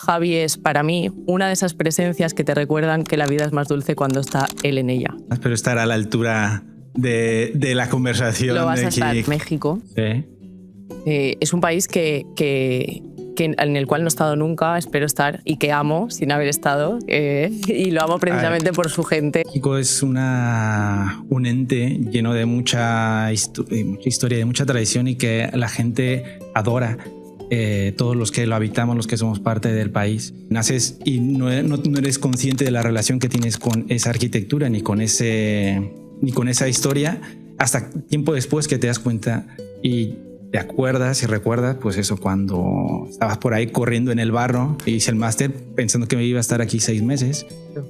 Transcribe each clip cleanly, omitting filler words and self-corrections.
Javi es, para mí, una de esas presencias que te recuerdan que la vida es más dulce cuando está él en ella. Espero estar a la altura de la conversación. Lo vas de a estar. México. Sí. Es un país en el cual no he estado nunca, espero estar, y que amo sin haber estado. Y lo amo precisamente por su gente. México es un ente lleno de mucha historia, de mucha tradición, y que la gente adora. Todos los que lo habitamos, los que somos parte del país. Naces y no eres consciente de la relación que tienes con esa arquitectura ni con esa historia hasta tiempo después que te das cuenta y te acuerdas y recuerdas, pues eso, cuando estabas por ahí corriendo en el barro. Hice el máster pensando que me iba a estar aquí 6 meses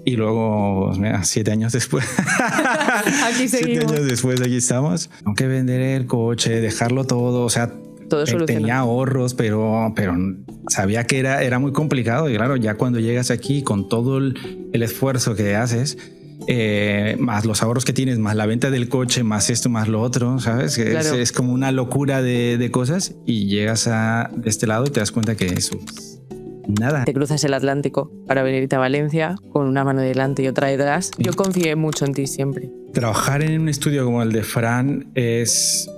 y luego 7 años después aquí seguimos. 7 años después aquí estamos. Tengo que vender el coche, dejarlo todo, o sea, todo tenía ahorros, pero sabía que era muy complicado. Y claro, ya cuando llegas aquí con todo el esfuerzo que haces, más los ahorros que tienes, más la venta del coche, más esto, más lo otro, ¿sabes? Claro. Es como una locura de cosas, y llegas de este lado y te das cuenta que eso es nada. Te cruzas el Atlántico para venirte a Valencia con una mano delante y otra detrás. Yo confié mucho en ti siempre. Trabajar en un estudio como el de Fran es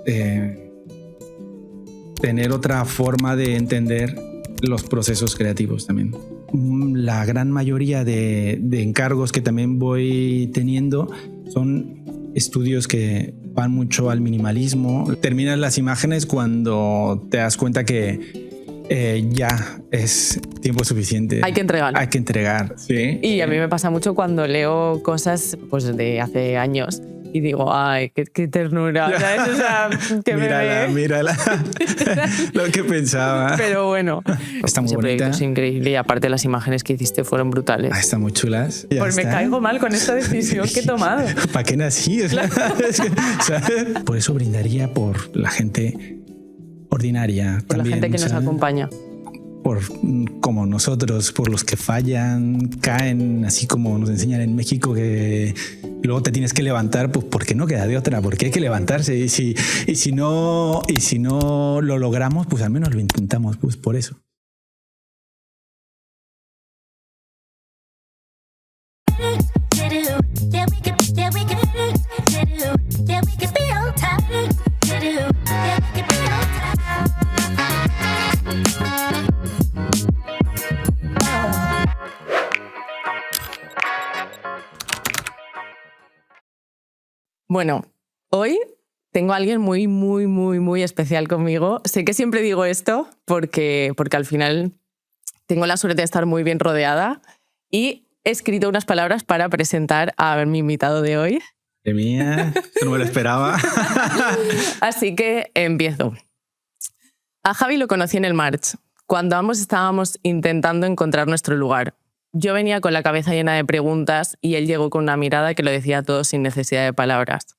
tener otra forma de entender los procesos creativos también. La gran mayoría de encargos que también voy teniendo son estudios que van mucho al minimalismo. Terminas las imágenes cuando te das cuenta que ya es tiempo suficiente. Hay que entregar. Hay que entregar, sí. Y a mí me pasa mucho cuando leo cosas pues, de hace años y digo, ay, qué ternura. ¿Sabes? O sea, que mírala. Lo que pensaba. Pero bueno, está muy ese bonita. proyecto es increíble, y aparte las imágenes que hiciste fueron brutales. Están muy chulas. Pues me caigo mal con esta decisión que he tomado. ¿Para qué nací? ¿Sabes? Por eso brindaría por la gente ordinaria. Por también, la gente que nos acompaña. Por como nosotros, por los que fallan, caen, así como nos enseñan en México, que luego te tienes que levantar, pues porque no queda de otra, porque hay que levantarse, y si no lo logramos, pues al menos lo intentamos, pues por eso. Bueno, hoy tengo a alguien muy, muy, muy, muy especial conmigo. Sé que siempre digo esto porque al final tengo la suerte de estar muy bien rodeada, y he escrito unas palabras para presentar a mi invitado de hoy. ¡Qué mía! No me lo esperaba. Así que empiezo. A Javi lo conocí en el March, cuando ambos estábamos intentando encontrar nuestro lugar. Yo venía con la cabeza llena de preguntas y él llegó con una mirada que lo decía todo sin necesidad de palabras.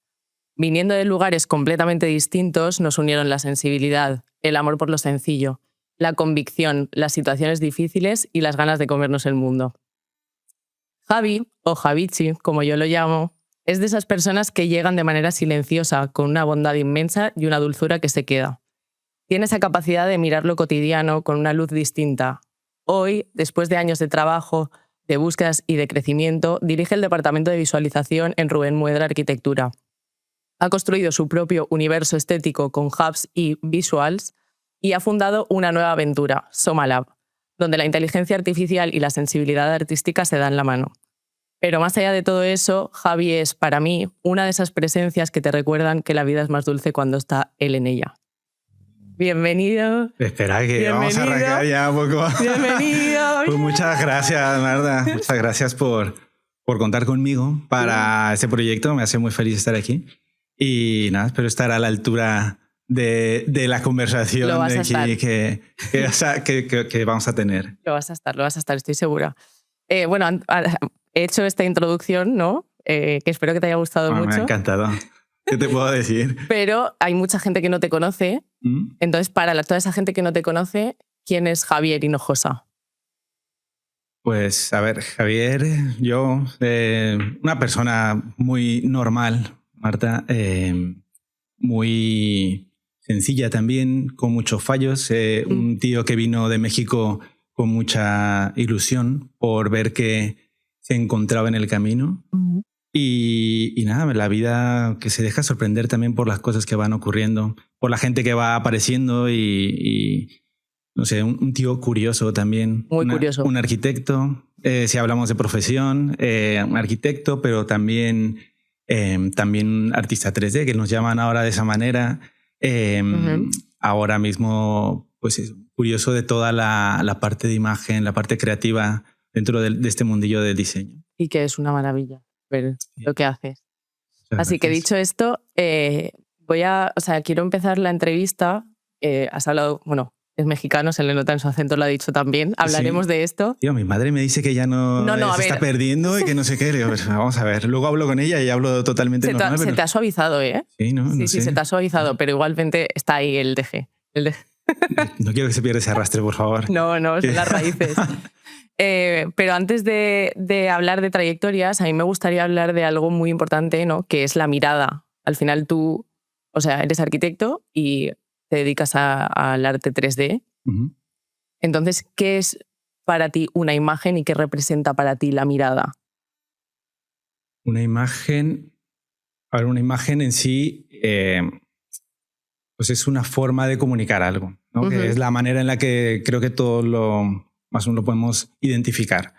Viniendo de lugares completamente distintos, nos unieron la sensibilidad, el amor por lo sencillo, la convicción, las situaciones difíciles y las ganas de comernos el mundo. Javi, o Javichi, como yo lo llamo, es de esas personas que llegan de manera silenciosa, con una bondad inmensa y una dulzura que se queda. Tiene esa capacidad de mirar lo cotidiano con una luz distinta. Hoy, después de años de trabajo, de búsquedas y de crecimiento, dirige el departamento de visualización en Rubén Muedra Arquitectura. Ha construido su propio universo estético con hubs y visuals y ha fundado una nueva aventura, Somalab, donde la inteligencia artificial y la sensibilidad artística se dan la mano. Pero más allá de todo eso, Javi es, para mí, una de esas presencias que te recuerdan que la vida es más dulce cuando está él en ella. Bienvenido. Espera, que vamos a arrancar ya un poco. Bienvenido. Pues muchas gracias, Marta. Muchas gracias por contar conmigo para este proyecto. Me hace muy feliz estar aquí. Y nada, espero estar a la altura de la conversación Lo vas a estar. que vamos a tener. Lo vas a estar, estoy segura. Bueno, he hecho esta introducción, ¿no? Que espero que te haya gustado mucho. Me ha encantado. ¿Qué te puedo decir? Pero hay mucha gente que no te conoce. Entonces, para toda esa gente que no te conoce, ¿quién es Javier Hinojosa? Pues, a ver, Javier, yo, una persona muy normal, Marta, muy sencilla también, con muchos fallos. Un tío que vino de México con mucha ilusión por ver que se encontraba en el camino. Uh-huh. Y nada, la vida que se deja sorprender también por las cosas que van ocurriendo, por la gente que va apareciendo y no sé, un tío curioso también. Muy curioso. Un arquitecto, si hablamos de profesión, un arquitecto, pero también artista 3D, que nos llaman ahora de esa manera. Uh-huh. Ahora mismo, pues es curioso de toda la parte de imagen, la parte creativa dentro de este mundillo del diseño. Y que es una maravilla ver lo que haces. Así Gracias. que dicho esto, quiero empezar la entrevista. Has hablado, bueno, es mexicano, se le nota en su acento, lo ha dicho también. Hablaremos de esto. Tío, mi madre me dice que ya no se está perdiendo y que no sé qué. Digo, pues vamos a ver. Luego hablo con ella y hablo totalmente normal. Se te ha suavizado, ¿eh? Sí, ¿no? Sí, se te ha suavizado, pero igualmente está ahí el DG. No quiero que se pierda ese arrastre, por favor. No, son las raíces. Pero antes de hablar de trayectorias, a mí me gustaría hablar de algo muy importante, ¿no? Que es la mirada. Al final tú, o sea, eres arquitecto y te dedicas al arte 3D. Uh-huh. Entonces, ¿qué es para ti una imagen y qué representa para ti la mirada? Una imagen en sí, pues es una forma de comunicar algo, ¿no? Uh-huh. Que es la manera en la que creo que todo más o menos lo podemos identificar.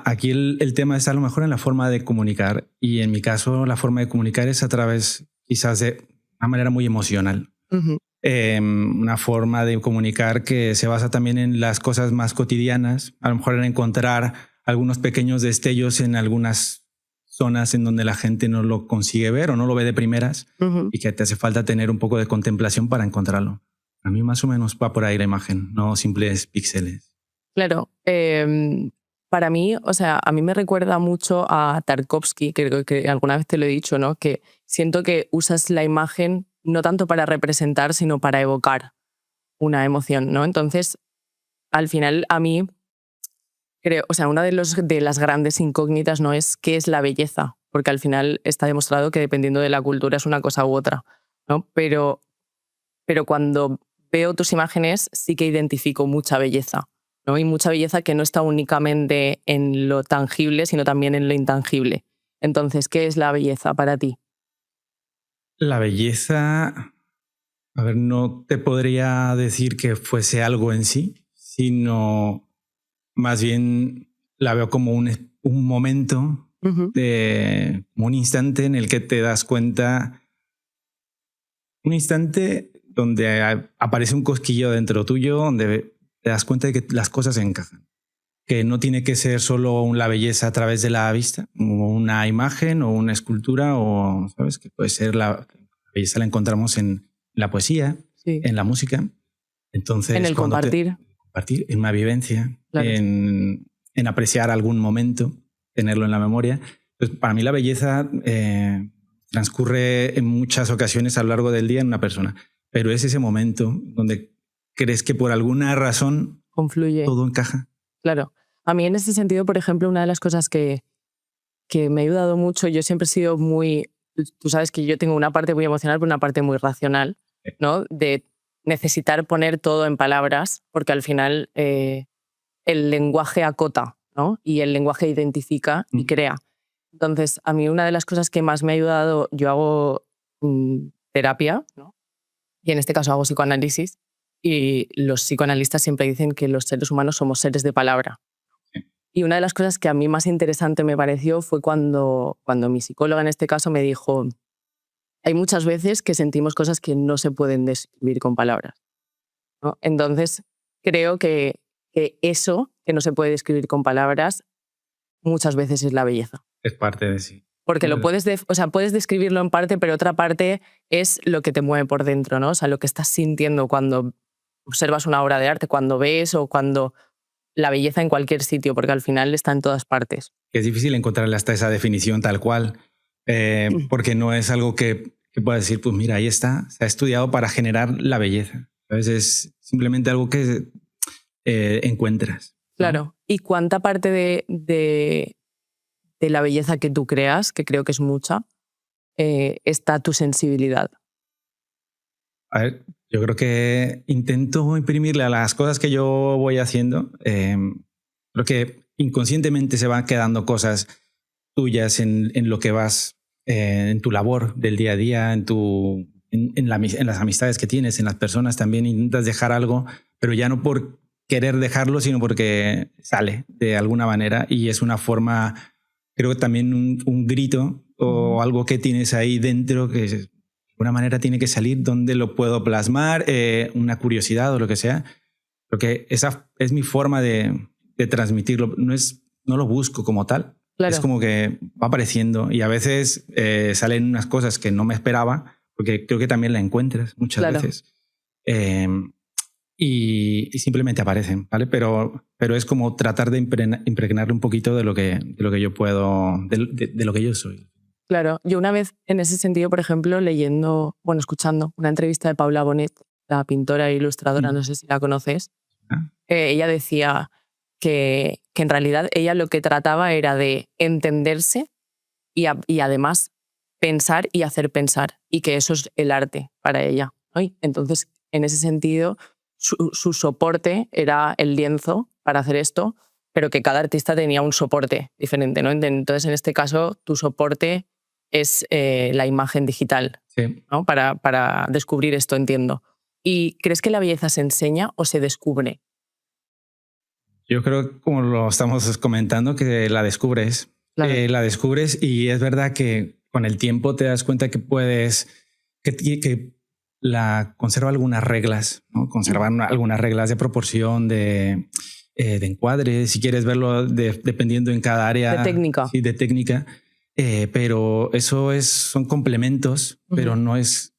Aquí el tema está a lo mejor en la forma de comunicar, y en mi caso la forma de comunicar es a través quizás de una manera muy emocional. Uh-huh. Una forma de comunicar que se basa también en las cosas más cotidianas, a lo mejor en encontrar algunos pequeños destellos en algunas zonas en donde la gente no lo consigue ver o no lo ve de primeras. Uh-huh. Y que te hace falta tener un poco de contemplación para encontrarlo. A mí más o menos va por ahí la imagen, no simples píxeles. Claro, para mí, o sea, a mí me recuerda mucho a Tarkovsky, creo que alguna vez te lo he dicho, ¿no? Que siento que usas la imagen no tanto para representar, sino para evocar una emoción, ¿no? Entonces, al final, a mí, creo, o sea, una de las grandes incógnitas no es qué es la belleza, porque al final está demostrado que dependiendo de la cultura es una cosa u otra, ¿no? Pero cuando veo tus imágenes sí que identifico mucha belleza, ¿no? Y mucha belleza que no está únicamente en lo tangible, sino también en lo intangible. Entonces, ¿qué es la belleza para ti? La belleza, a ver, no te podría decir que fuese algo en sí, sino más bien la veo como un momento, uh-huh. Como un instante en el que te das cuenta, un instante donde aparece un cosquillo dentro tuyo, donde te das cuenta de que las cosas se encajan. Que no tiene que ser solo la belleza a través de la vista, o una imagen o una escultura, o sabes que puede ser la belleza la encontramos en la poesía, sí. En la música. Entonces, en el compartir, en una vivencia, claro. en apreciar algún momento, tenerlo en la memoria. Pues para mí la belleza transcurre en muchas ocasiones a lo largo del día en una persona, pero es ese momento donde crees que por alguna razón confluye, todo encaja. Claro. A mí en ese sentido, por ejemplo, una de las cosas que me ha ayudado mucho, yo siempre he sido muy... Tú sabes que yo tengo una parte muy emocional, pero una parte muy racional, ¿no? De necesitar poner todo en palabras, porque al final el lenguaje acota, ¿no? Y el lenguaje identifica y crea. Entonces, a mí una de las cosas que más me ha ayudado, yo hago terapia, ¿no? Y en este caso hago psicoanálisis, y los psicoanalistas siempre dicen que los seres humanos somos seres de palabra. Y una de las cosas que a mí más interesante me pareció fue cuando mi psicóloga en este caso me dijo: hay muchas veces que sentimos cosas que no se pueden describir con palabras, ¿no? Entonces, creo que eso que no se puede describir con palabras muchas veces es la belleza. Es parte de sí. Porque lo puedes describirlo en parte, pero otra parte es lo que te mueve por dentro, ¿no? O sea, lo que estás sintiendo cuando observas una obra de arte, cuando ves o cuando... La belleza en cualquier sitio, porque al final está en todas partes. Es difícil encontrarle hasta esa definición tal cual, porque no es algo que puedas decir, pues mira, ahí está, se ha estudiado para generar la belleza. A veces es simplemente algo que encuentras, ¿no? Claro. ¿Y cuánta parte de la belleza que tú creas, que creo que es mucha, está tu sensibilidad? A ver, yo creo que intento imprimirle a las cosas que yo voy haciendo. Creo que inconscientemente se van quedando cosas tuyas en lo que vas, en tu labor del día a día, en las amistades que tienes, en las personas también intentas dejar algo, pero ya no por querer dejarlo, sino porque sale de alguna manera y es una forma, creo que también un grito o algo que tienes ahí dentro que de alguna manera tiene que salir, donde lo puedo plasmar, una curiosidad o lo que sea. Porque esa es mi forma de transmitirlo. No lo busco como tal. Claro. Es como que va apareciendo y a veces salen unas cosas que no me esperaba, porque creo que también la encuentras muchas veces. Y simplemente aparecen, ¿vale? Pero es como tratar de impregnarle un poquito de lo que yo puedo, de lo que yo soy. Claro, yo una vez en ese sentido, por ejemplo, escuchando una entrevista de Paula Bonet, la pintora e ilustradora, no sé si la conoces, ella decía que en realidad ella lo que trataba era de entenderse y además pensar y hacer pensar, y que eso es el arte para ella, ¿no? Entonces, en ese sentido, su soporte era el lienzo para hacer esto, pero que cada artista tenía un soporte diferente, ¿no? Entonces, en este caso, tu soporte es la imagen digital, sí, ¿no? Para descubrir esto, entiendo. ¿Y crees que la belleza se enseña o se descubre? Yo creo, como lo estamos comentando, que la descubres. Claro. La descubres y es verdad que con el tiempo te das cuenta que puedes, que la conserva algunas reglas, ¿no? Conservan algunas reglas de proporción, de encuadre, si quieres verlo dependiendo en cada área. De técnica. Sí, de técnica. Pero eso son complementos, pero no es...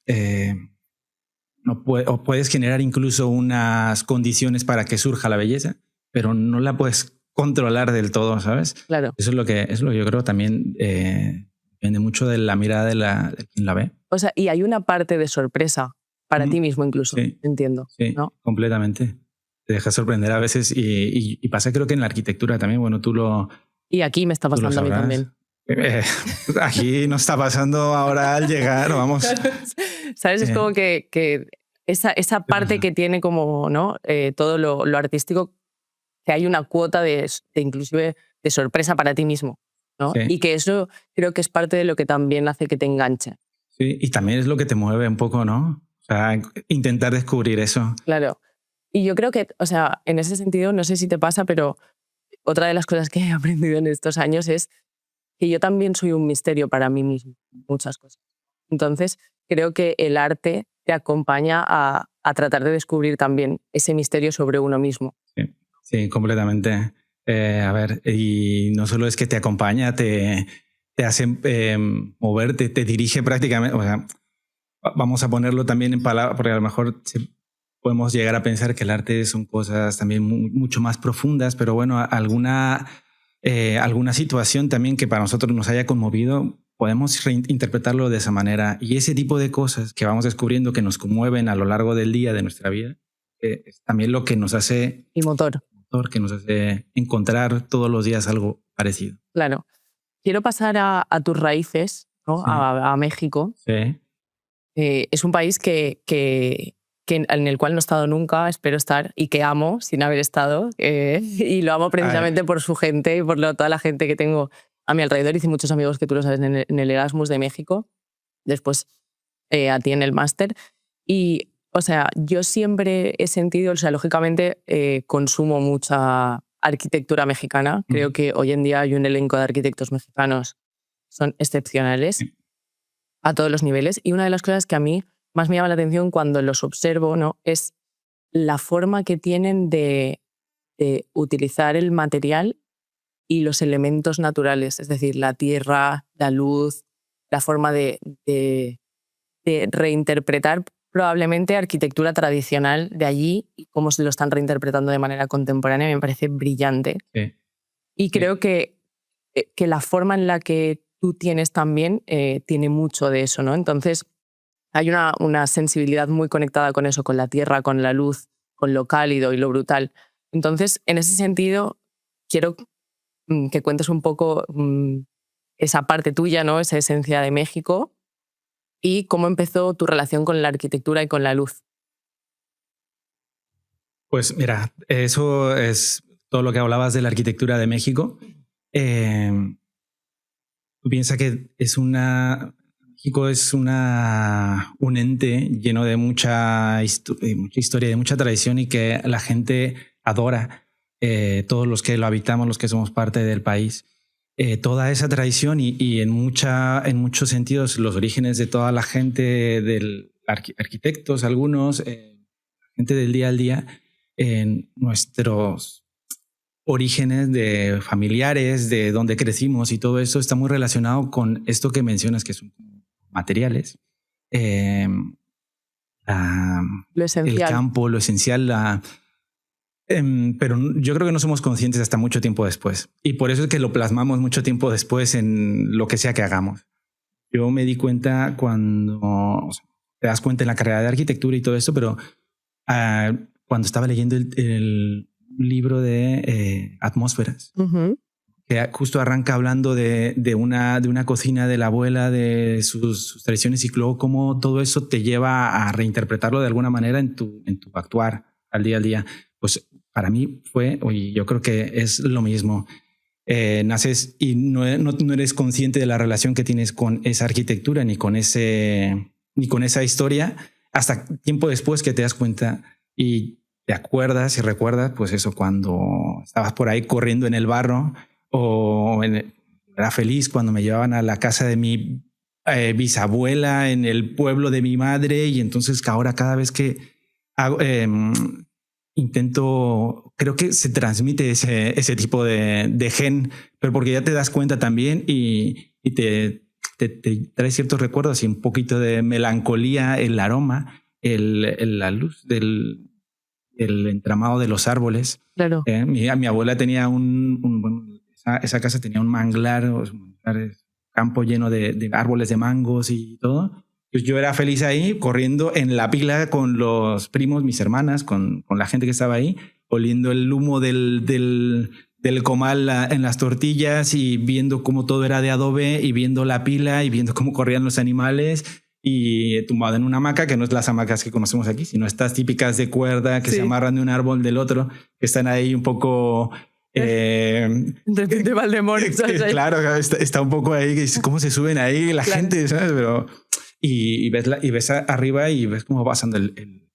o puedes generar incluso unas condiciones para que surja la belleza, pero no la puedes controlar del todo, ¿sabes? Claro. Eso es lo que yo creo también depende mucho de la mirada de quien la ve. O sea, y hay una parte de sorpresa para ti mismo incluso, sí, entiendo. Sí, ¿no? completamente. Te dejas sorprender a veces y pasa, creo que en la arquitectura también, bueno, Y aquí me está pasando a mí también. Aquí nos está pasando ahora al llegar, vamos. ¿Sabes? Es como que esa parte que tiene como, ¿no? Todo lo artístico, que hay una cuota de inclusive de sorpresa para ti mismo, ¿no? Sí. Y que eso creo que es parte de lo que también hace que te enganche. Sí, y también es lo que te mueve un poco, ¿no? O sea, intentar descubrir eso. Claro. Y yo creo que, o sea, en ese sentido, no sé si te pasa, pero otra de las cosas que he aprendido en estos años es que yo también soy un misterio para mí mismo, muchas cosas. Entonces, creo que el arte te acompaña a tratar de descubrir también ese misterio sobre uno mismo. Sí, completamente. A ver, y no solo es que te acompaña, te hace moverte, te dirige prácticamente. O sea, vamos a ponerlo también en palabras, porque a lo mejor podemos llegar a pensar que el arte son cosas también mucho más profundas, pero bueno, alguna situación también que para nosotros nos haya conmovido, podemos reinterpretarlo de esa manera. Y ese tipo de cosas que vamos descubriendo que nos conmueven a lo largo del día de nuestra vida, es también lo que nos hace... Y motor. Que nos hace encontrar todos los días algo parecido. Claro. Quiero pasar a tus raíces, ¿no? Sí. A México. Sí. Es un país en el cual no he estado nunca, espero estar, y que amo sin haber estado. Y lo amo precisamente por su gente y por toda la gente que tengo a mi alrededor. Hice muchos amigos, que tú lo sabes, en el Erasmus de México. Después a ti en el máster. Y, o sea, yo siempre he sentido, o sea, lógicamente consumo mucha arquitectura mexicana. Creo que hoy en día hay un elenco de arquitectos mexicanos, son excepcionales a todos los niveles. Y una de las cosas que a mí más me llama la atención cuando los observo, ¿no? Es la forma que tienen de utilizar el material y los elementos naturales, es decir, la tierra, la luz, la forma de reinterpretar probablemente arquitectura tradicional de allí y cómo se lo están reinterpretando de manera contemporánea. Me parece brillante. Sí. Y creo que la forma en la que tú tienes también tiene mucho de eso, ¿no? Entonces hay una sensibilidad muy conectada con eso, con la tierra, con la luz, con lo cálido y lo brutal. Entonces, en ese sentido, quiero que cuentes un poco esa parte tuya, ¿no? Esa esencia de México. y cómo empezó tu relación con la arquitectura y con la luz. Pues mira, eso es todo lo que hablabas de la arquitectura de México. Tú piensas que México es un ente lleno de mucha historia, de mucha tradición y que la gente adora, todos los que lo habitamos, los que somos parte del país. Toda esa tradición y en muchos sentidos los orígenes de toda la gente, arquitectos, algunos, gente del día al día, en nuestros orígenes de familiares, de dónde crecimos y todo eso está muy relacionado con esto que mencionas, que son materiales, Lo esencial. el campo, lo esencial, pero yo creo que no somos conscientes hasta mucho tiempo después. Y por eso es que lo plasmamos mucho tiempo después en lo que sea que hagamos. Yo me di cuenta cuando te das cuenta en la carrera de arquitectura y todo esto, pero cuando estaba leyendo el libro de Atmósferas, que justo arranca hablando de una cocina de la abuela, de sus tradiciones y luego cómo todo eso te lleva a reinterpretarlo de alguna manera en tu actuar al día. Pues para mí fue, y yo creo que es lo mismo. Naces y no eres consciente de la relación que tienes con esa arquitectura ni con esa historia hasta tiempo después que te das cuenta y te acuerdas y recuerdas, pues eso, cuando estabas por ahí corriendo en el barro era feliz cuando me llevaban a la casa de mi bisabuela en el pueblo de mi madre y entonces ahora cada vez que hago, creo que se transmite ese tipo de gen, pero porque ya te das cuenta también y te trae ciertos recuerdos y un poquito de melancolía, el aroma, la luz del entramado de los árboles. Claro. Mi abuela tenía esa casa tenía un manglar, campo lleno de árboles de mangos y todo. Pues yo era feliz ahí, corriendo en la pila con los primos, mis hermanas, con la gente que estaba ahí, oliendo el humo del comal en las tortillas y viendo cómo todo era de adobe y viendo la pila y viendo cómo corrían los animales y tumbado en una hamaca, que no es las hamacas que conocemos aquí, sino estas típicas de cuerda que se amarran de un árbol del otro, que están ahí un poco... de Valdemort. Claro, está un poco ahí, cómo se suben ahí la gente, ¿sabes? Pero... Y ves arriba y ves cómo va pasando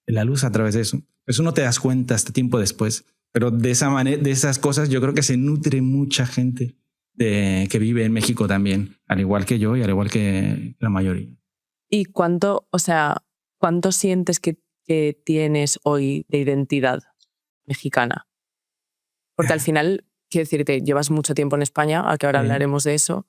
la luz a través de eso. Eso no te das cuenta hasta tiempo después. Pero de esa manera, de esas cosas, yo creo que se nutre mucha gente que vive en México también, al igual que yo y al igual que la mayoría. ¿Y cuánto sientes que tienes hoy de identidad mexicana? Porque al final, quiero decirte, llevas mucho tiempo en España, a que ahora hablaremos de eso.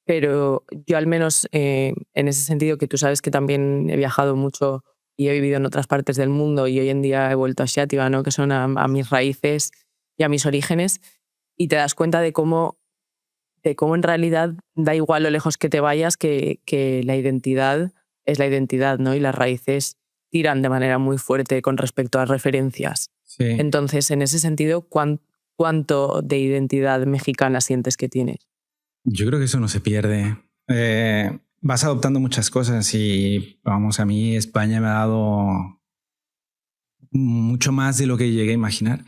Pero yo al menos en ese sentido, que tú sabes que también he viajado mucho y he vivido en otras partes del mundo y hoy en día he vuelto a Xiativa, ¿no? Que son a mis raíces y a mis orígenes, y te das cuenta de cómo en realidad da igual lo lejos que te vayas, que la identidad es la identidad, ¿no? Y las raíces tiran de manera muy fuerte con respecto a referencias. Sí. Entonces, en ese sentido, ¿cuánto de identidad mexicana sientes que tienes? Yo creo que eso no se pierde. Vas adoptando muchas cosas y vamos, a mí España me ha dado mucho más de lo que llegué a imaginar.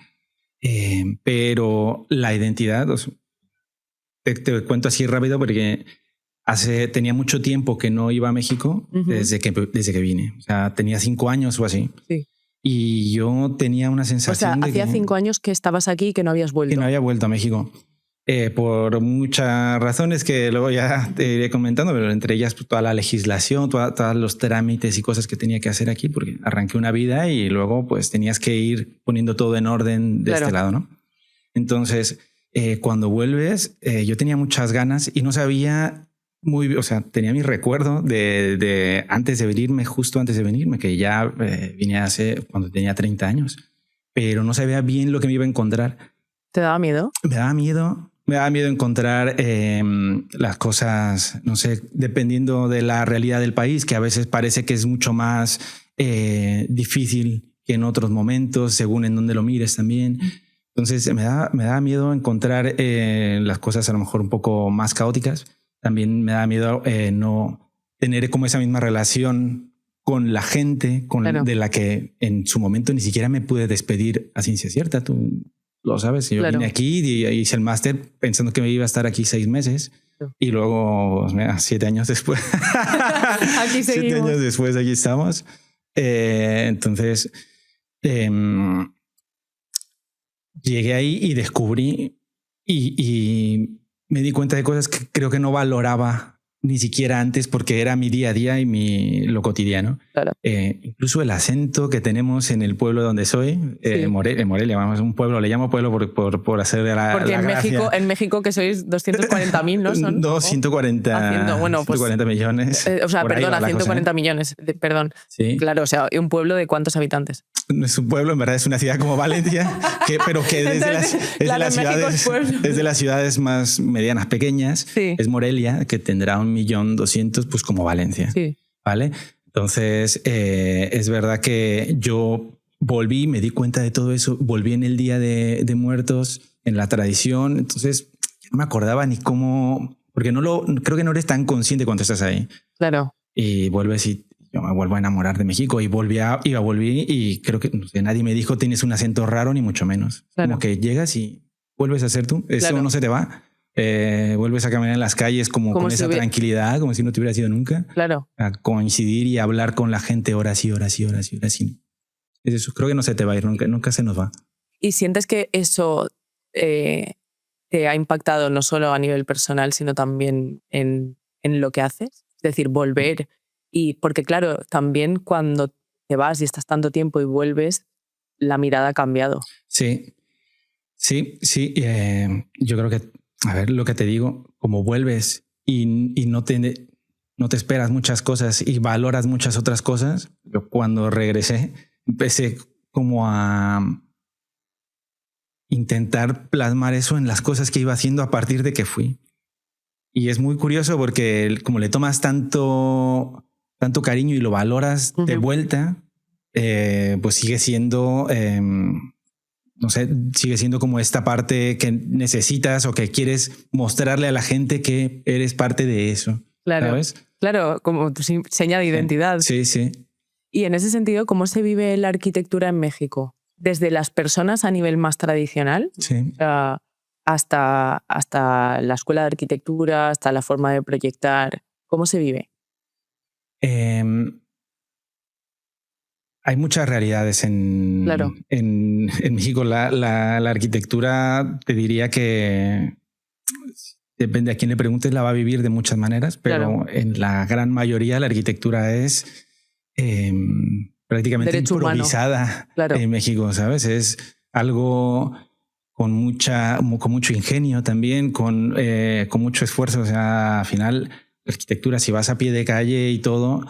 Pero la identidad, te cuento así rápido porque tenía mucho tiempo que no iba a México desde que vine. O sea, tenía 5 años o así. Sí. Y yo tenía una sensación de hacía 5 años que estabas aquí y que no habías vuelto. Que no había vuelto a México. Por muchas razones que luego ya te iré comentando, pero entre ellas pues, toda la legislación, todos los trámites y cosas que tenía que hacer aquí, porque arranqué una vida y luego pues tenías que ir poniendo todo en orden de este lado, ¿no? Entonces, cuando vuelves, yo tenía muchas ganas y no sabía tenía mi recuerdo de antes de venirme, justo antes de venirme, que ya vine cuando tenía 30 años, pero no sabía bien lo que me iba a encontrar. ¿Te daba miedo? Me daba miedo encontrar las cosas, no sé, dependiendo de la realidad del país, que a veces parece que es mucho más difícil que en otros momentos, según en dónde lo mires también. Entonces me da miedo encontrar las cosas a lo mejor un poco más caóticas. También me da miedo no tener como esa misma relación con la gente, Claro. de la que en su momento ni siquiera me pude despedir a ciencia cierta. Tú lo sabes. Yo Claro. vine aquí y hice el máster pensando que me iba a estar aquí 6 meses. Y luego, mira, 7 años después. Aquí 7 seguimos. años después, aquí estamos. Entonces, llegué ahí y descubrí y me di cuenta de cosas que creo que no valoraba ni siquiera antes porque era mi día a día y lo cotidiano. Claro. Incluso el acento que tenemos en el pueblo donde soy, Sí. Morelia, vamos, un pueblo, le llamo pueblo por hacer de la Porque la gracia. en México que sois 240.000, ¿no? Son, No, 140, bueno, pues, 140 millones. o sea, Por ahí va perdona, la cosa, 140 millones, perdón. Sí. Claro, o sea, ¿un pueblo de cuántos habitantes? No es un pueblo, en verdad es una ciudad como Valencia, pero que Entonces, claro, en México es pueblo. es de las ciudades más medianas, pequeñas. Sí. Es Morelia, que tendrá 1.200.000, pues como Valencia. Sí. ¿Vale? Entonces, es verdad que yo volví, me di cuenta de todo eso, volví en el Día de Muertos, en la tradición, entonces no me acordaba ni cómo, porque creo que no eres tan consciente cuando estás ahí. Claro. Y vuelves y yo me vuelvo a enamorar de México y volví y creo que no sé, nadie me dijo tienes un acento raro ni mucho menos. Claro. Como que llegas y vuelves a ser tú. Eso Claro. no se te va. Vuelves a caminar en las calles como con si esa tranquilidad, como si no te hubieras ido nunca. Claro. A coincidir y hablar con la gente horas y horas y horas y horas. Eso creo que no se te va a ir, nunca se nos va. ¿Y sientes que eso te ha impactado no solo a nivel personal, sino también en lo que haces? Es decir, volver. Y porque claro, también cuando te vas y estás tanto tiempo y vuelves, la mirada ha cambiado. Sí. Yo creo que, a ver, lo que te digo, como vuelves y no te esperas muchas cosas y valoras muchas otras cosas, yo cuando regresé empecé como a intentar plasmar eso en las cosas que iba haciendo a partir de que fui. Y es muy curioso porque como le tomas tanto cariño y lo valoras de vuelta, pues sigue siendo, no sé, sigue siendo como esta parte que necesitas o que quieres mostrarle a la gente que eres parte de eso. Claro, ¿sabes? Claro, como tu seña de identidad. Sí, sí. Y en ese sentido, ¿cómo se vive la arquitectura en México? Desde las personas a nivel más tradicional, Sí. hasta la escuela de arquitectura, hasta la forma de proyectar. ¿Cómo se vive? Hay muchas realidades en México. La arquitectura, te diría que depende a quién le preguntes, la va a vivir de muchas maneras, pero en la gran mayoría la arquitectura es prácticamente derecho improvisada en México, ¿sabes? Es algo con mucho ingenio también, con mucho esfuerzo. O sea, al final, la arquitectura, si vas a pie de calle y todo,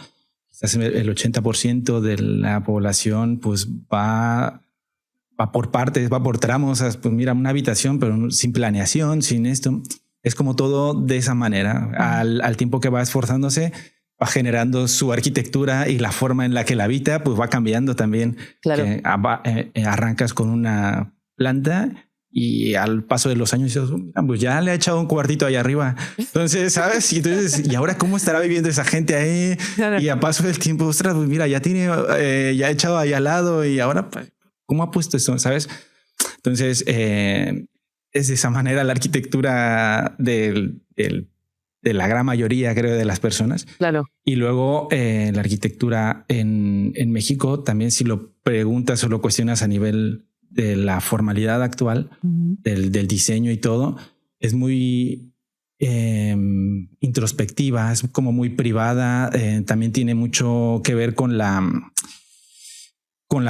quizás el 80% de la población pues va por partes, va por tramos. O sea, pues mira, una habitación, pero sin planeación, sin esto. Es como todo de esa manera. Al tiempo que va esforzándose, va generando su arquitectura y la forma en la que la habita, pues va cambiando también. Claro. Arrancas con una planta y al paso de los años pues ya le ha echado un cuartito ahí arriba. Entonces, ¿sabes? ¿Y ahora cómo estará viviendo esa gente ahí? Claro. Y a paso del tiempo, ostras, pues mira, ya ha echado ahí al lado y ahora, pues, ¿cómo ha puesto esto? ¿Sabes? Entonces, es de esa manera la arquitectura de la gran mayoría, creo, de las personas. Claro. Y luego la arquitectura en México, también si lo preguntas o lo cuestionas a nivel de la formalidad actual, del diseño y todo, es muy introspectiva, es como muy privada. También tiene mucho que ver con la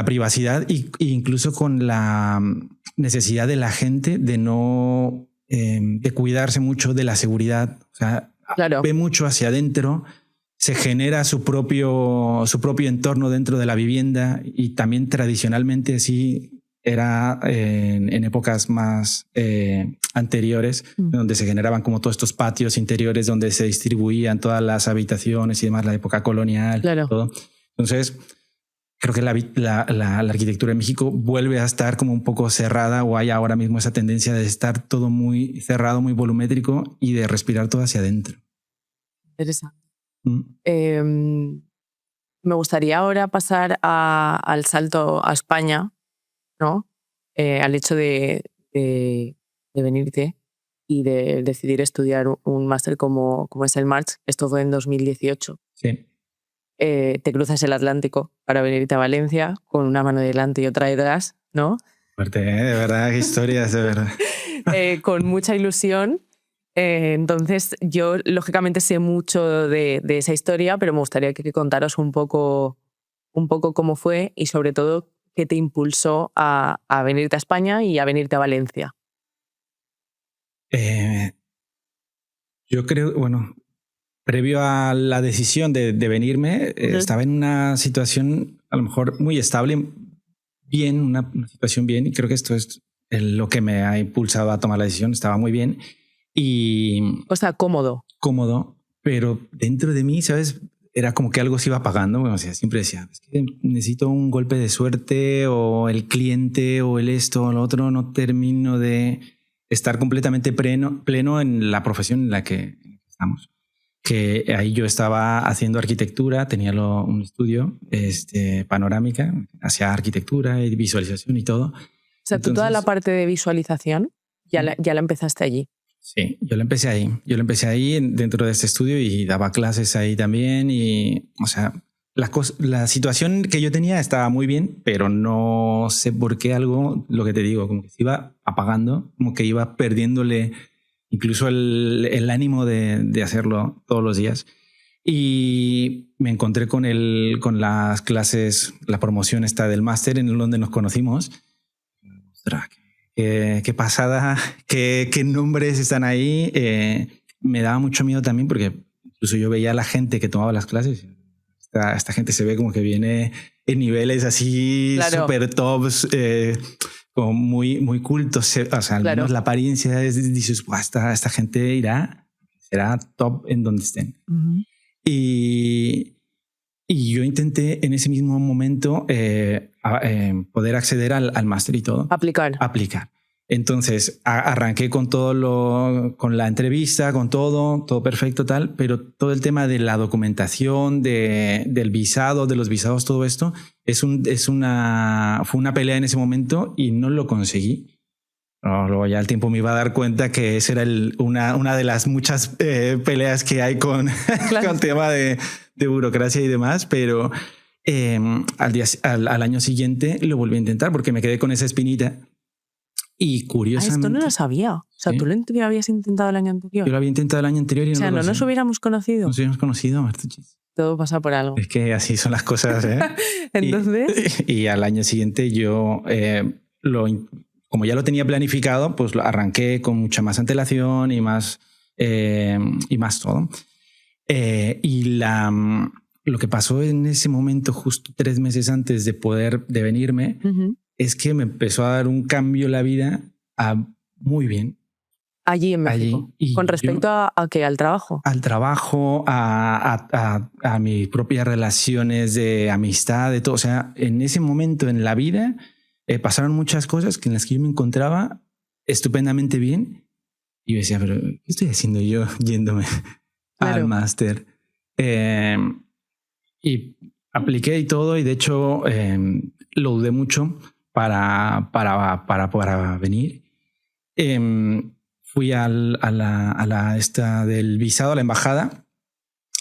privacidad e incluso con la necesidad de la gente de no de cuidarse mucho de la seguridad. O sea, ve mucho hacia adentro, se genera su propio entorno dentro de la vivienda, y también tradicionalmente así era en épocas más anteriores, donde se generaban como todos estos patios interiores donde se distribuían todas las habitaciones y demás, la época colonial, todo. Entonces, creo que la arquitectura en México vuelve a estar como un poco cerrada, o hay ahora mismo esa tendencia de estar todo muy cerrado, muy volumétrico y de respirar todo hacia adentro. Interesante. Me gustaría ahora pasar al salto a España, ¿no? Al hecho de venirte y de decidir estudiar un máster como es el March. Esto fue en 2018. Sí. Te cruzas el Atlántico para venirte a Valencia con una mano delante y otra detrás, ¿no? Fuerte, ¿eh? De verdad, qué historias, de verdad. Con mucha ilusión. Entonces, yo lógicamente sé mucho de esa historia, pero me gustaría que contaras un poco cómo fue y sobre todo qué te impulsó a venirte a España y a venirte a Valencia. Yo creo, bueno, previo a la decisión de venirme, estaba en una situación a lo mejor muy estable, bien, una situación bien, y creo que esto es lo que me ha impulsado a tomar la decisión. Estaba muy bien y... O sea, cómodo. Cómodo, pero dentro de mí, ¿sabes? Era como que algo se iba apagando. Bueno, o sea, siempre decía, es que necesito un golpe de suerte o el cliente o el esto o lo otro. No termino de estar completamente pleno en la profesión en la que estamos. Que ahí yo estaba haciendo arquitectura, tenía un estudio panorámica, hacía arquitectura y visualización y todo. O sea, tú toda la parte de visualización ya la empezaste allí. Sí, yo lo empecé ahí dentro de este estudio y daba clases ahí también y, o sea, la situación que yo tenía estaba muy bien, pero no sé por qué algo, lo que te digo, como que se iba apagando, como que iba perdiéndole incluso el ánimo de hacerlo todos los días. Y me encontré con las clases, la promoción esta del máster en donde nos conocimos. ¡Ostras! Qué pasada, qué nombres están ahí. Me daba mucho miedo también porque incluso yo veía a la gente que tomaba las clases. Esta gente se ve como que viene en niveles así súper tops, como muy cultos. O sea, al menos la apariencia dices, esta gente será top en donde estén. Y yo intenté en ese mismo momento poder acceder al máster y todo. Aplicar. Entonces arranqué con con la entrevista, con todo perfecto tal, pero todo el tema de la documentación, del visado, de los visados, todo esto fue una pelea en ese momento y no lo conseguí. Luego ya el tiempo me iba a dar cuenta que esa era una de las muchas peleas que hay con tema de burocracia y demás, pero al año siguiente lo volví a intentar porque me quedé con esa espinita y curiosamente... Esto no lo sabía. O sea, ¿sí? ¿Tú lo habías intentado el año anterior? Yo lo había intentado el año anterior y no lo conseguí. O sea, no nos hubiéramos conocido. Nos hubiéramos conocido, Martuchis. Todo pasa por algo. Es que así son las cosas, ¿eh? Entonces... Y al año siguiente yo como ya lo tenía planificado, pues lo arranqué con mucha más antelación y más todo. Lo que pasó en ese momento, justo 3 meses antes de venirme, es que me empezó a dar un cambio la vida muy bien. Allí en México. ¿Con respecto a qué? ¿Al trabajo? Al trabajo, a mis propias relaciones de amistad, de todo. O sea, en ese momento en la vida pasaron muchas cosas en las que yo me encontraba estupendamente bien. Y yo decía, pero ¿qué estoy haciendo yo yéndome al máster? Y apliqué y todo, y de hecho lo dudé mucho para venir. Fui a la del visado, a la embajada,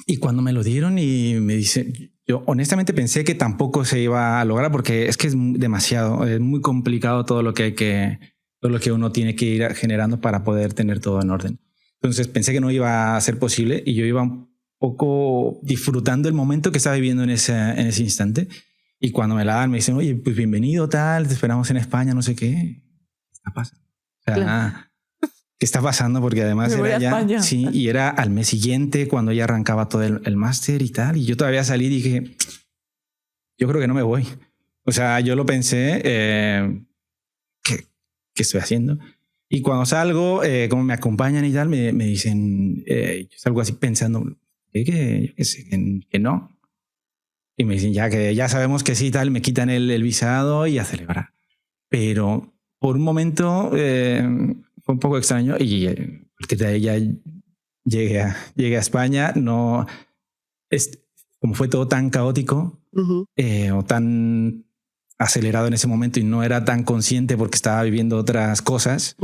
y cuando me lo dieron y me dice, yo honestamente pensé que tampoco se iba a lograr porque es que es demasiado, es muy complicado todo lo que uno tiene que ir generando para poder tener todo en orden. Entonces pensé que no iba a ser posible y yo iba un poco disfrutando el momento que estaba viviendo en ese instante. Y cuando me la dan me dicen, oye, pues bienvenido tal, te esperamos en España, no sé qué. ¿Qué está pasando? O sea, ¿qué está pasando? Porque además era ya, sí, y era al mes siguiente cuando ya arrancaba todo el máster y tal. Y yo todavía salí y dije, yo creo que no me voy. O sea, yo lo pensé, ¿qué estoy haciendo? Y cuando salgo, como me acompañan y tal, me dicen, yo salgo así pensando, que no. Y me dicen, ya sabemos que sí, tal, me quitan el visado y a celebrar. Pero por un momento fue un poco extraño y a partir de ahí ya llegué a España. No, como fue todo tan caótico o tan acelerado en ese momento y no era tan consciente porque estaba viviendo otras cosas,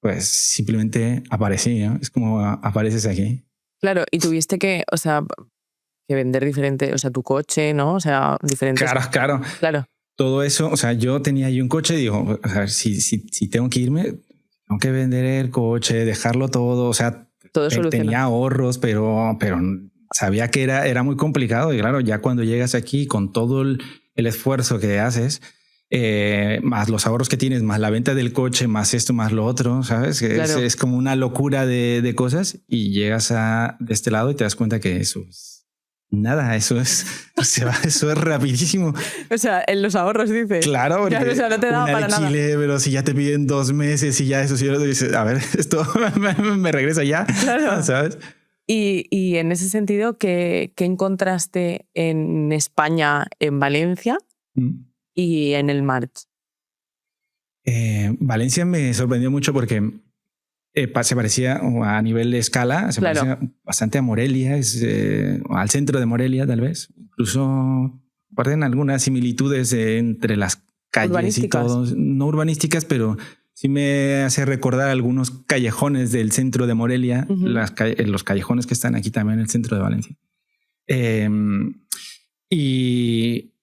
pues simplemente aparecí, ¿no? Es como apareces aquí. Claro, y tuviste que, o sea, que vender diferente, o sea, tu coche, ¿no? O sea, diferentes... Claro. Todo eso, o sea, yo tenía ahí un coche y digo, o sea, si tengo que irme, tengo que vender el coche, dejarlo todo, o sea, todo tenía ahorros, pero sabía que era muy complicado y claro, ya cuando llegas aquí con todo el esfuerzo que haces, más los ahorros que tienes, más la venta del coche, más esto, más lo otro, ¿sabes? Claro. Es como una locura de cosas y llegas de este lado y te das cuenta que eso es nada, eso es rapidísimo. O sea, en los ahorros dices. Claro, porque o sea, no te da para nada. Pero si ya te piden 2 meses y ya eso, si dices, a ver, esto me regresa ya, claro. ¿sabes? Y en ese sentido, ¿qué encontraste en España, en Valencia y en el March? Valencia me sorprendió mucho porque se parecía a nivel de escala, se parecía bastante a Morelia, al centro de Morelia tal vez. Incluso guardan algunas similitudes entre las calles y todo. No urbanísticas, pero sí me hace recordar algunos callejones del centro de Morelia, los callejones que están aquí también en el centro de Valencia. Y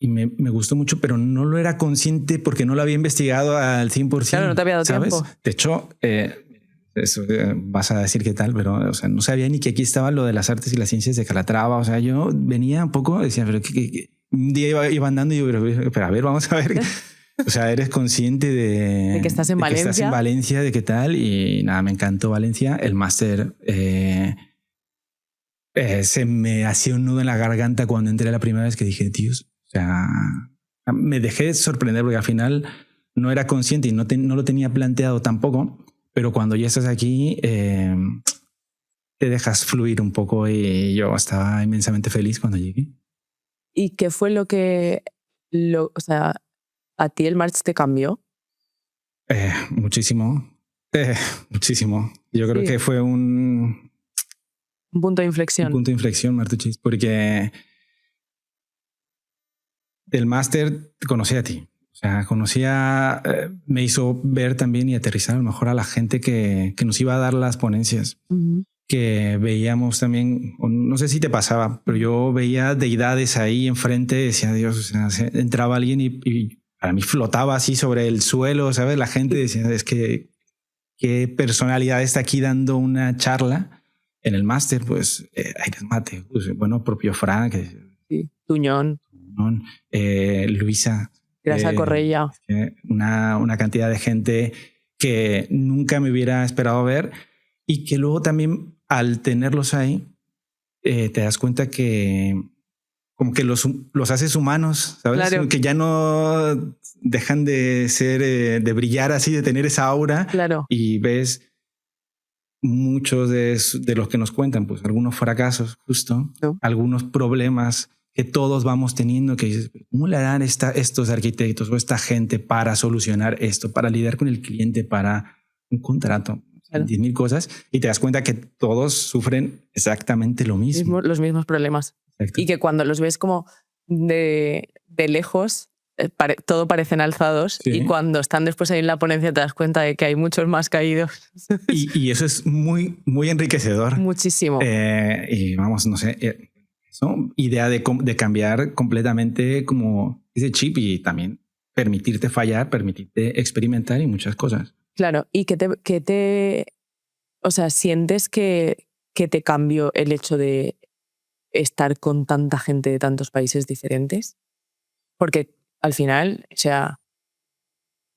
me gustó mucho, pero no lo era consciente porque no lo había investigado al 100%. Claro, no te había dado tiempo. De hecho, eso vas a decir qué tal, pero o sea, no sabía ni que aquí estaba lo de las artes y las ciencias de Calatrava. O sea, yo venía un poco, decía, pero un día iba andando y yo, pero a ver, vamos a ver. O sea, eres consciente de que estás en Valencia. Que estás en Valencia, de qué tal. Y nada, me encantó Valencia. El máster se me hacía un nudo en la garganta cuando entré la primera vez que dije, Dios, o sea, me dejé sorprender porque al final no era consciente y no lo tenía planteado tampoco. Pero cuando ya estás aquí, te dejas fluir un poco y yo estaba inmensamente feliz cuando llegué. ¿Y qué fue o sea, a ti el March te cambió? Muchísimo. Muchísimo. Yo creo que fue un punto de inflexión. Un punto de inflexión, Martuchis, porque el máster te conocí a ti. O sea, me hizo ver también y aterrizar a lo mejor a la gente que nos iba a dar las ponencias. Que veíamos también, no sé si te pasaba, pero yo veía deidades ahí enfrente, decía Dios, o sea, entraba alguien y para mí flotaba así sobre el suelo, ¿sabes? La gente decía, es que qué personalidad está aquí dando una charla en el máster, pues Aires Mate, pues, bueno, propio Frank, Tuñón, Luisa. Gracias Correia. Una cantidad de gente que nunca me hubiera esperado ver y que luego también al tenerlos ahí te das cuenta que como que los haces humanos, ¿sabes? Claro. Que ya no dejan de ser, de brillar así, de tener esa aura. Claro. Y ves muchos de los que nos cuentan, pues algunos fracasos justo, algunos problemas que todos vamos teniendo, que dices, ¿cómo le harán estos arquitectos o esta gente para solucionar esto, para lidiar con el cliente, para un contrato? 10.000 cosas y te das cuenta que todos sufren exactamente lo mismo. Los mismos problemas. Exacto. Y que cuando los ves como de lejos, todo parecen alzados y cuando están después ahí en la ponencia te das cuenta de que hay muchos más caídos. Y eso es muy, muy enriquecedor. Muchísimo. Y vamos, no sé... idea de cambiar completamente como ese chip y también permitirte fallar, permitirte experimentar y muchas cosas. Claro, y o sea, ¿sientes que te cambió el hecho de estar con tanta gente de tantos países diferentes? Porque al final, o sea,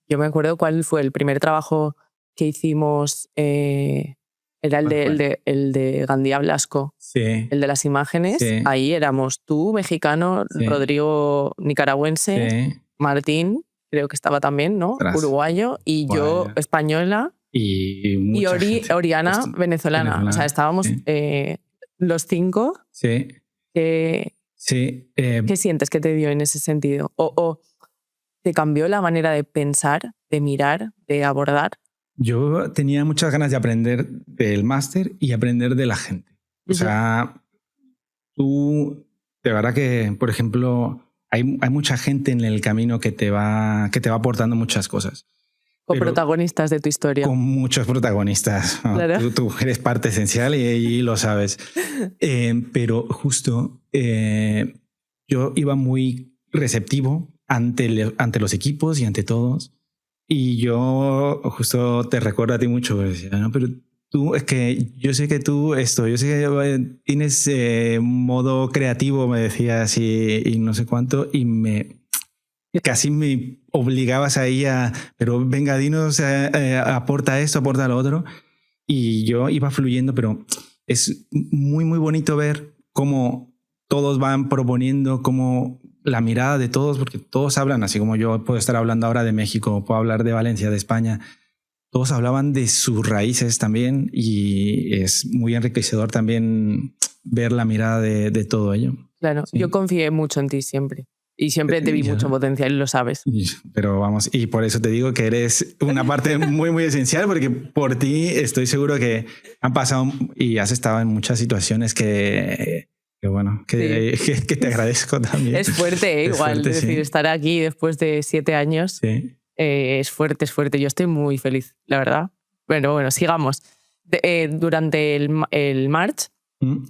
yo me acuerdo cuál fue el primer trabajo que hicimos... Era el de Gandía Blasco, el de las imágenes. Ahí éramos tú, mexicano, Rodrigo, nicaragüense, Martín, creo que estaba también, ¿no? Uruguayo, y yo, española, y Oriana, venezolana. O sea, estábamos los 5. Sí. ¿Qué sientes que te dio en ese sentido? ¿O te cambió la manera de pensar, de mirar, de abordar? Yo tenía muchas ganas de aprender del máster y aprender de la gente. O sea, tú, de verdad que, por ejemplo, hay mucha gente en el camino que te va aportando muchas cosas. O protagonistas de tu historia. Con muchos protagonistas. Claro. Tú eres parte esencial y lo sabes. Pero justo yo iba muy receptivo ante los equipos y ante todos. Y yo justo te recuerdo a ti mucho. Decía, no, pero tú, es que yo sé que tú yo sé que tienes modo creativo, me decías, y no sé cuánto, y casi me obligabas ahí pero venga, dinos, aporta esto, aporta lo otro. Y yo iba fluyendo, pero es muy, muy bonito ver cómo todos van proponiendo, cómo la mirada de todos, porque todos hablan, así como yo puedo estar hablando ahora de México, puedo hablar de Valencia, de España. Todos hablaban de sus raíces también y es muy enriquecedor también ver la mirada de todo ello. Claro, sí. Yo confié mucho en ti siempre. Y siempre te vi mucho potencial y lo sabes. Pero vamos, y por eso te digo que eres una parte muy, muy esencial, porque por ti estoy seguro que han pasado y has estado en muchas situaciones que te agradezco también. Es fuerte, igual. Fuerte, es decir, estar aquí después de 7 años es fuerte, es fuerte. Yo estoy muy feliz, la verdad. Bueno, sigamos. Durante el March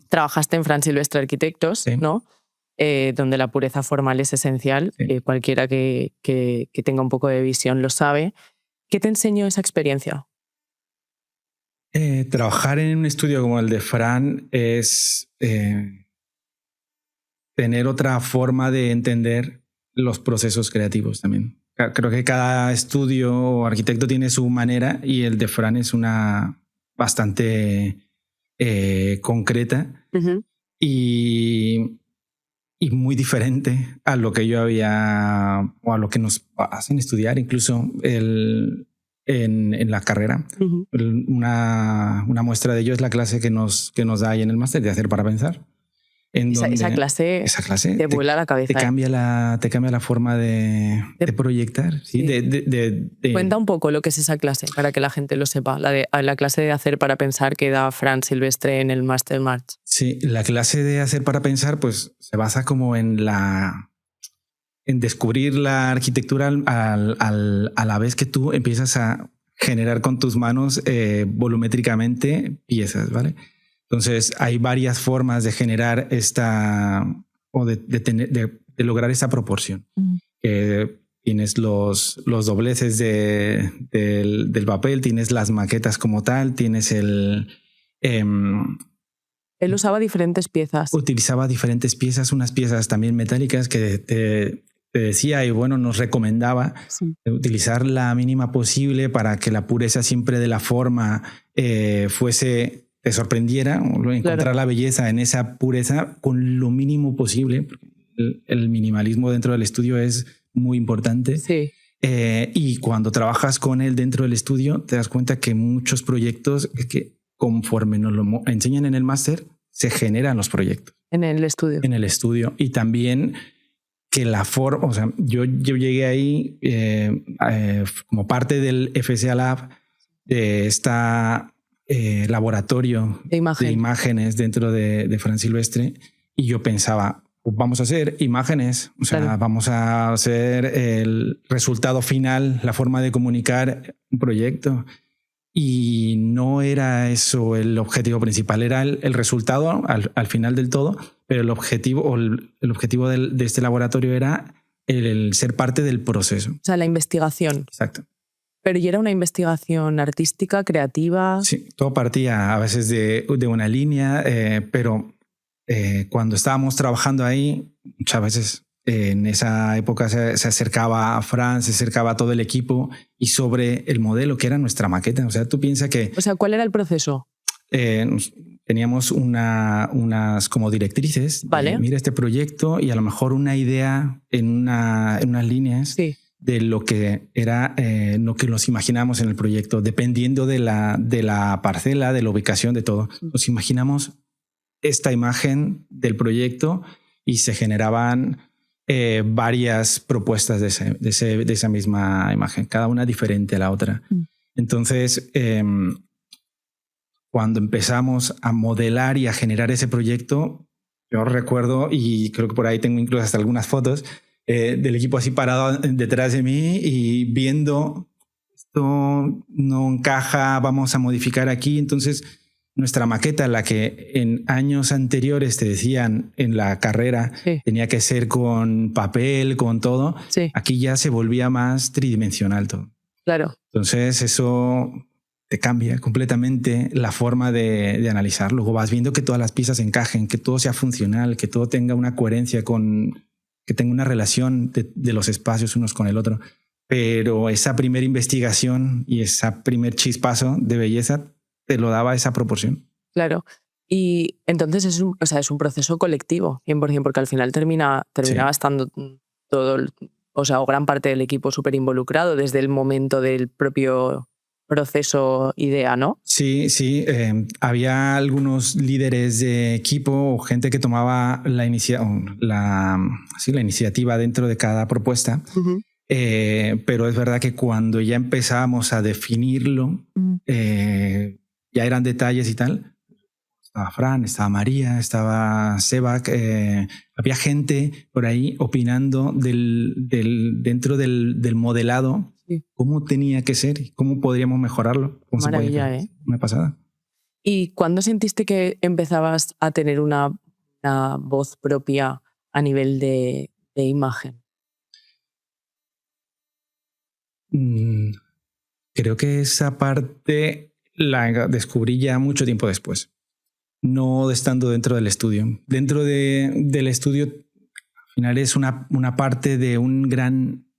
trabajaste en Fran Silvestre Arquitectos, ¿no? Donde la pureza formal es esencial. Cualquiera que tenga un poco de visión lo sabe. ¿Qué te enseñó esa experiencia? Trabajar en un estudio como el de Fran es tener otra forma de entender los procesos creativos también. Creo que cada estudio o arquitecto tiene su manera y el de Fran es una bastante concreta y muy diferente a lo que yo había o a lo que nos hacen estudiar incluso en la carrera. Una muestra de ello es la clase que nos da ahí en el máster de Hacer para Pensar. Esa clase te vuela la cabeza. Te cambia la forma de proyectar. ¿Sí? Cuenta un poco lo que es esa clase para que la gente lo sepa. La clase de Hacer para Pensar que da Fran Silvestre en el Máster March. Sí, la clase de Hacer para Pensar pues se basa como en descubrir la arquitectura a la vez que tú empiezas a generar con tus manos volumétricamente piezas, ¿vale? Entonces hay varias formas de generar de lograr esa proporción. Tienes los dobleces del papel, tienes las maquetas como tal, tienes Él usaba diferentes piezas. Utilizaba diferentes piezas, unas piezas también metálicas que te decía y bueno, nos recomendaba utilizar la mínima posible para que la pureza siempre de la forma te sorprendiera, encontrar la belleza en esa pureza con lo mínimo posible. El minimalismo dentro del estudio es muy importante. Sí. Y cuando trabajas con él dentro del estudio, te das cuenta que muchos proyectos, que conforme nos lo enseñan en el máster, se generan los proyectos. En el estudio. En el estudio. Y también que la forma, o sea, yo llegué ahí como parte del FCA Lab de laboratorio de imágenes dentro de Fran Silvestre, y yo pensaba, pues vamos a hacer imágenes, o sea, vamos a hacer el resultado final, la forma de comunicar un proyecto, y no era eso el objetivo principal, era el resultado al final del todo, pero el objetivo de este laboratorio era el ser parte del proceso. O sea, la investigación. Exacto. Pero ¿y era una investigación artística, creativa? Sí, todo partía a veces de una línea, pero cuando estábamos trabajando ahí, muchas veces en esa época se acercaba a Fran, se acercaba a todo el equipo y sobre el modelo que era nuestra maqueta. O sea, tú piensas que... O sea, ¿cuál era el proceso? Teníamos unas como directrices. Vale. Mira este proyecto y a lo mejor una idea en unas líneas. Sí. De lo que era lo que nos imaginamos en el proyecto, dependiendo de la parcela, de la ubicación, de todo. Nos imaginamos esta imagen del proyecto y se generaban varias propuestas de esa misma imagen, cada una diferente a la otra. Entonces, cuando empezamos a modelar y a generar ese proyecto, Yo recuerdo, y creo que por ahí tengo incluso hasta algunas fotos, del equipo así parado detrás de mí y viendo, esto no encaja, vamos a modificar aquí. Entonces, nuestra maqueta, la que en años anteriores te decían en la carrera, Sí. tenía que ser con papel, con todo, Sí, aquí ya se volvía más tridimensional todo. claro. Entonces, eso te cambia completamente la forma de analizar. Luego vas viendo que todas las piezas encajen, que todo sea funcional, que todo tenga una coherencia, que tenga una relación de los espacios unos con el otro. Pero esa primera investigación y ese primer chispazo de belleza te lo daba esa proporción. Claro. Y entonces es un proceso colectivo, 100%, porque al final terminaba Sí. estando todo, o gran parte del equipo súper involucrado desde el momento del propio proceso idea, ¿no? Sí, sí. Había algunos líderes de equipo o gente que tomaba la iniciativa dentro de cada propuesta. Uh-huh. Pero es verdad que cuando ya empezábamos a definirlo, ya eran detalles y tal. Estaba Fran, estaba María, estaba Sebak, había gente por ahí opinando dentro del modelado, sí, cómo tenía que ser y cómo podríamos mejorarlo. Maravilla, ¿eh? Una pasada. ¿Y cuándo sentiste que empezabas a tener una voz propia a nivel de imagen? Creo que esa parte la descubrí ya mucho tiempo después. No estando dentro del estudio. Dentro del estudio, al final es una parte de un gran,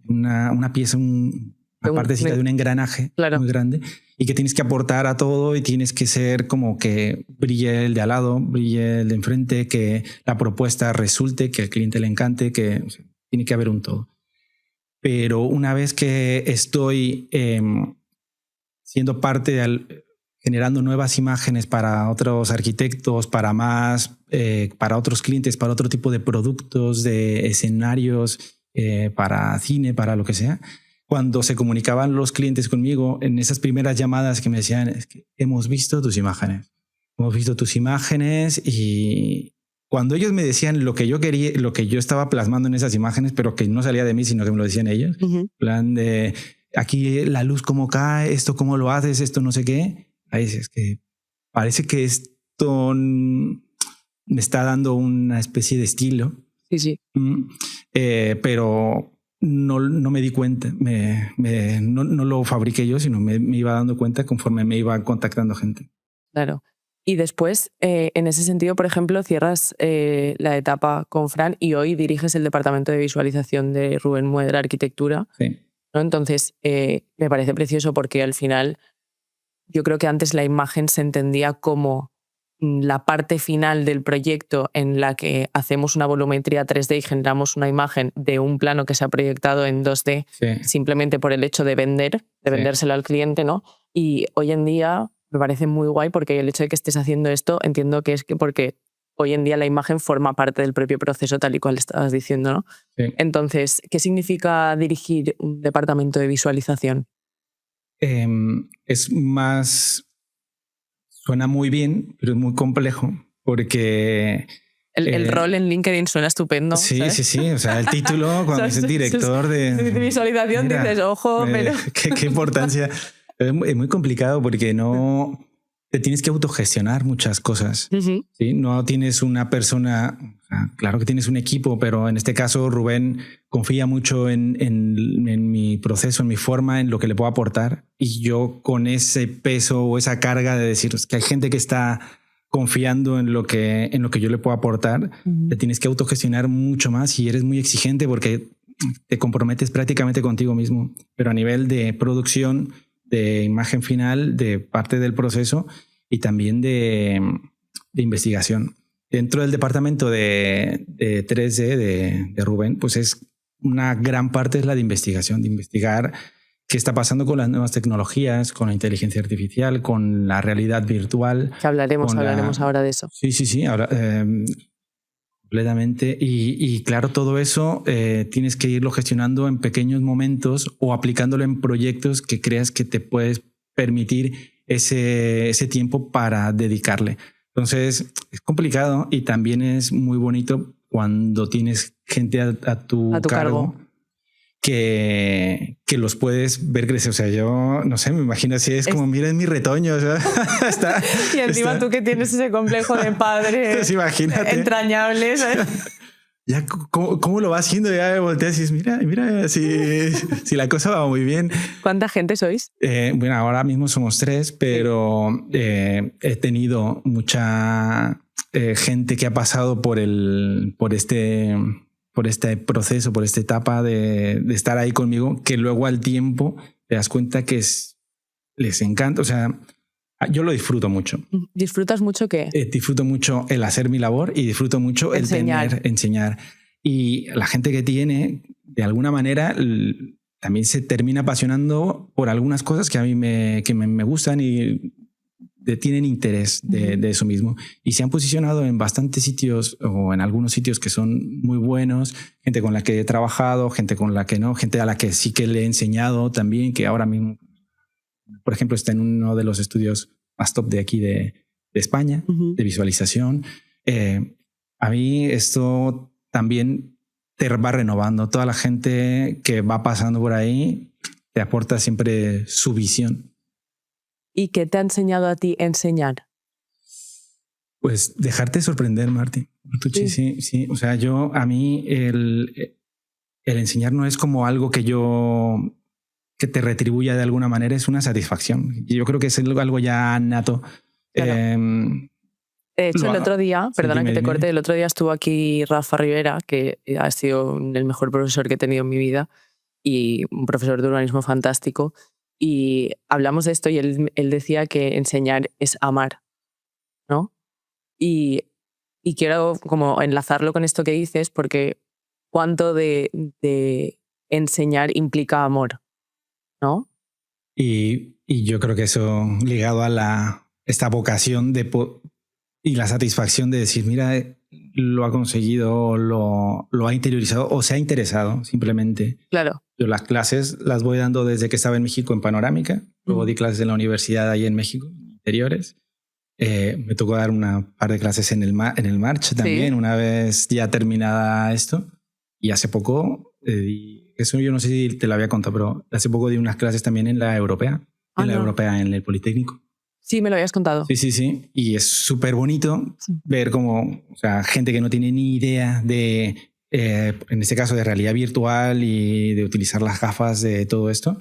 una pieza, una partecita de un engranaje, claro, muy grande, y que tienes que aportar a todo y tienes que ser como que brille el de al lado, brille el de enfrente, que la propuesta resulte, que al cliente le encante, que tiene que haber un todo. Pero una vez que estoy siendo parte de generando nuevas imágenes para otros arquitectos, para otros clientes, para otro tipo de productos, de escenarios, para cine, para lo que sea. Cuando se comunicaban los clientes conmigo en esas primeras llamadas que me decían, es que hemos visto tus imágenes y cuando ellos me decían lo que yo quería, lo que yo estaba plasmando en esas imágenes, pero que no salía de mí, sino que me lo decían ellos, plan de aquí la luz cómo cae, esto cómo lo haces, esto no sé qué. Ahí es que parece que esto me está dando una especie de estilo. Sí, sí. Pero no me di cuenta, no lo fabriqué yo, sino me iba dando cuenta conforme me iba contactando gente. Claro. Y después, en ese sentido, por ejemplo, cierras la etapa con Fran y hoy diriges el departamento de visualización de Rubén Muedra Arquitectura. Sí. ¿No? Entonces, me parece precioso porque al final yo creo que antes la imagen se entendía como la parte final del proyecto en la que hacemos una volumetría 3D y generamos una imagen de un plano que se ha proyectado en 2D, sí, simplemente por el hecho de vendérselo al cliente, ¿no? Y hoy en día me parece muy guay porque el hecho de que estés haciendo esto entiendo que es que porque hoy en día la imagen forma parte del propio proceso tal y cual estabas diciendo, ¿no? Sí. Entonces, ¿qué significa dirigir un departamento de visualización? Es más... Suena muy bien, pero es muy complejo porque... El rol en LinkedIn suena estupendo. Sí, ¿sabes? sí. O sea, el título, cuando dices director de visualización, mira, dices, ojo, pero... ¿Qué importancia? Es muy complicado porque no... Te tienes que autogestionar muchas cosas. Uh-huh. ¿Sí? No tienes una persona... Claro que tienes un equipo, pero en este caso Rubén confía mucho en mi proceso, en mi forma, en lo que le puedo aportar. Y yo con ese peso o esa carga de decir que hay gente que está confiando en lo que yo le puedo aportar, te tienes que autogestionar mucho más y eres muy exigente porque te comprometes prácticamente contigo mismo. Pero a nivel de producción, de imagen final, de parte del proceso y también de investigación. Dentro del departamento de 3D de Rubén, pues es una gran parte es la de investigación, de investigar qué está pasando con las nuevas tecnologías, con la inteligencia artificial, con la realidad virtual. Que hablaremos ahora de eso. Sí, ahora completamente. Y claro, todo eso tienes que irlo gestionando en pequeños momentos o aplicándolo en proyectos que creas que te puedes permitir ese tiempo para dedicarle. Entonces es complicado y también es muy bonito cuando tienes gente a tu cargo. Que los puedes ver crecer. O sea, yo no sé, me imagino así, es como, mira, es mi retoño. O sea, y encima tú que tienes ese complejo de padre pues imagínate. Entrañable, ¿sabes? Ya, ¿cómo lo va haciendo? Ya volteas y dices, mira, si la cosa va muy bien. ¿Cuánta gente sois? Bueno, ahora mismo somos 3, pero he tenido mucha gente que ha pasado por este proceso, por esta etapa de estar ahí conmigo, que luego al tiempo te das cuenta que les encanta. O sea, yo lo disfruto mucho. ¿Disfrutas mucho qué? Disfruto mucho el hacer mi labor y disfruto mucho enseñar. Y la gente que tiene, de alguna manera, también se termina apasionando por algunas cosas que a mí me gustan y tienen interés de eso mismo. Y se han posicionado en bastantes sitios o en algunos sitios que son muy buenos, gente con la que he trabajado, gente con la que no, gente a la que sí que le he enseñado también, que ahora mismo, por ejemplo, está en uno de los estudios más top de aquí de España, de visualización. A mí esto también te va renovando. Toda la gente que va pasando por ahí te aporta siempre su visión. ¿Y qué te ha enseñado a ti enseñar? Pues dejarte sorprender, Martín. Sí. O sea, a mí el enseñar no es como algo que te retribuya de alguna manera, es una satisfacción. Y yo creo que es algo ya nato. Claro. De hecho, el otro día, perdona que te corte, el otro día estuvo aquí Rafa Rivera, que ha sido el mejor profesor que he tenido en mi vida y un profesor de urbanismo fantástico. Y hablamos de esto y él decía que enseñar es amar, ¿no? Y quiero como enlazarlo con esto que dices, porque cuánto de enseñar implica amor, ¿no? Y yo creo que eso ligado a esta vocación y la satisfacción de decir, mira, lo ha conseguido, lo ha interiorizado o se ha interesado simplemente. Claro. Yo las clases las voy dando desde que estaba en México en Panorámica. Luego di clases en la universidad ahí en México, interiores. Me tocó dar una par de clases en el March también, una vez ya terminada esto. Y hace poco, eso yo no sé si te lo había contado, pero hace poco di unas clases también en la Europea, Europea en el Politécnico. Sí, me lo habías contado. Sí. Y es súper bonito ver cómo, o sea, gente que no tiene ni idea de, en este caso, de realidad virtual y de utilizar las gafas de todo esto,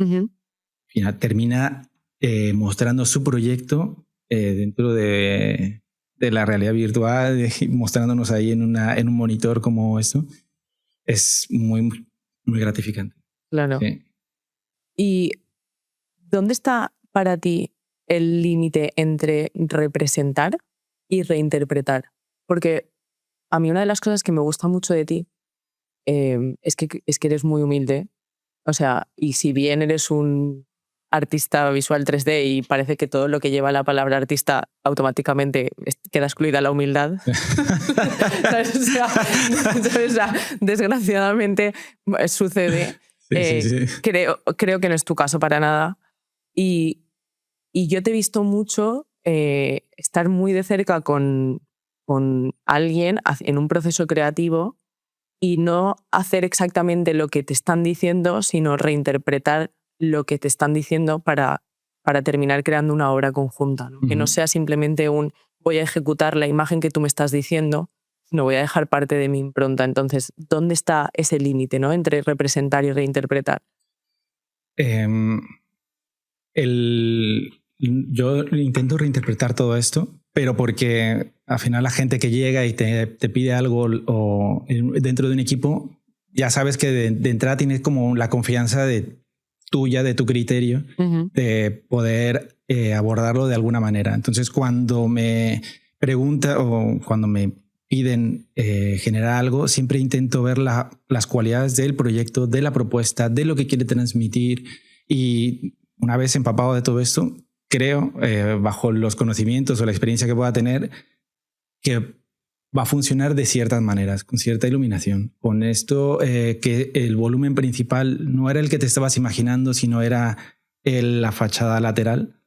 termina mostrando su proyecto dentro de la realidad virtual, mostrándonos ahí en un monitor como esto. Es muy, muy gratificante. Claro. Sí. ¿Y dónde está para ti el límite entre representar y reinterpretar? Porque a mí una de las cosas que me gusta mucho de ti es que eres muy humilde. O sea, y si bien eres un artista visual 3D y parece que todo lo que lleva la palabra artista automáticamente queda excluida la humildad. ¿Sabes? O sea, desgraciadamente sucede. Sí. Creo que no es tu caso para nada. Y yo te he visto mucho estar muy de cerca con alguien en un proceso creativo y no hacer exactamente lo que te están diciendo, sino reinterpretar lo que te están diciendo para terminar creando una obra conjunta, ¿no? Que no sea simplemente voy a ejecutar la imagen que tú me estás diciendo, sino voy a dejar parte de mi impronta. Entonces, ¿dónde está ese límite, ¿no?, entre representar y reinterpretar? Yo intento reinterpretar todo esto, pero porque al final la gente que llega y te pide algo o dentro de un equipo, ya sabes que de entrada tienes como la confianza tuya, de tu criterio, de poder abordarlo de alguna manera. Entonces, cuando me pregunta o cuando me piden generar algo, siempre intento ver las cualidades del proyecto, de la propuesta, de lo que quiere transmitir. Y una vez empapado de todo esto, creo, bajo los conocimientos o la experiencia que pueda tener, que va a funcionar de ciertas maneras, con cierta iluminación. Con esto, que el volumen principal no era el que te estabas imaginando, sino era la fachada lateral,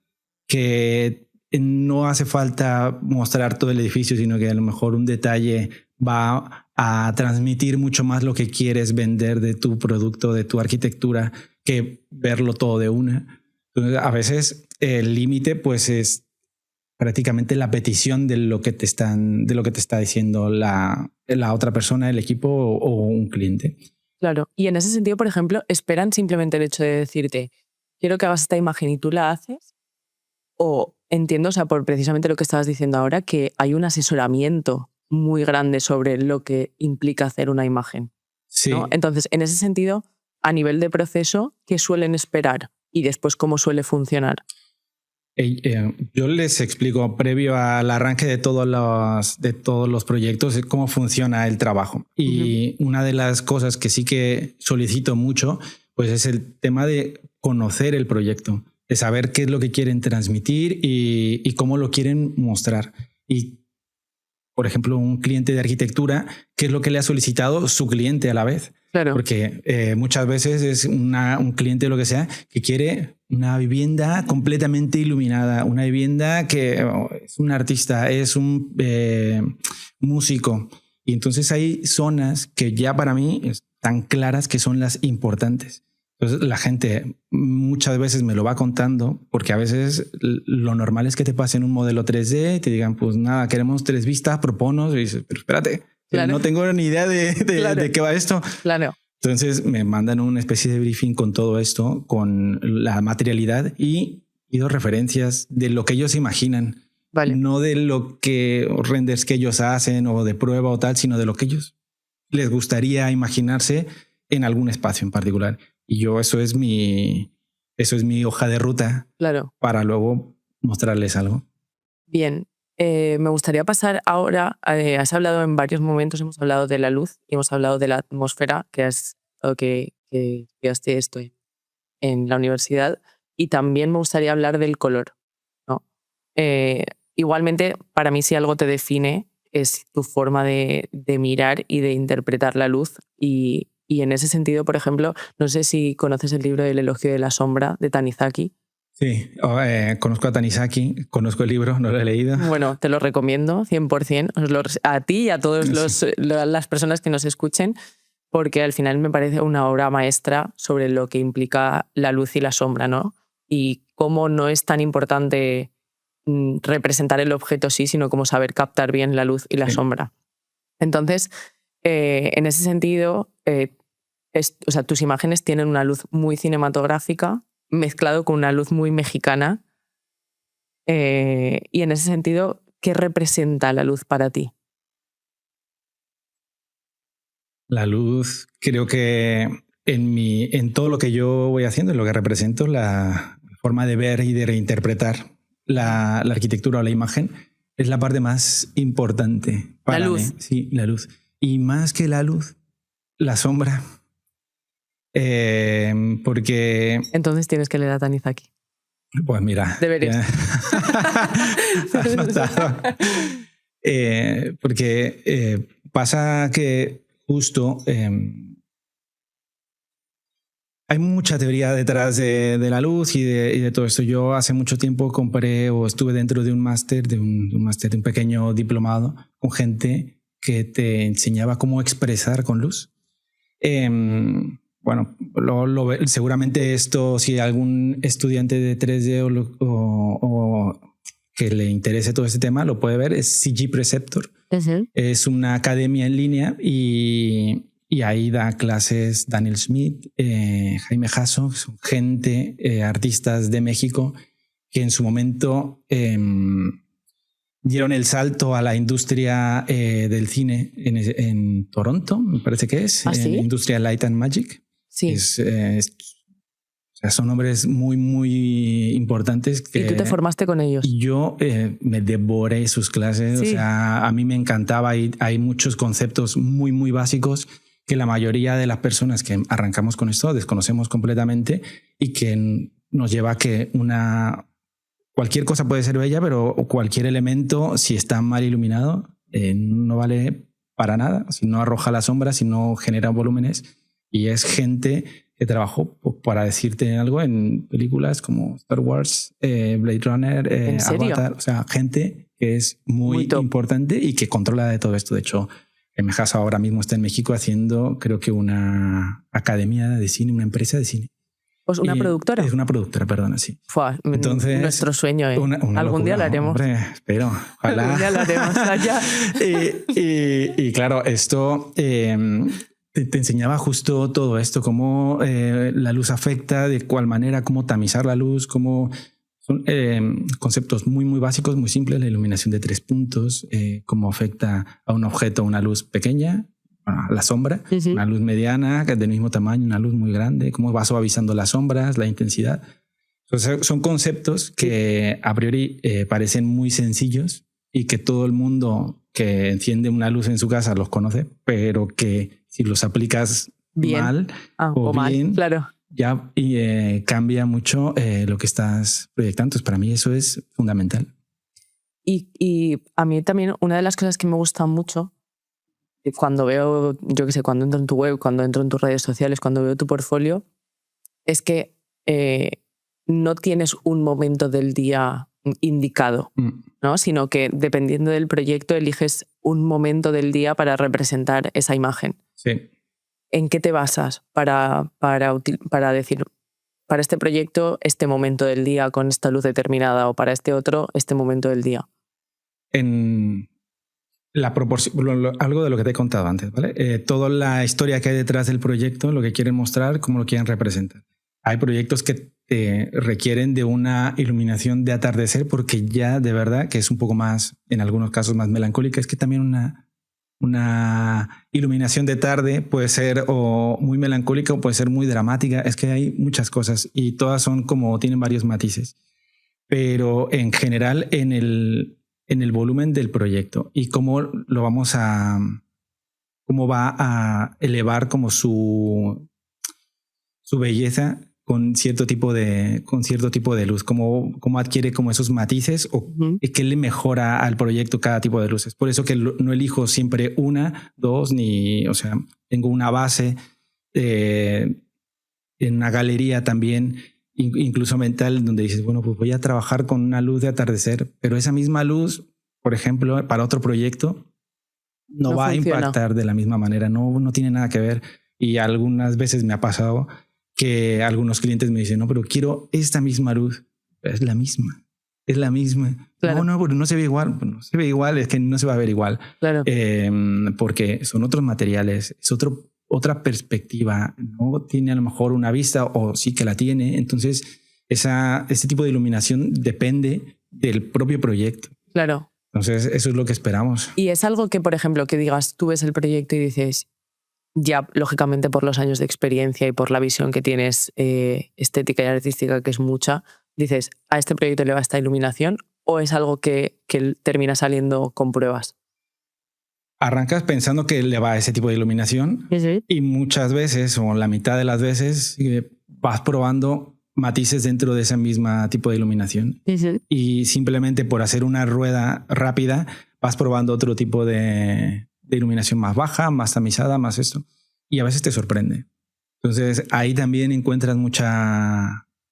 que no hace falta mostrar todo el edificio, sino que a lo mejor un detalle va a transmitir mucho más lo que quieres vender de tu producto, de tu arquitectura, que verlo todo de una. Entonces, a veces el límite pues es prácticamente la petición de lo que te está diciendo la otra persona, el equipo o un cliente. Claro. Y en ese sentido, por ejemplo, ¿esperan simplemente el hecho de decirte quiero que hagas esta imagen y tú la haces? O entiendo, o sea, por precisamente lo que estabas diciendo ahora, que hay un asesoramiento muy grande sobre lo que implica hacer una imagen. Sí. ¿No? Entonces, en ese sentido, a nivel de proceso, ¿qué suelen esperar? Y después, ¿cómo suele funcionar? Yo les explico previo al arranque de todos los proyectos cómo funciona el trabajo. Y una de las cosas que sí que solicito mucho pues es el tema de conocer el proyecto, de saber qué es lo que quieren transmitir y cómo lo quieren mostrar. Y, por ejemplo, un cliente de arquitectura, ¿qué es lo que le ha solicitado su cliente a la vez? Claro. Porque muchas veces es un cliente, lo que sea, que quiere una vivienda completamente iluminada, una vivienda que es un artista, es un músico. Y entonces hay zonas que ya para mí están claras que son las importantes. Entonces la gente muchas veces me lo va contando, porque a veces lo normal es que te pasen un modelo 3D y te digan, pues nada, queremos 3 vistas, proponos, y dices, pero espérate, claro, no tengo ni idea de qué va esto. Claro. Entonces me mandan una especie de briefing con todo esto, con la materialidad y pido referencias de lo que ellos imaginan. Vale. No de lo que renders que ellos hacen o de prueba o tal, sino de lo que ellos les gustaría imaginarse en algún espacio en particular. Y yo eso es mi hoja de ruta, claro, para luego mostrarles algo. Bien. Me gustaría pasar ahora, has hablado en varios momentos, hemos hablado de la luz y hemos hablado de la atmósfera, que es lo que estudiaste esto en la universidad, y también me gustaría hablar del color, ¿no? Igualmente, para mí si algo te define es tu forma de mirar y de interpretar la luz y en ese sentido, por ejemplo, no sé si conoces el libro El elogio de la sombra de Tanizaki. Sí, conozco a Tanizaki, conozco el libro, no lo he leído. Bueno, te lo recomiendo 100%, a ti y a todas las personas que nos escuchen, porque al final me parece una obra maestra sobre lo que implica la luz y la sombra, ¿no? Y cómo no es tan importante representar el objeto sí, sino cómo saber captar bien la luz y la sombra. Entonces, en ese sentido, o sea, tus imágenes tienen una luz muy cinematográfica, mezclado con una luz muy mexicana. Y en ese sentido, ¿qué representa la luz para ti? La luz, creo que en todo lo que yo voy haciendo, en lo que represento, la forma de ver y de reinterpretar la arquitectura o la imagen, es la parte más importante para la luz. mí. Sí, la luz. Y más que la luz, la sombra. Porque... Entonces tienes que leer a Tanizaki. Pues mira. Deberías. Porque pasa que justo hay mucha teoría detrás de la luz y de todo esto. Yo hace mucho tiempo compré o estuve dentro de un máster, de un pequeño diplomado con gente que te enseñaba cómo expresar con luz. Bueno, seguramente esto, si algún estudiante de 3D o que le interese todo este tema, lo puede ver, es CG Preceptor. Uh-huh. Es una academia en línea y ahí da clases Daniel Schmidt, Jaime Jasso, que son gente, artistas de México que en su momento dieron el salto a la industria del cine en Toronto, me parece que es, en la industria Light and Magic. Sí. O sea, son hombres muy, muy importantes. ¿Y tú te formaste con ellos? Y yo me devoré sus clases. Sí. O sea, a mí me encantaba y hay muchos conceptos muy, muy básicos que la mayoría de las personas que arrancamos con esto desconocemos completamente y que nos lleva a que cualquier cosa puede ser bella, pero cualquier elemento, si está mal iluminado, no vale para nada. Si no arroja la sombra, si no genera volúmenes. Y es gente que trabajó, para decirte algo, en películas como Star Wars, Blade Runner, ¿En serio? Avatar. O sea, gente que es muy importante y que controla de todo esto. De hecho, Mejaso ahora mismo está en México haciendo, creo que una academia de cine, una empresa de cine. Pues una productora. Es una productora, perdona, sí. Entonces, nuestro sueño, ¿eh? Una Algún locura, día lo haremos. Hombre, espero. Ojalá. Algún día lo haremos allá. y claro, esto te enseñaba justo todo esto, cómo la luz afecta, de cuál manera, cómo tamizar la luz, cómo son conceptos muy, muy básicos, muy simples. La iluminación de 3 puntos, cómo afecta a un objeto una luz pequeña, la sombra, una luz mediana que es del mismo tamaño, una luz muy grande, cómo va suavizando las sombras, la intensidad. Entonces, son conceptos que a priori parecen muy sencillos y que todo el mundo que enciende una luz en su casa los conoce, pero que si los aplicas bien. mal o bien, mal, claro. Ya cambia mucho lo que estás proyectando. Entonces, para mí eso es fundamental. Y a mí también una de las cosas que me gusta mucho cuando veo, yo qué sé, cuando entro en tu web, cuando entro en tus redes sociales, cuando veo tu portfolio, es que no tienes un momento del día indicado, ¿no? Sino que dependiendo del proyecto eliges un momento del día para representar esa imagen. Sí. ¿En qué te basas para decir, para este proyecto, este momento del día con esta luz determinada, o para este otro, este momento del día? En la proporción, algo de lo que te he contado antes, ¿vale? Toda la historia que hay detrás del proyecto, lo que quieren mostrar, cómo lo quieren representar. Hay proyectos que requieren de una iluminación de atardecer, porque ya de verdad que es un poco más, en algunos casos más melancólica. Es que también una iluminación de tarde puede ser o muy melancólica o puede ser muy dramática. Es que hay muchas cosas y todas son como, tienen varios matices. Pero en general, en el volumen del proyecto y cómo lo cómo va a elevar como su belleza con cierto tipo de luz, cómo adquiere como esos matices o qué le mejora al proyecto cada tipo de luces. Por eso que no elijo siempre una, dos, o sea, tengo una base en una galería también, incluso mental, donde dices, bueno, pues voy a trabajar con una luz de atardecer, pero esa misma luz, por ejemplo, para otro proyecto, no va funciona. A impactar de la misma manera, no tiene nada que ver. Y algunas veces me ha pasado que algunos clientes me dicen, no, pero quiero esta misma luz. Es la misma. Claro. No, pero no se ve igual. No se ve igual, es que no se va a ver igual. Claro. Porque son otros materiales, es otra perspectiva. No tiene a lo mejor una vista, o sí que la tiene. Entonces, este tipo de iluminación depende del propio proyecto. Claro. Entonces, eso es lo que esperamos. Y es algo que, por ejemplo, que digas, tú ves el proyecto y dices, ya lógicamente por los años de experiencia y por la visión que tienes estética y artística, que es mucha, dices, ¿a este proyecto le va esta iluminación? ¿O es algo que termina saliendo con pruebas? Arrancas pensando que le va a ese tipo de iluminación, sí. Y muchas veces, o la mitad de las veces, vas probando matices dentro de ese mismo tipo de iluminación. Sí. Y simplemente por hacer una rueda rápida vas probando otro tipo de iluminación más baja, más tamizada, más esto. Y a veces te sorprende. Entonces ahí también encuentras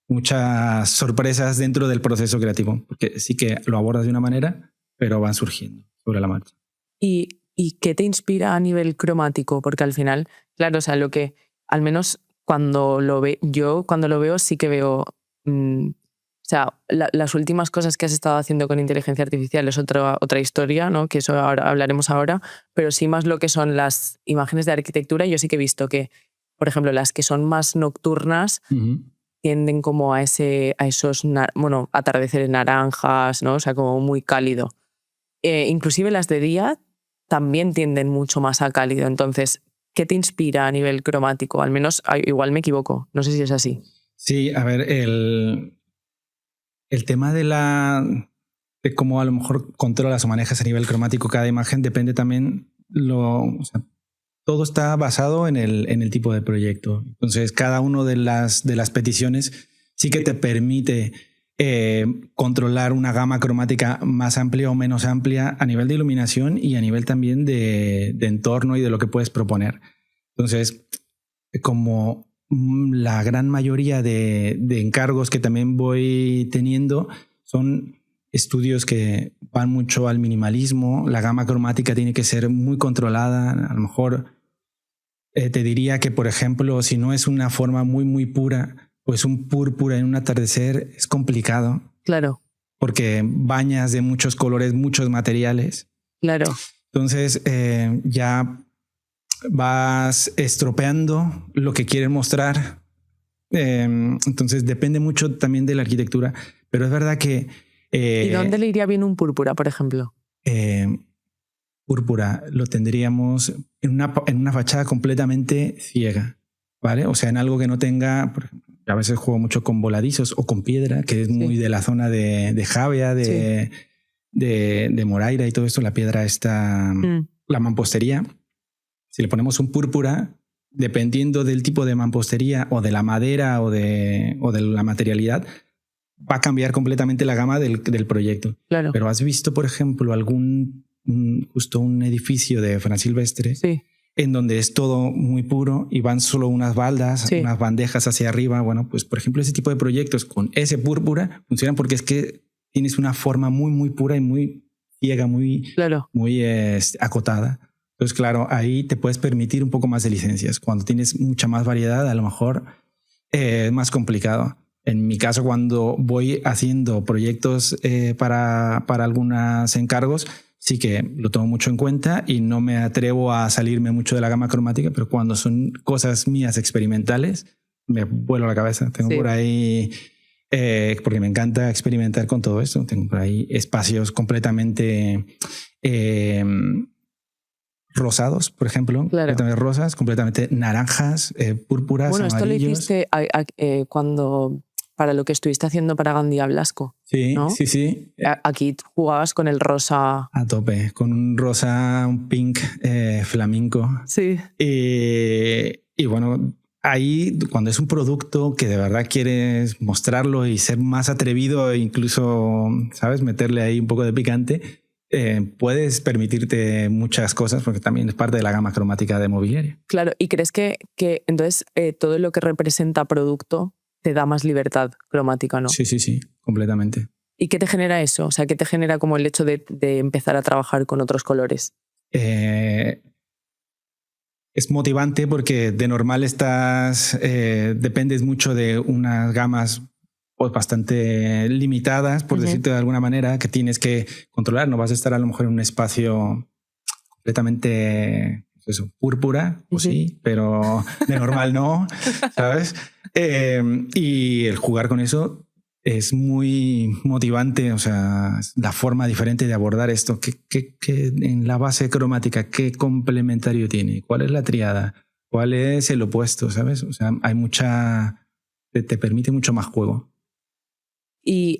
muchas sorpresas dentro del proceso creativo, porque sí que lo abordas de una manera, pero van surgiendo sobre la marcha. ¿Y qué te inspira a nivel cromático? Porque al final, claro, o sea, lo que al menos cuando lo veo sí que veo, o sea, las últimas cosas que has estado haciendo con inteligencia artificial es otra historia, ¿no? Que eso hablaremos ahora, pero sí más lo que son las imágenes de arquitectura. Yo sí que he visto que, por ejemplo, las que son más nocturnas tienden como a esos atardeceres naranjas, ¿no? O sea, como muy cálido. Inclusive las de día también tienden mucho más a cálido. Entonces, ¿qué te inspira a nivel cromático? Al menos, igual me equivoco, no sé si es así. Sí, a ver, el tema de cómo a lo mejor controlas o manejas a nivel cromático cada imagen depende también, todo está basado en el tipo de proyecto. Entonces, cada una de las peticiones sí que te permite controlar una gama cromática más amplia o menos amplia a nivel de iluminación y a nivel también de entorno y de lo que puedes proponer. Entonces, como la gran mayoría de encargos que también voy teniendo son estudios que van mucho al minimalismo. La gama cromática tiene que ser muy controlada. A lo mejor te diría que, por ejemplo, si no es una forma muy, muy pura, pues un púrpura en un atardecer es complicado. Claro. Porque bañas de muchos colores, muchos materiales. Claro. Entonces ya vas estropeando lo que quieres mostrar. Entonces depende mucho también de la arquitectura, pero es verdad que... ¿Y dónde le iría bien un púrpura, por ejemplo? Púrpura lo tendríamos en una fachada completamente ciega, ¿vale? O sea, en algo que no tenga... Por ejemplo, a veces juego mucho con voladizos o con piedra, que es muy de la zona de Javea, de Moraira y todo esto. La piedra está... La mampostería. Si le ponemos un púrpura, dependiendo del tipo de mampostería o de la madera o de la materialidad, va a cambiar completamente la gama del proyecto. Claro. Pero has visto, por ejemplo, justo un edificio de Fran Silvestre, en donde es todo muy puro y van solo unas baldas, unas bandejas hacia arriba. Bueno, pues por ejemplo, ese tipo de proyectos con ese púrpura funcionan porque es que tienes una forma muy, muy pura y muy ciega, muy acotada. Entonces, claro, ahí te puedes permitir un poco más de licencias. Cuando tienes mucha más variedad, a lo mejor es más complicado. En mi caso, cuando voy haciendo proyectos para algunos encargos, sí que lo tomo mucho en cuenta y no me atrevo a salirme mucho de la gama cromática, pero cuando son cosas mías experimentales, me vuelo la cabeza. Tengo por ahí, porque me encanta experimentar con todo esto, tengo por ahí espacios completamente... rosados, por ejemplo, completamente rosas, completamente naranjas, púrpuras, bueno, amarillos. Esto lo hiciste cuando para lo que estuviste haciendo para Gandía Blasco. Sí, ¿no? sí. Aquí jugabas con el rosa. A tope, con un rosa, un pink flamenco. Sí. Y bueno, ahí cuando es un producto que de verdad quieres mostrarlo y ser más atrevido e incluso, ¿sabes? Meterle ahí un poco de picante, puedes permitirte muchas cosas porque también es parte de la gama cromática de mobiliario. Claro, ¿y crees que entonces todo lo que representa producto te da más libertad cromática, no? Sí, completamente. ¿Y qué te genera eso? O sea, ¿qué te genera como el hecho de empezar a trabajar con otros colores? Es motivante porque de normal dependes mucho de unas gamas pues bastante limitadas, por decirte de alguna manera, que tienes que controlar. No vas a estar a lo mejor en un espacio completamente púrpura, pues sí, pero de normal no, ¿sabes? Y el jugar con eso es muy motivante, o sea, la forma diferente de abordar esto. ¿Qué en la base cromática, qué complementario tiene? ¿Cuál es la triada? ¿Cuál es el opuesto? ¿Sabes? O sea, hay te permite mucho más juego. Y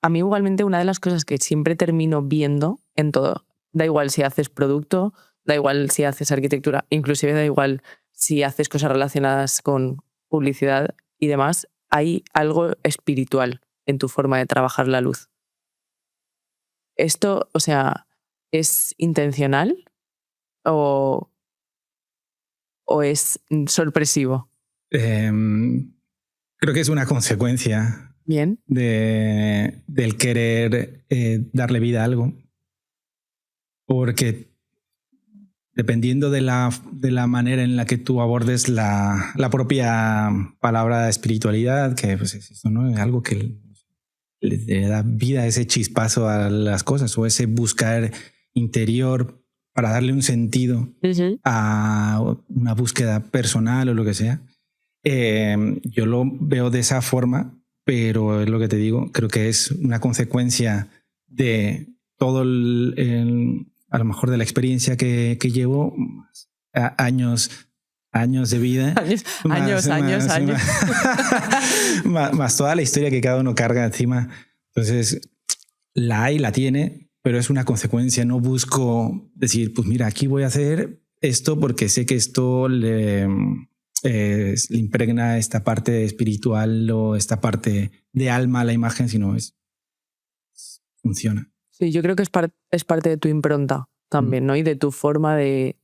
a mí igualmente una de las cosas que siempre termino viendo en todo, da igual si haces producto, da igual si haces arquitectura, inclusive da igual si haces cosas relacionadas con publicidad y demás, hay algo espiritual en tu forma de trabajar la luz. Esto, o sea, ¿es intencional o es sorpresivo? Creo que es una consecuencia. Bien. Del querer darle vida a algo. Porque dependiendo de la manera en la que tú abordes la propia palabra espiritualidad, que pues es eso, ¿no? Es algo que le da vida, ese chispazo a las cosas o ese buscar interior para darle un sentido a una búsqueda personal o lo que sea. Yo lo veo de esa forma, pero es lo que te digo, creo que es una consecuencia de todo a lo mejor de la experiencia que llevo, años de vida. Años. Más toda la historia que cada uno carga encima. Entonces, la tiene, pero es una consecuencia. No busco decir, pues mira, aquí voy a hacer esto porque sé que esto le impregna esta parte espiritual o esta parte de alma a la imagen, sino funciona. Sí, yo creo que es parte de tu impronta también, ¿no? Y de tu forma de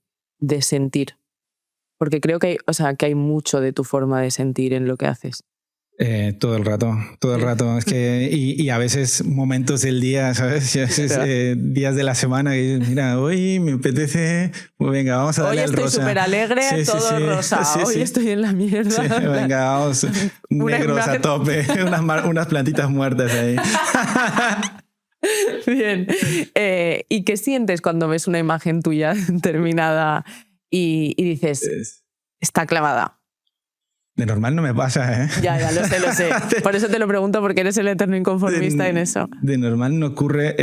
sentir. Porque creo que hay mucho de tu forma de sentir en lo que haces. Todo el rato. Es que, y a veces momentos del día, ¿sabes? Y a veces días de la semana que dices, mira, hoy me apetece, pues venga, vamos a darle al rosa. Hoy estoy súper alegre, todo rosa. Hoy estoy en la mierda. Sí, venga, vamos, negros a tope, unas plantitas muertas ahí. Bien. ¿Y qué sientes cuando ves una imagen tuya terminada y dices, está clavada? De normal no me pasa, ¿eh? Ya, lo sé. Por eso te lo pregunto, porque eres el eterno inconformista en eso. De normal no ocurre.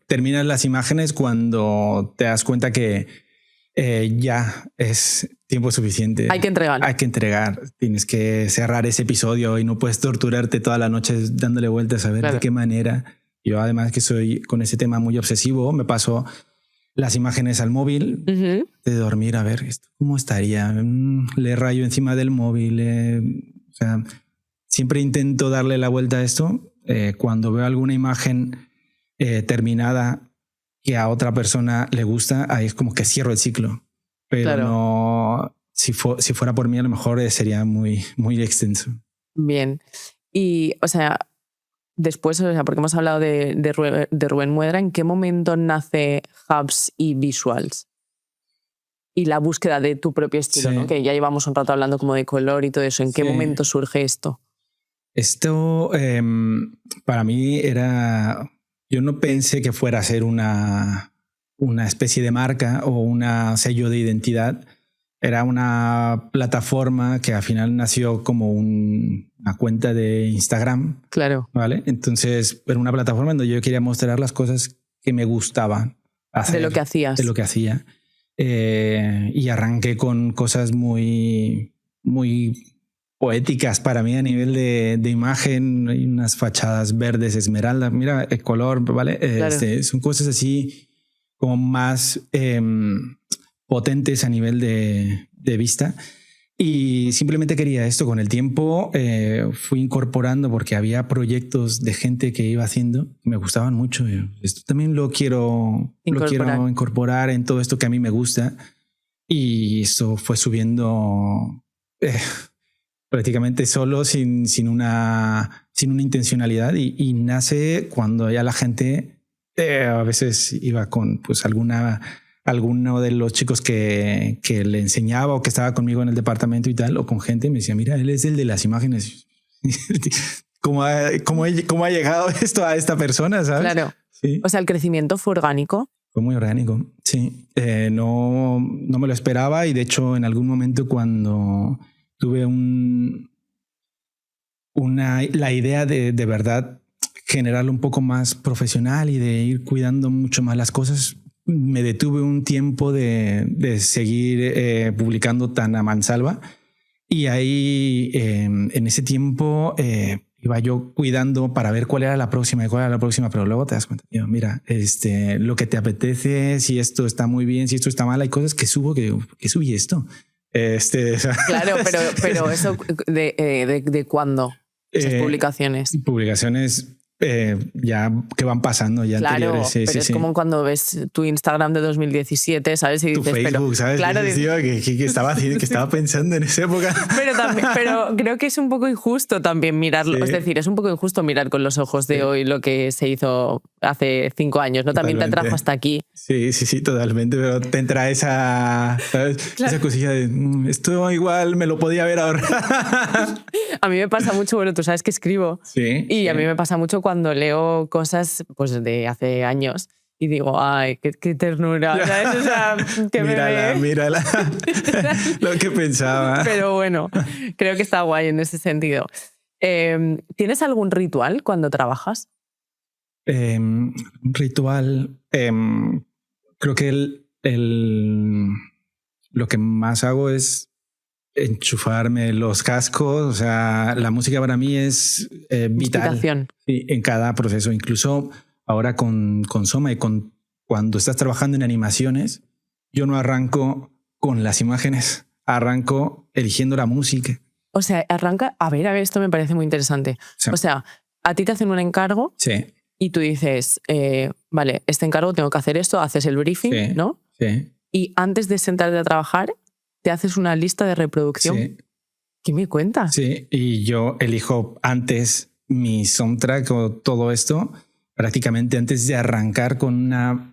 Terminas las imágenes cuando te das cuenta que ya es tiempo suficiente. Hay que entregar. Tienes que cerrar ese episodio y no puedes torturarte toda la noche dándole vueltas a ver de qué manera. Yo además que soy con ese tema muy obsesivo, me paso las imágenes al móvil de dormir, a ver esto, cómo estaría, le rayo encima del móvil, o sea, siempre intento darle la vuelta a esto. Cuando veo alguna imagen terminada que a otra persona le gusta, ahí es como que cierro el ciclo, pero no, si fuera por mí a lo mejor sería muy, muy extenso. Bien, y después, porque hemos hablado de Rubén Muedra, ¿en qué momento nace Hubs y Visuals? Y la búsqueda de tu propio estilo, ¿no? Que ya llevamos un rato hablando como de color y todo eso. ¿En qué momento surge esto? Esto para mí era... Yo no pensé que fuera a ser una especie de marca o un sello de identidad. Era una plataforma que al final nació como una cuenta de Instagram. Claro. ¿Vale? Entonces, era una plataforma donde yo quería mostrar las cosas que me gustaban hacer. De lo que hacías. De lo que hacía. Y arranqué con cosas muy, muy poéticas para mí a nivel de imagen. Hay unas fachadas verdes, esmeralda. Mira el color, ¿vale? Claro. Son cosas así como más... potentes a nivel de vista, y simplemente quería esto. Con el tiempo fui incorporando, porque había proyectos de gente que iba haciendo que me gustaban mucho. Esto también lo quiero incorporar en todo esto que a mí me gusta, y eso fue subiendo prácticamente solo, sin una intencionalidad, y nace cuando ya la gente a veces iba con pues alguno de los chicos que le enseñaba o que estaba conmigo en el departamento y tal, o con gente, me decía, mira, él es el de las imágenes. ¿Cómo ha llegado esto a esta persona? ¿Sabes? Claro. Sí. O sea, el crecimiento fue orgánico. Fue muy orgánico, sí. No me lo esperaba, y de hecho en algún momento cuando tuve la idea de verdad generarlo un poco más profesional y de ir cuidando mucho más las cosas, me detuve un tiempo de seguir publicando tan a mansalva, y ahí en ese tiempo iba yo cuidando para ver cuál era la próxima, pero luego te das cuenta, tío, mira, lo que te apetece, si esto está muy bien, si esto está mal, hay cosas que subo que digo, ¿qué subí esto? Claro, pero eso ¿de cuándo? Esas publicaciones. Publicaciones ya que van pasando, ya claro, anteriores. Sí, pero es como cuando ves tu Instagram de 2017, ¿sabes? Y tu dices, Facebook, ¿sabes? Claro, que estaba pensando en esa época. Pero creo que es un poco injusto también mirarlo. Sí. Es decir, es un poco injusto mirar con los ojos de hoy lo que se hizo hace 5 años, ¿no? También te trajo hasta aquí. Sí, totalmente. Pero te entra esa cosilla de esto igual me lo podía haber ahorrado. A mí me pasa mucho, bueno, tú sabes que escribo. Sí. Y a mí me pasa mucho cuando leo cosas pues de hace años y digo, ay, qué ternura, ¿sabes? O sea, que mírala, lo que pensaba. Pero bueno, creo que está guay en ese sentido. ¿Tienes algún ritual cuando trabajas? Un ritual, creo que lo que más hago es enchufarme los cascos. O sea, la música para mí es vital en cada proceso, incluso ahora con Soma, y cuando estás trabajando en animaciones, yo no arranco con las imágenes, arranco eligiendo la música. O sea, arranca, a ver, esto me parece muy interesante. Sí. O sea, a ti te hacen un encargo. Sí. Y tú dices, vale, este encargo tengo que hacer esto, haces el briefing, sí, ¿no? Sí. Y antes de sentarte a trabajar, te haces una lista de reproducción. Sí. ¿Qué me cuentas? Sí, y yo elijo antes mi soundtrack o todo esto prácticamente antes de arrancar con una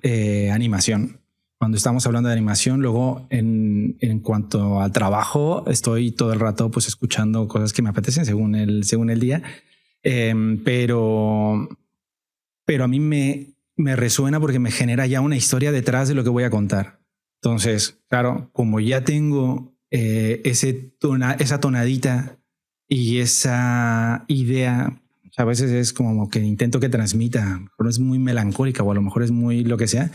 animación. Cuando estamos hablando de animación, luego en cuanto al trabajo, estoy todo el rato pues escuchando cosas que me apetecen según el día. Pero a mí me resuena porque me genera ya una historia detrás de lo que voy a contar. Entonces, claro, como ya tengo esa tonadita y esa idea, a veces es como que intento que transmita, a lo mejor es muy melancólica o a lo mejor es muy lo que sea,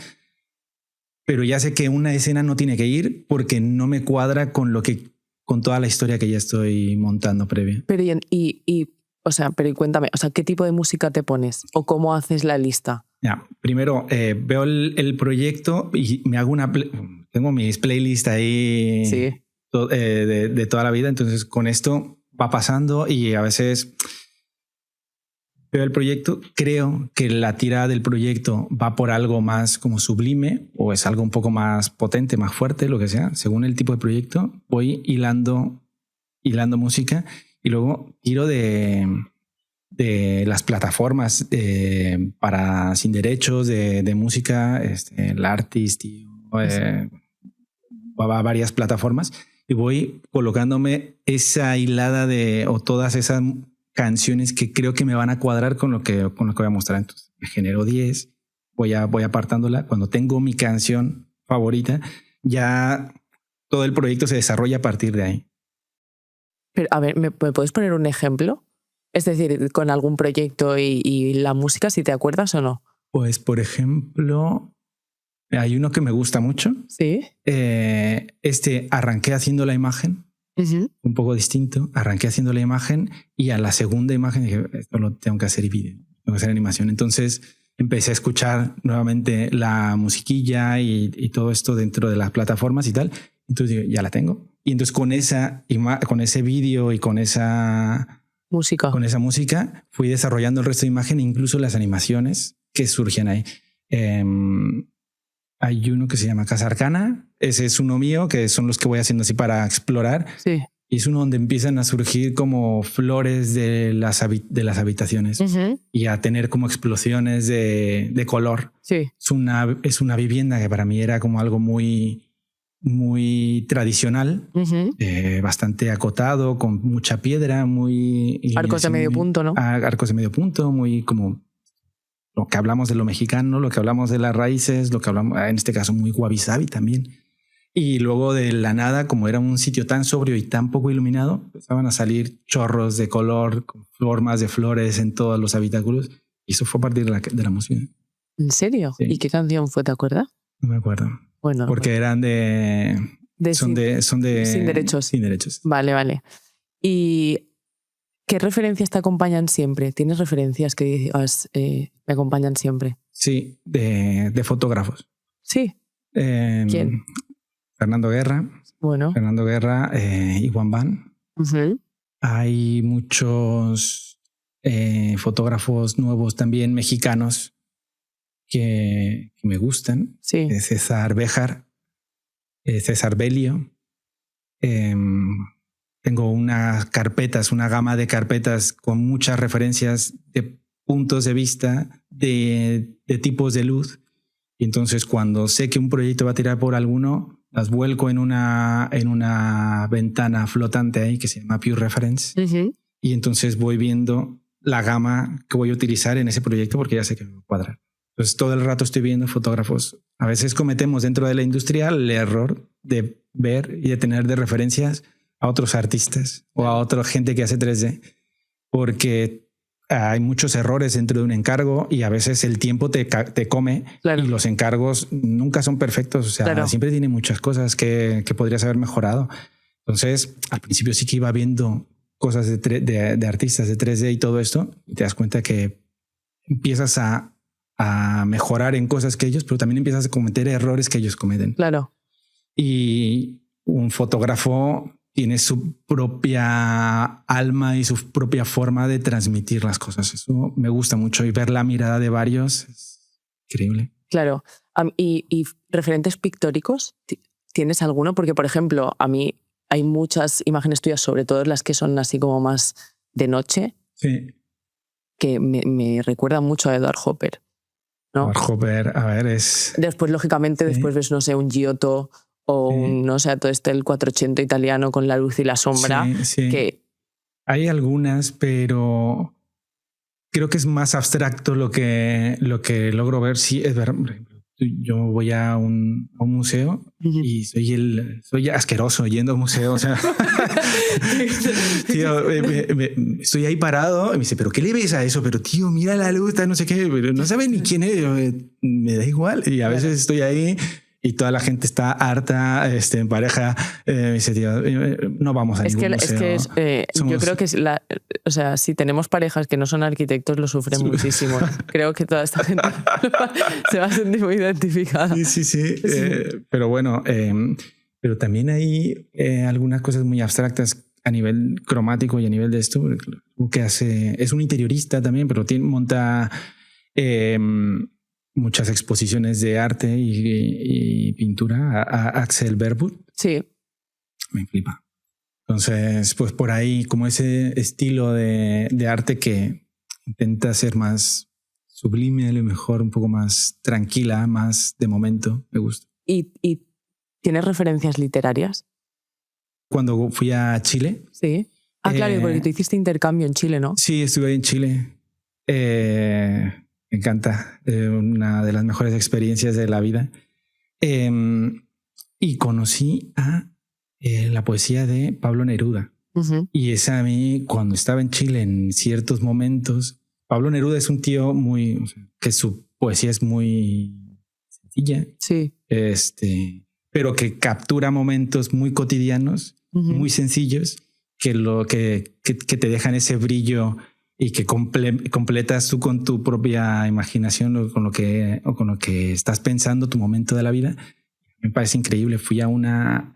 pero ya sé que una escena no tiene que ir porque no me cuadra con toda la historia que ya estoy montando previa. Pero pero cuéntame, o sea, ¿qué tipo de música te pones o cómo haces la lista? Ya, primero veo el proyecto y me hago tengo mis playlists ahí Sí. de toda la vida, entonces con esto va pasando y a veces veo el proyecto, creo que la tirada del proyecto va por algo más como sublime o es algo un poco más potente, más fuerte, lo que sea. Según el tipo de proyecto, voy hilando música y luego tiro de las plataformas para sin derechos de música, el Artist va a varias plataformas y voy colocándome esa hilada o todas esas canciones que creo que me van a cuadrar con lo que voy a mostrar. Entonces me genero 10, voy apartándola. Cuando tengo mi canción favorita, ya todo el proyecto se desarrolla a partir de ahí. Pero, a ver, ¿me puedes poner un ejemplo? Es decir, con algún proyecto y la música, si te acuerdas o no. Pues, por ejemplo, hay uno que me gusta mucho. Sí. Arranqué haciendo la imagen. Uh-huh. Un poco distinto, arranqué haciendo la imagen y a la segunda imagen dije, esto lo tengo que hacer vídeo, tengo que hacer animación. Entonces empecé a escuchar nuevamente la musiquilla y todo esto dentro de las plataformas y tal. Entonces digo, ya la tengo. Y entonces con ese vídeo y con esa música fui desarrollando el resto de imagen e incluso las animaciones que surgen ahí. Hay uno que se llama Casa Arcana. Ese es uno mío, que son los que voy haciendo así para explorar. Sí. Y es uno donde empiezan a surgir como flores de las habitaciones. Uh-huh. Y a tener como explosiones de color. Sí. Es una vivienda que para mí era como algo muy, muy tradicional, uh-huh. Bastante acotado, con mucha piedra, muy... Arcos de medio punto, ¿no? Arcos de medio punto, muy como... Lo que hablamos de lo mexicano, lo que hablamos de las raíces, lo que hablamos, en este caso, muy wabi-sabi también. Y luego de la nada, como era un sitio tan sobrio y tan poco iluminado, empezaban a salir chorros de color, con formas de flores en todos los habitáculos. Y eso fue a partir de la música. ¿En serio? Sí. ¿Y qué canción fue, te acuerdas? No me acuerdo. Bueno. Porque eran son de sin derechos. Sin derechos. Vale. ¿Y qué referencias te acompañan siempre? ¿Tienes referencias que digas, me acompañan siempre? Sí, de fotógrafos. Sí. ¿Quién? Fernando Guerra. Bueno. Fernando Guerra y Juan Van. Uh-huh. Hay muchos fotógrafos nuevos también mexicanos que me gustan. Sí. César Béjar, César Belio. Tengo una gama de carpetas con muchas referencias de puntos de vista, de tipos de luz. Y entonces cuando sé que un proyecto va a tirar por alguno, las vuelco en una ventana flotante ahí que se llama Pure Reference. Uh-huh. Y entonces voy viendo la gama que voy a utilizar en ese proyecto porque ya sé que me va a cuadrar. Entonces todo el rato estoy viendo fotógrafos. A veces cometemos dentro de la industria el error de ver y de tener de referencias a otros artistas o a otra gente que hace 3D, porque hay muchos errores dentro de un encargo y a veces el tiempo te come. Claro. Y los encargos nunca son perfectos. O sea, claro. Siempre tiene muchas cosas que podrías haber mejorado. Entonces, al principio sí que iba viendo cosas de artistas de 3D y todo esto y te das cuenta que empiezas a mejorar en cosas que ellos, pero también empiezas a cometer errores que ellos cometen. Claro. Y un fotógrafo tiene su propia alma y su propia forma de transmitir las cosas. Eso me gusta mucho y ver la mirada de varios es increíble. Claro. ¿Y referentes pictóricos? ¿Tienes alguno? Porque, por ejemplo, a mí hay muchas imágenes tuyas, sobre todo las que son así como más de noche, Sí. que me recuerdan mucho a Edward Hopper, ¿no? Edward Hopper, a ver, es... Después, lógicamente, Sí. después ves, no sé, un Giotto o Sí. un, no sé, todo el 480 italiano con la luz y la sombra, Sí, sí. que Hay algunas, pero creo que es más abstracto lo que logro ver. Sí, es verdad. Yo voy a un museo y soy asqueroso yendo a un museo. O sea, tío, estoy ahí parado y me dice, ¿pero qué le ves a eso? Pero tío, mira la luz, no sé qué, pero no sabe ni quién es. Me da igual. Y a veces estoy ahí y toda la gente está harta, en pareja. Me dice, tío, no vamos a ningún museo. Yo creo que o sea, si tenemos parejas que no son arquitectos, lo sufren muchísimo. Creo que toda esta gente se va a sentir muy identificada. Sí. Pero bueno, pero también hay algunas cosas muy abstractas a nivel cromático y a nivel de esto, que hace, es un interiorista también, pero monta muchas exposiciones de arte y pintura a Axel Verwoerd. Sí. Me flipa. Entonces, pues por ahí, como ese estilo de arte que intenta ser más sublime, a lo mejor un poco más tranquila, más de momento, me gusta. ¿Y tienes referencias literarias? Cuando fui a Chile. Sí. Claro, porque tú hiciste intercambio en Chile, ¿no? Sí, estuve ahí en Chile. Me encanta. Una de las mejores experiencias de la vida. Y conocí a la poesía de Pablo Neruda. Uh-huh. Y esa a mí, cuando estaba en Chile, en ciertos momentos, Pablo Neruda es un tío muy, o sea, que su poesía es muy sencilla. Sí. Pero que captura momentos muy cotidianos, muy sencillos, que te dejan ese brillo y que completas tú con tu propia imaginación o con lo que estás pensando, tu momento de la vida. Me parece increíble. Fui a una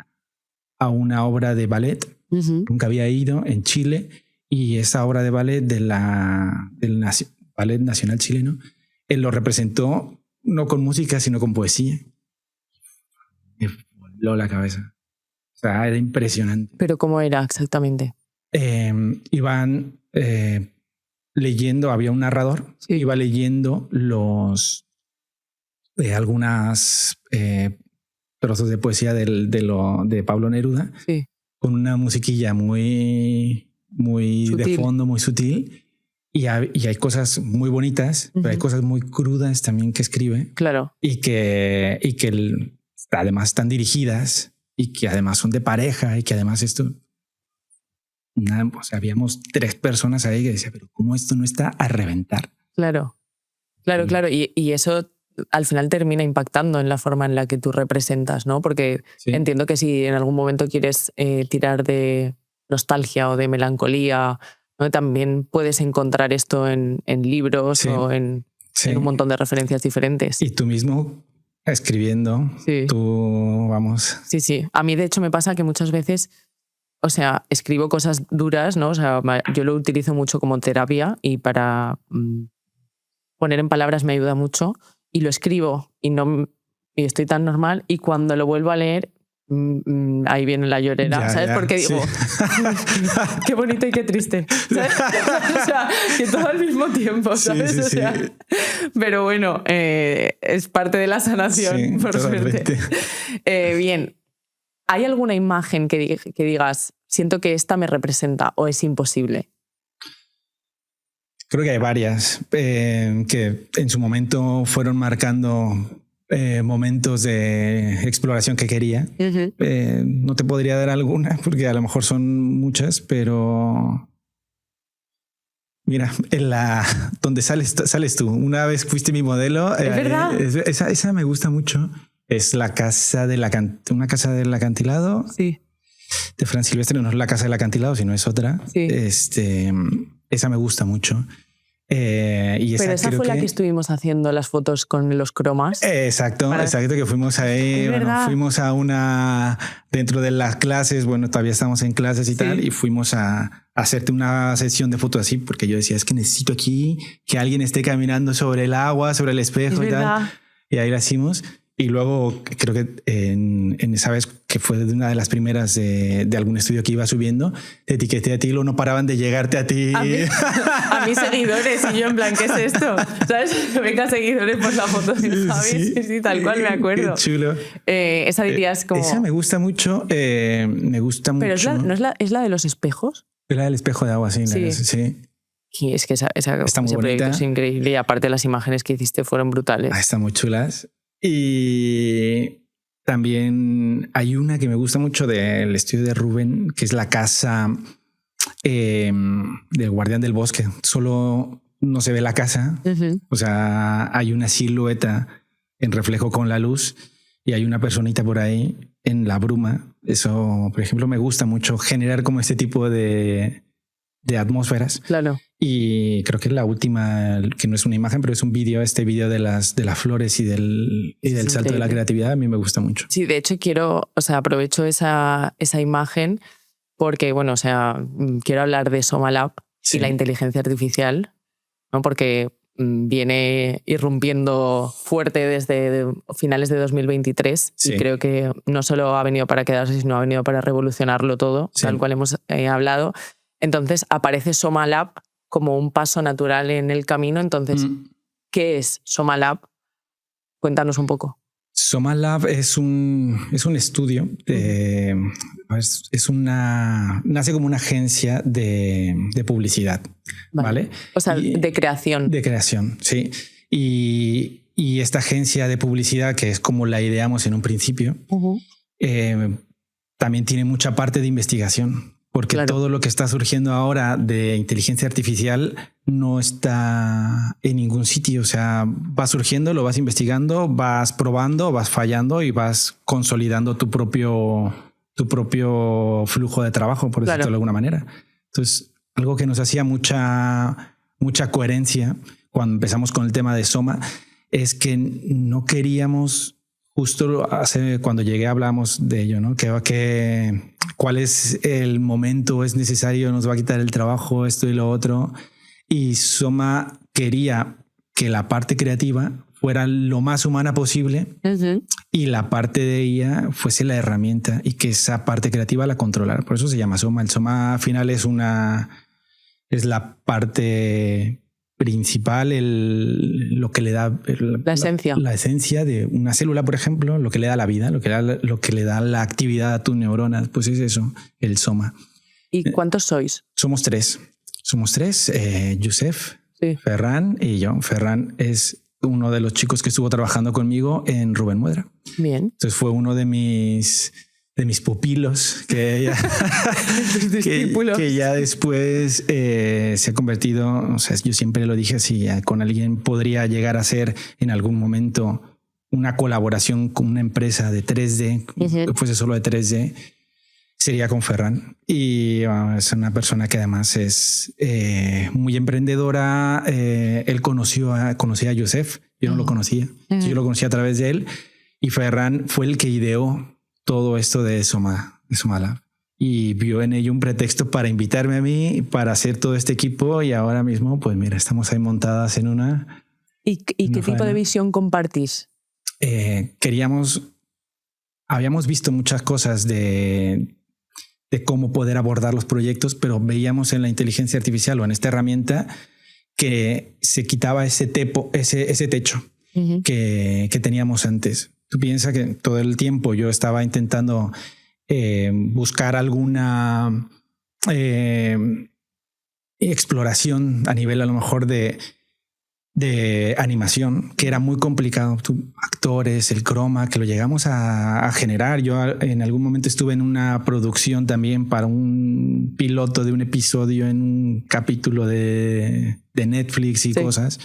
obra de ballet. Nunca había ido en Chile, y esa obra de ballet del Ballet Nacional Chileno, él lo representó no con música, sino con poesía. Me voló la cabeza. O sea, era impresionante. ¿Pero cómo era exactamente? Iban leyendo, había un narrador, sí. Iba leyendo algunas trozos de poesía de Pablo Neruda, sí. Con una musiquilla muy de fondo, muy sutil. Y hay cosas muy bonitas, pero hay cosas muy crudas también que escribe. Claro. Y que además están dirigidas y que además son de pareja y que además esto... o sea, habíamos 3 personas ahí que decían, pero ¿cómo esto no está a reventar? Claro. Y eso al final termina impactando en la forma en la que tú representas, ¿no? Porque entiendo que si en algún momento quieres tirar de nostalgia o de melancolía, ¿no? También puedes encontrar esto en libros o en un montón de referencias diferentes. Y tú mismo escribiendo, tú vamos... Sí. A mí de hecho me pasa que muchas veces, o sea, escribo cosas duras, ¿no? O sea, yo lo utilizo mucho como terapia y para poner en palabras me ayuda mucho. Y lo escribo y estoy tan normal, y cuando lo vuelvo a leer ahí viene la llorera, ¿sabes? Porque digo, qué bonito y qué triste, ¿sabes? O sea, que todo al mismo tiempo, ¿sabes? Sí. O sea, pero bueno, es parte de la sanación, por suerte. Bien, ¿hay alguna imagen que digas, siento que esta me representa, o es imposible? Creo que hay varias que en su momento fueron marcando momentos de exploración que quería. No te podría dar alguna porque a lo mejor son muchas, pero mira, donde sales tú. Una vez fuiste mi modelo. ¿Es verdad? Esa me gusta mucho. Es la casa una casa del acantilado. Sí. De Fran Silvestre. No es la casa del acantilado, sino es otra. Sí. Esa me gusta mucho. Pero esa fue la que estuvimos haciendo las fotos con los cromas. Exacto, que fuimos ahí. Fuimos a una dentro de las clases. Bueno, todavía estamos en clases y tal. Y fuimos a hacerte una sesión de fotos así, porque yo decía, es que necesito aquí que alguien esté caminando sobre el agua, sobre el espejo y tal. Y ahí la hicimos. Y luego creo que en esa vez que fue de una de las primeras de algún estudio que iba subiendo, te etiqueté a ti y luego no paraban de llegarte a ti. A mis seguidores y yo en plan, ¿qué es esto? ¿Sabes? Venga, seguidores por la foto de Javi. Sí, tal cual, me acuerdo. Qué chulo. Esa dirías como... Esa me gusta mucho. Me gusta mucho. Pero ¿no es la de los espejos? Es la del espejo de agua, sí. Sí. Y es que ese bonita. proyecto es increíble y aparte las imágenes que hiciste fueron brutales. Están muy chulas. Y también hay una que me gusta mucho del estudio de Rubén, que es la casa del guardián del bosque. Solo no se ve la casa. Uh-huh. O sea, hay una silueta en reflejo con la luz y hay una personita por ahí en la bruma. Eso, por ejemplo, me gusta mucho generar como este tipo de atmósferas. Claro. Y creo que es la última, que no es una imagen, pero es un vídeo, este vídeo de las flores y del salto de la creatividad. A mí me gusta mucho. Sí, de hecho aprovecho esa imagen porque, quiero hablar de SomaLab y la inteligencia artificial, ¿no? Porque viene irrumpiendo fuerte desde finales de 2023 y creo que no solo ha venido para quedarse, sino ha venido para revolucionarlo todo, tal cual hemos hablado. Entonces aparece SomaLab como un paso natural en el camino. Entonces, ¿qué es SomaLab? Cuéntanos un poco. SomaLab es un estudio, nace como una agencia de publicidad, ¿vale? O sea, de creación. De creación, sí. Y esta agencia de publicidad, que es como la ideamos en un principio, también tiene mucha parte de investigación. Porque todo lo que está surgiendo ahora de inteligencia artificial no está en ningún sitio. O sea, va surgiendo, lo vas investigando, vas probando, vas fallando y vas consolidando tu propio flujo de trabajo, por decirlo de alguna manera. Entonces, algo que nos hacía mucha coherencia cuando empezamos con el tema de Soma es que no queríamos... Justo cuando llegué hablamos de ello, ¿no? ¿Cuál es el momento? ¿Es necesario? ¿Nos va a quitar el trabajo? Esto y lo otro. Y Soma quería que la parte creativa fuera lo más humana posible y la parte de ella fuese la herramienta y que esa parte creativa la controlara. Por eso se llama Soma. El Soma final es la parte principal, lo que le da la esencia. La esencia de una célula, por ejemplo, lo que le da la vida, lo que le da la actividad a tus neuronas, pues es eso, el Soma. ¿Y cuántos sois? Somos tres, Yusef, Ferran y yo. Ferran es uno de los chicos que estuvo trabajando conmigo en Rubén Muedra. Bien. Entonces fue uno de mis pupilos que ya después se ha convertido, o sea, yo siempre lo dije así, con alguien podría llegar a ser en algún momento una colaboración con una empresa de 3D, que fuese solo de 3D, sería con Ferran. Y es una persona que además es muy emprendedora. Él conocía a Yusef, yo no lo conocía, yo lo conocí a través de él, y Ferran fue el que ideó todo esto de SomaLab y vio en ello un pretexto para invitarme a mí para hacer todo este equipo, y ahora mismo pues mira, estamos ahí montadas en una... ¿Y qué tipo de visión compartís? Habíamos visto muchas cosas de cómo poder abordar los proyectos, pero veíamos en la inteligencia artificial o en esta herramienta que se quitaba ese techo que teníamos antes. Tú piensas que todo el tiempo yo estaba intentando buscar alguna exploración a nivel a lo mejor de animación, que era muy complicado. Actores, el croma, que lo llegamos a generar. Yo en algún momento estuve en una producción también para un piloto de un episodio en un capítulo de Netflix y cosas.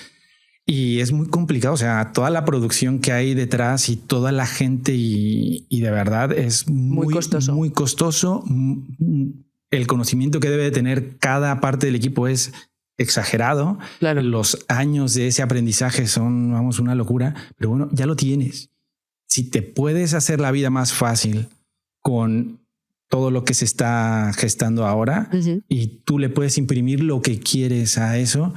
Y es muy complicado, o sea, toda la producción que hay detrás y toda la gente y de verdad es muy costoso. El conocimiento que debe de tener cada parte del equipo es exagerado. Claro. Los años de ese aprendizaje son, una locura, pero bueno, ya lo tienes. Si te puedes hacer la vida más fácil con todo lo que se está gestando ahora y tú le puedes imprimir lo que quieres a eso,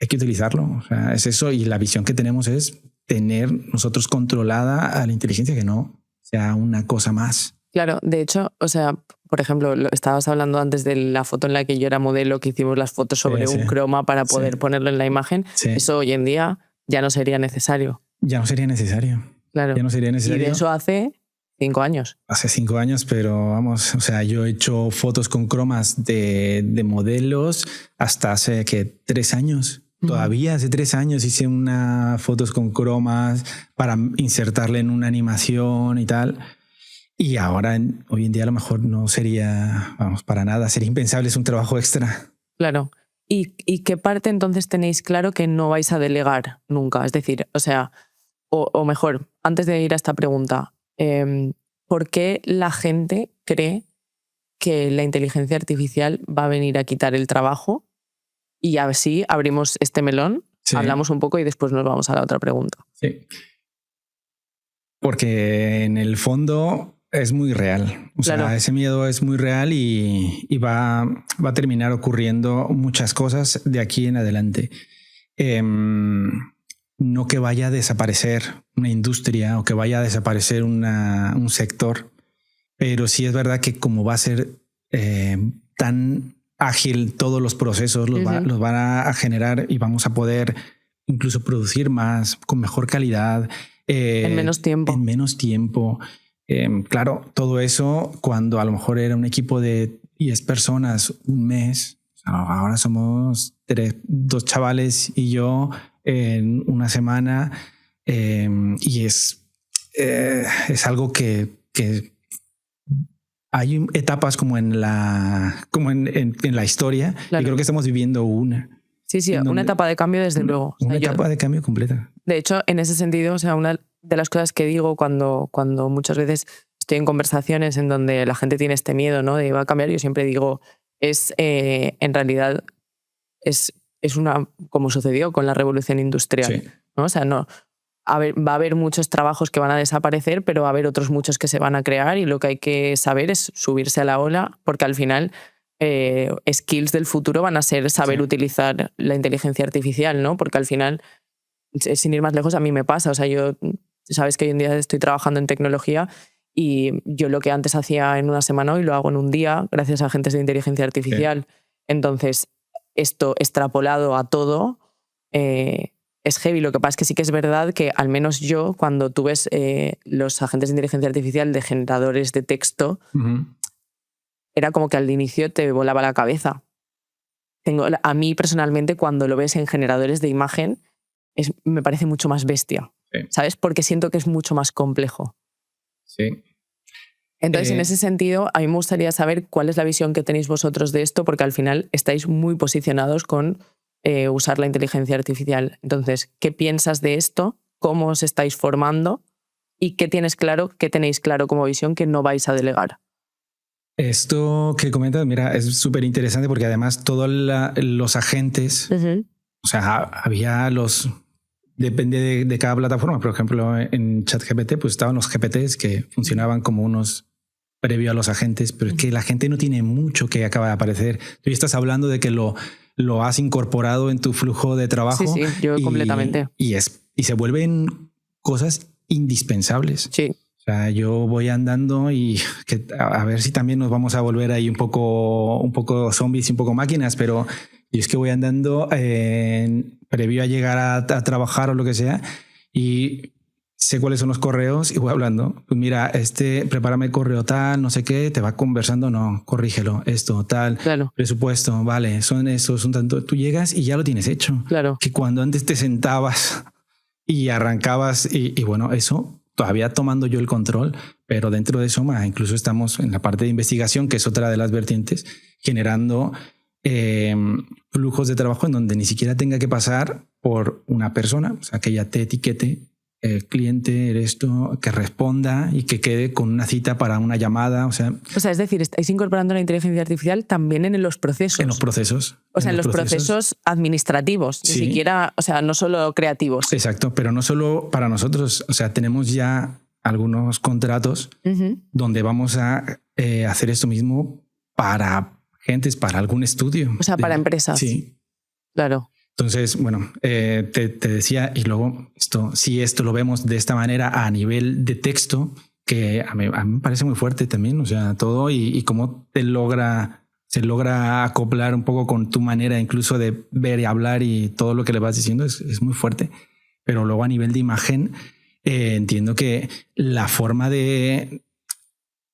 hay que utilizarlo. O sea, es eso, y la visión que tenemos es tener nosotros controlada a la inteligencia, que no sea una cosa más. Claro, de hecho, o sea, por ejemplo, estabas hablando antes de la foto en la que yo era modelo, que hicimos las fotos sobre un croma para poder ponerlo en la imagen. Sí. Eso hoy en día ya no sería necesario. Ya no sería necesario. Claro. Ya no sería necesario. Y de eso hace 5 años. Hace 5 años, pero vamos, o sea, yo he hecho fotos con cromas de modelos hasta hace, ¿qué? 3 años. Todavía hace 3 años hice unas fotos con cromas para insertarle en una animación y tal. Y ahora, hoy en día, a lo mejor no sería, vamos, para nada. Sería impensable, es un trabajo extra. Claro. ¿Y qué parte entonces tenéis claro que no vais a delegar nunca? Es decir, o sea, o mejor, antes de ir a esta pregunta, ¿por qué la gente cree que la inteligencia artificial va a venir a quitar el trabajo? Y así abrimos este melón, hablamos un poco y después nos vamos a la otra pregunta. Sí. Porque en el fondo es muy real. O sea, ese miedo es muy real y va a terminar ocurriendo muchas cosas de aquí en adelante. No que vaya a desaparecer una industria o que vaya a desaparecer un sector, pero sí es verdad que como va a ser tan ágil todos los procesos, los van a generar y vamos a poder incluso producir más, con mejor calidad. En menos tiempo. En menos tiempo. Claro, todo eso cuando a lo mejor era un equipo de 10 personas un mes, ahora somos 2 chavales y yo en una semana, y es algo que hay etapas como en la historia. Claro. Y creo que estamos viviendo una. Sí, una etapa de cambio desde luego. Una etapa de cambio completa. De hecho, en ese sentido, o sea, una de las cosas que digo cuando muchas veces estoy en conversaciones en donde la gente tiene este miedo, ¿no? De va a cambiar, yo siempre digo, en realidad es como sucedió con la revolución industrial. Sí. ¿No? O sea, no, va a haber muchos trabajos que van a desaparecer, pero va a haber otros muchos que se van a crear y lo que hay que saber es subirse a la ola, porque al final skills del futuro van a ser saber utilizar la inteligencia artificial, ¿no? Porque al final, sin ir más lejos, a mí me pasa. O sea, yo, sabes que hoy en día estoy trabajando en tecnología y yo lo que antes hacía en una semana hoy lo hago en un día gracias a agentes de inteligencia artificial. Sí. Entonces, esto extrapolado a todo es heavy. Lo que pasa es que sí que es verdad que al menos yo, cuando tú ves los agentes de inteligencia artificial de generadores de texto, era como que al inicio te volaba la cabeza. A mí personalmente, cuando lo ves en generadores de imagen, me parece mucho más bestia, ¿sabes? Porque siento que es mucho más complejo. Sí. Entonces, en ese sentido, a mí me gustaría saber cuál es la visión que tenéis vosotros de esto, porque al final estáis muy posicionados con usar la inteligencia artificial. Entonces, ¿qué piensas de esto? ¿Cómo os estáis formando? ¿Y qué tenéis claro como visión que no vais a delegar? Esto que comentas, mira, es súper interesante porque además todos los agentes, o sea, había depende de cada plataforma. Por ejemplo, en ChatGPT, pues estaban los GPTs que funcionaban como unos previo a los agentes, pero es que la gente no tiene mucho que acaba de aparecer. Tú estás hablando de que lo has incorporado en tu flujo de trabajo. Sí, yo completamente. Y se vuelven cosas indispensables. Sí. O sea, yo voy andando y a ver si también nos vamos a volver ahí un poco zombies y un poco máquinas, pero yo es que voy andando previo a llegar a trabajar o lo que sea y sé cuáles son los correos y voy hablando. Pues mira, prepárame el correo tal, no sé qué, te va conversando, no, corrígelo, esto, tal, claro. Presupuesto, vale, son tanto. Tú llegas y ya lo tienes hecho. Claro. Que cuando antes te sentabas y arrancabas y bueno, eso todavía tomando yo el control, pero dentro de eso más, incluso estamos en la parte de investigación, que es otra de las vertientes, generando flujos de trabajo en donde ni siquiera tenga que pasar por una persona, o sea, que ya te etiquete el cliente, eres tú, que responda y que quede con una cita para una llamada. O sea, es decir, estáis incorporando la inteligencia artificial también en los procesos. En los procesos. O sea, en los procesos administrativos, sí. Ni siquiera, o sea, no solo creativos. Exacto, pero no solo para nosotros. O sea, tenemos ya algunos contratos donde vamos a hacer esto mismo para gentes, para algún estudio. O sea, para empresas. Sí. Claro. Entonces, bueno, te decía, y luego esto lo vemos de esta manera a nivel de texto, que a mí me parece muy fuerte también, o sea, todo y cómo se logra acoplar un poco con tu manera incluso de ver y hablar y todo lo que le vas diciendo es muy fuerte. Pero luego a nivel de imagen, entiendo que la forma de...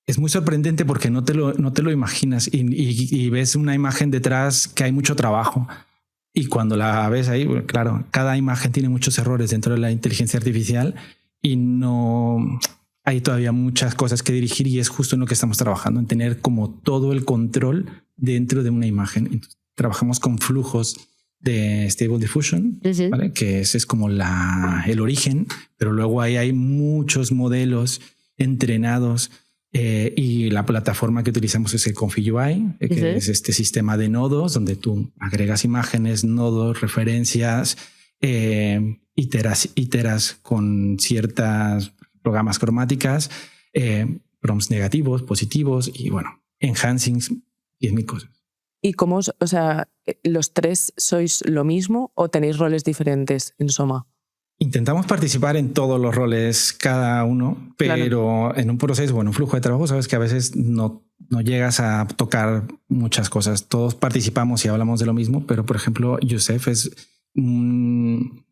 Es muy sorprendente porque no te lo imaginas y ves una imagen detrás que hay mucho trabajo. Y cuando la ves ahí, bueno, claro, cada imagen tiene muchos errores dentro de la inteligencia artificial y no hay todavía muchas cosas que dirigir y es justo en lo que estamos trabajando, en tener como todo el control dentro de una imagen. Entonces, trabajamos con flujos de Stable Diffusion, ¿vale? Que ese es como el origen, pero luego ahí hay muchos modelos entrenados. Y la plataforma que utilizamos es el ConfigUI, que es este sistema de nodos donde tú agregas imágenes, nodos, referencias, iteras con ciertas programas cromáticas, prompts negativos, positivos y bueno, enhancings, 10.000 cosas. ¿Y cómo, o sea, los tres sois lo mismo o tenéis roles diferentes en Soma? Intentamos participar en todos los roles cada uno, pero claro, en un proceso, en un flujo de trabajo, sabes que a veces no llegas a tocar muchas cosas. Todos participamos y hablamos de lo mismo, pero por ejemplo, Youssef es un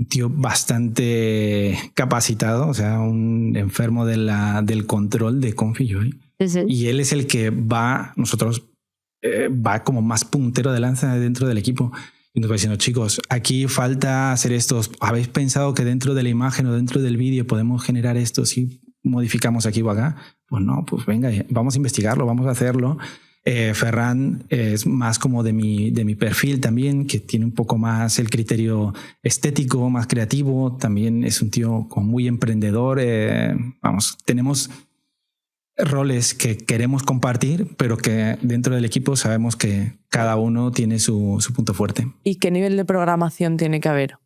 tío bastante capacitado, o sea, un enfermo del control de ConfigUI. Y él es el que va como más puntero de lanza dentro del equipo. Y nos va diciendo, chicos, aquí falta hacer esto. ¿Habéis pensado que dentro de la imagen o dentro del vídeo podemos generar esto si modificamos aquí o acá? Pues no, pues venga, vamos a investigarlo, vamos a hacerlo. Ferran es más como de mi perfil también, que tiene un poco más el criterio estético, más creativo. También es un tío como muy emprendedor. Tenemos roles que queremos compartir, pero que dentro del equipo sabemos que cada uno tiene su punto fuerte. ¿Y qué nivel de programación tiene que haber?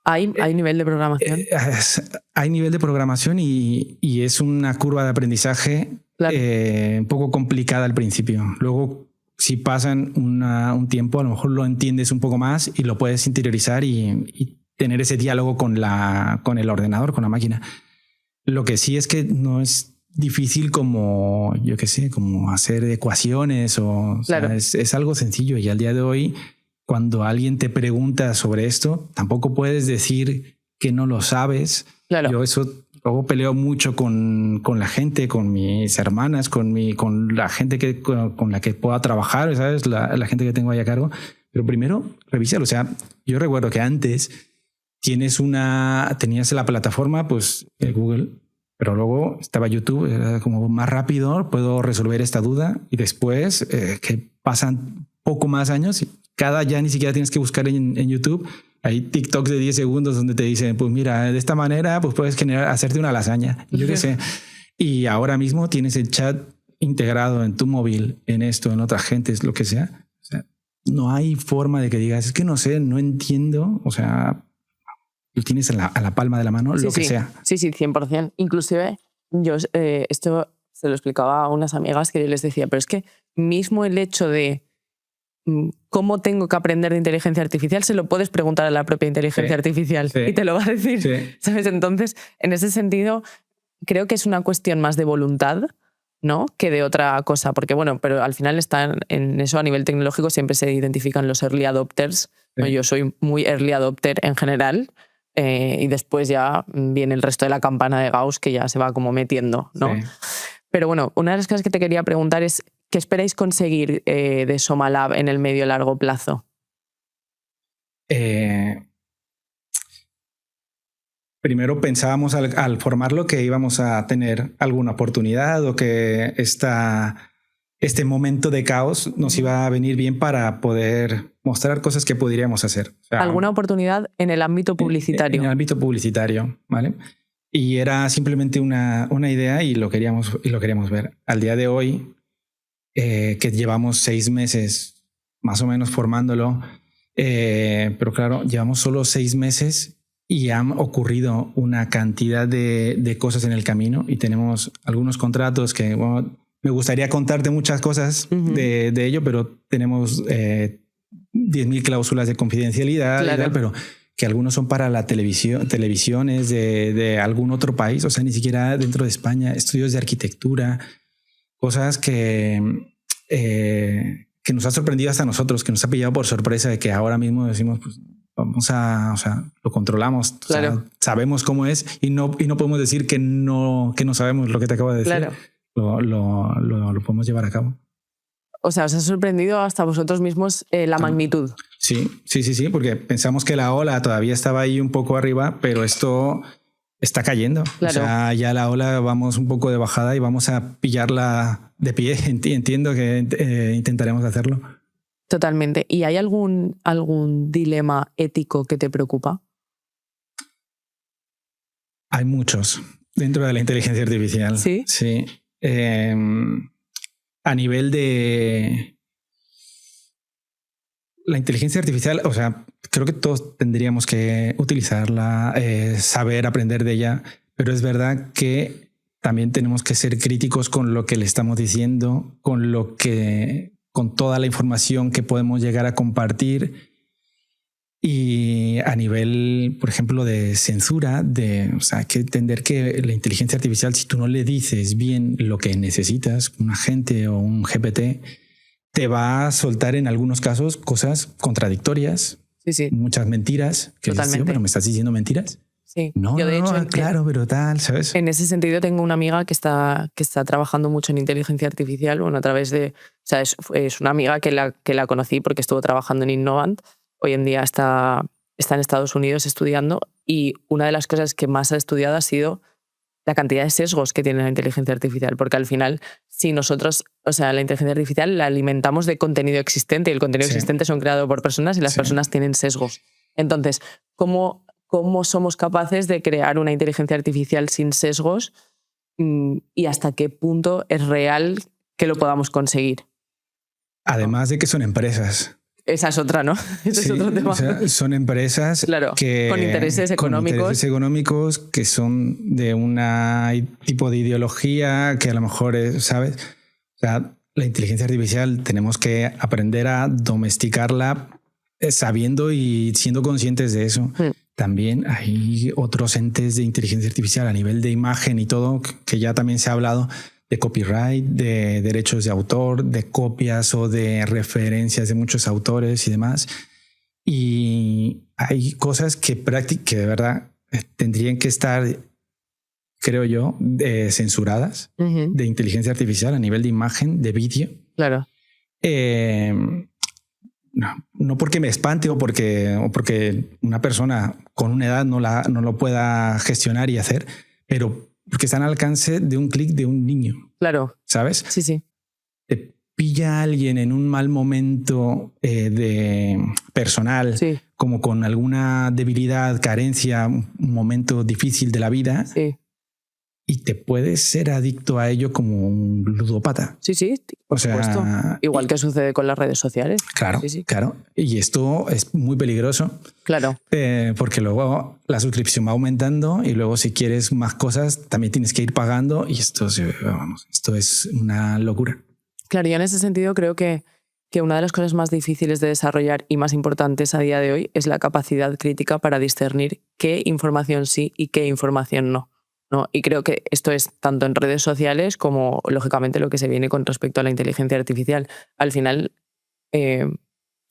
¿Hay nivel de programación? Hay nivel de programación y es una curva de aprendizaje un poco complicada al principio. Luego, si pasan un tiempo, a lo mejor lo entiendes un poco más y lo puedes interiorizar y tener ese diálogo con el ordenador, con la máquina. Lo que sí es que no es difícil como, yo qué sé, como hacer ecuaciones claro. O sea, es algo sencillo y al día de hoy, cuando alguien te pregunta sobre esto, tampoco puedes decir que no lo sabes. Claro. Yo eso luego peleo mucho con la gente, con mis hermanas, con la gente con la que pueda trabajar, ¿sabes? La gente que tengo ahí a cargo. Pero primero, revísalo. O sea, yo recuerdo que antes tenías la plataforma, pues Google, pero luego estaba YouTube, era como más rápido, puedo resolver esta duda y después que pasan poco más años y ya ni siquiera tienes que buscar en YouTube. Hay TikToks de 10 segundos donde te dicen, pues mira, de esta manera pues puedes hacerte una lasaña. Yo qué sé. Y ahora mismo tienes el chat integrado en tu móvil, en esto, en otras gentes, lo que sea. O sea, no hay forma de que digas, es que no sé, no entiendo. O sea, lo tienes a la palma de la mano, sí, lo que sea. Sí, 100%. Inclusive yo esto se lo explicaba a unas amigas que yo les decía, pero es que mismo el hecho de cómo tengo que aprender de inteligencia artificial se lo puedes preguntar a la propia inteligencia artificial y te lo va a decir. Sí. ¿Sabes? Entonces, en ese sentido, creo que es una cuestión más de voluntad, ¿no?, que de otra cosa. Porque, bueno, pero al final están en eso a nivel tecnológico siempre se identifican los early adopters. Sí. ¿No? Yo soy muy early adopter en general. Y después ya viene el resto de la campana de Gauss que ya se va como metiendo, ¿no? Sí. Pero bueno, una de las cosas que te quería preguntar es ¿qué esperáis conseguir de Soma Lab en el medio y largo plazo? Primero pensábamos al formarlo que íbamos a tener alguna oportunidad o que este momento de caos nos iba a venir bien para poder mostrar cosas que podríamos hacer. O sea, ¿alguna oportunidad en el ámbito publicitario? En el ámbito publicitario, ¿vale? Y era simplemente una idea y lo queríamos ver. Al día de hoy, que llevamos 6 meses más o menos formándolo, pero claro, llevamos solo 6 meses y han ocurrido una cantidad de cosas en el camino y tenemos algunos contratos que... Bueno, Me gustaría contarte muchas cosas de ello, pero tenemos 10.000 cláusulas de confidencialidad y tal, pero que algunos son para la televisiones de algún otro país, o sea, ni siquiera dentro de España, estudios de arquitectura, cosas que nos ha sorprendido hasta nosotros, que nos ha pillado por sorpresa, de que ahora mismo decimos, pues vamos a, o sea, lo controlamos, claro. O sea, sabemos cómo es y no podemos decir que no sabemos lo que te acabo de decir. Claro. Lo podemos llevar a cabo. O sea, os ha sorprendido hasta vosotros mismos la magnitud. Sí, porque pensamos que la ola todavía estaba ahí un poco arriba, pero esto está cayendo. Claro. O sea, ya la ola vamos un poco de bajada y vamos a pillarla de pie. Entiendo que intentaremos hacerlo. Totalmente. ¿Y hay algún dilema ético que te preocupa? Hay muchos dentro de la inteligencia artificial. Sí. Sí. A nivel de la inteligencia artificial, o sea, creo que todos tendríamos que utilizarla, saber aprender de ella, pero es verdad que también tenemos que ser críticos con lo que le estamos diciendo, con toda la información que podemos llegar a compartir. Y a nivel, por ejemplo, de censura, o sea, hay que entender que la inteligencia artificial, si tú no le dices bien lo que necesitas, un agente o un GPT, te va a soltar en algunos casos cosas contradictorias, sí. Muchas mentiras. Que totalmente. Dices, pero ¿me estás diciendo mentiras? Sí. No, yo de hecho, claro, pero tal, ¿sabes? En ese sentido tengo una amiga que está trabajando mucho en inteligencia artificial, bueno, a través de, o sea, es una amiga que la conocí porque estuvo trabajando en Innovant. Hoy en día está en Estados Unidos estudiando y una de las cosas que más ha estudiado ha sido la cantidad de sesgos que tiene la inteligencia artificial, porque al final, si nosotros, o sea, la inteligencia artificial la alimentamos de contenido existente y el contenido existente son creado por personas y las personas tienen sesgos. Entonces, ¿cómo somos capaces de crear una inteligencia artificial sin sesgos y hasta qué punto es real que lo podamos conseguir? Además de que son empresas. Esa es otra, ¿no? Ese es otro tema. O sea, son empresas con intereses económicos que son de un tipo de ideología que a lo mejor es, ¿sabes? O sea, la inteligencia artificial tenemos que aprender a domesticarla sabiendo y siendo conscientes de eso. También hay otros entes de inteligencia artificial a nivel de imagen y todo que ya también se ha hablado de copyright, de derechos de autor, de copias o de referencias de muchos autores y demás. Y hay cosas que de verdad tendrían que estar, creo yo, censuradas de inteligencia artificial a nivel de imagen, de vídeo. Claro. No porque me espante o porque una persona con una edad no lo pueda gestionar y hacer, pero porque está al alcance de un clic de un niño. Claro. ¿Sabes? Sí. Te pilla a alguien en un mal momento de personal, como con alguna debilidad, carencia, un momento difícil de la vida. Sí. Y te puedes ser adicto a ello como un ludópata. Sí, por supuesto. Igual que sucede con las redes sociales. Claro, claro. Y esto es muy peligroso. Claro. Porque luego la suscripción va aumentando y luego si quieres más cosas también tienes que ir pagando y esto es una locura. Claro, yo en ese sentido creo que una de las cosas más difíciles de desarrollar y más importantes a día de hoy es la capacidad crítica para discernir qué información sí y qué información no. ¿No? Y creo que esto es tanto en redes sociales como, lógicamente, lo que se viene con respecto a la inteligencia artificial. Al final, se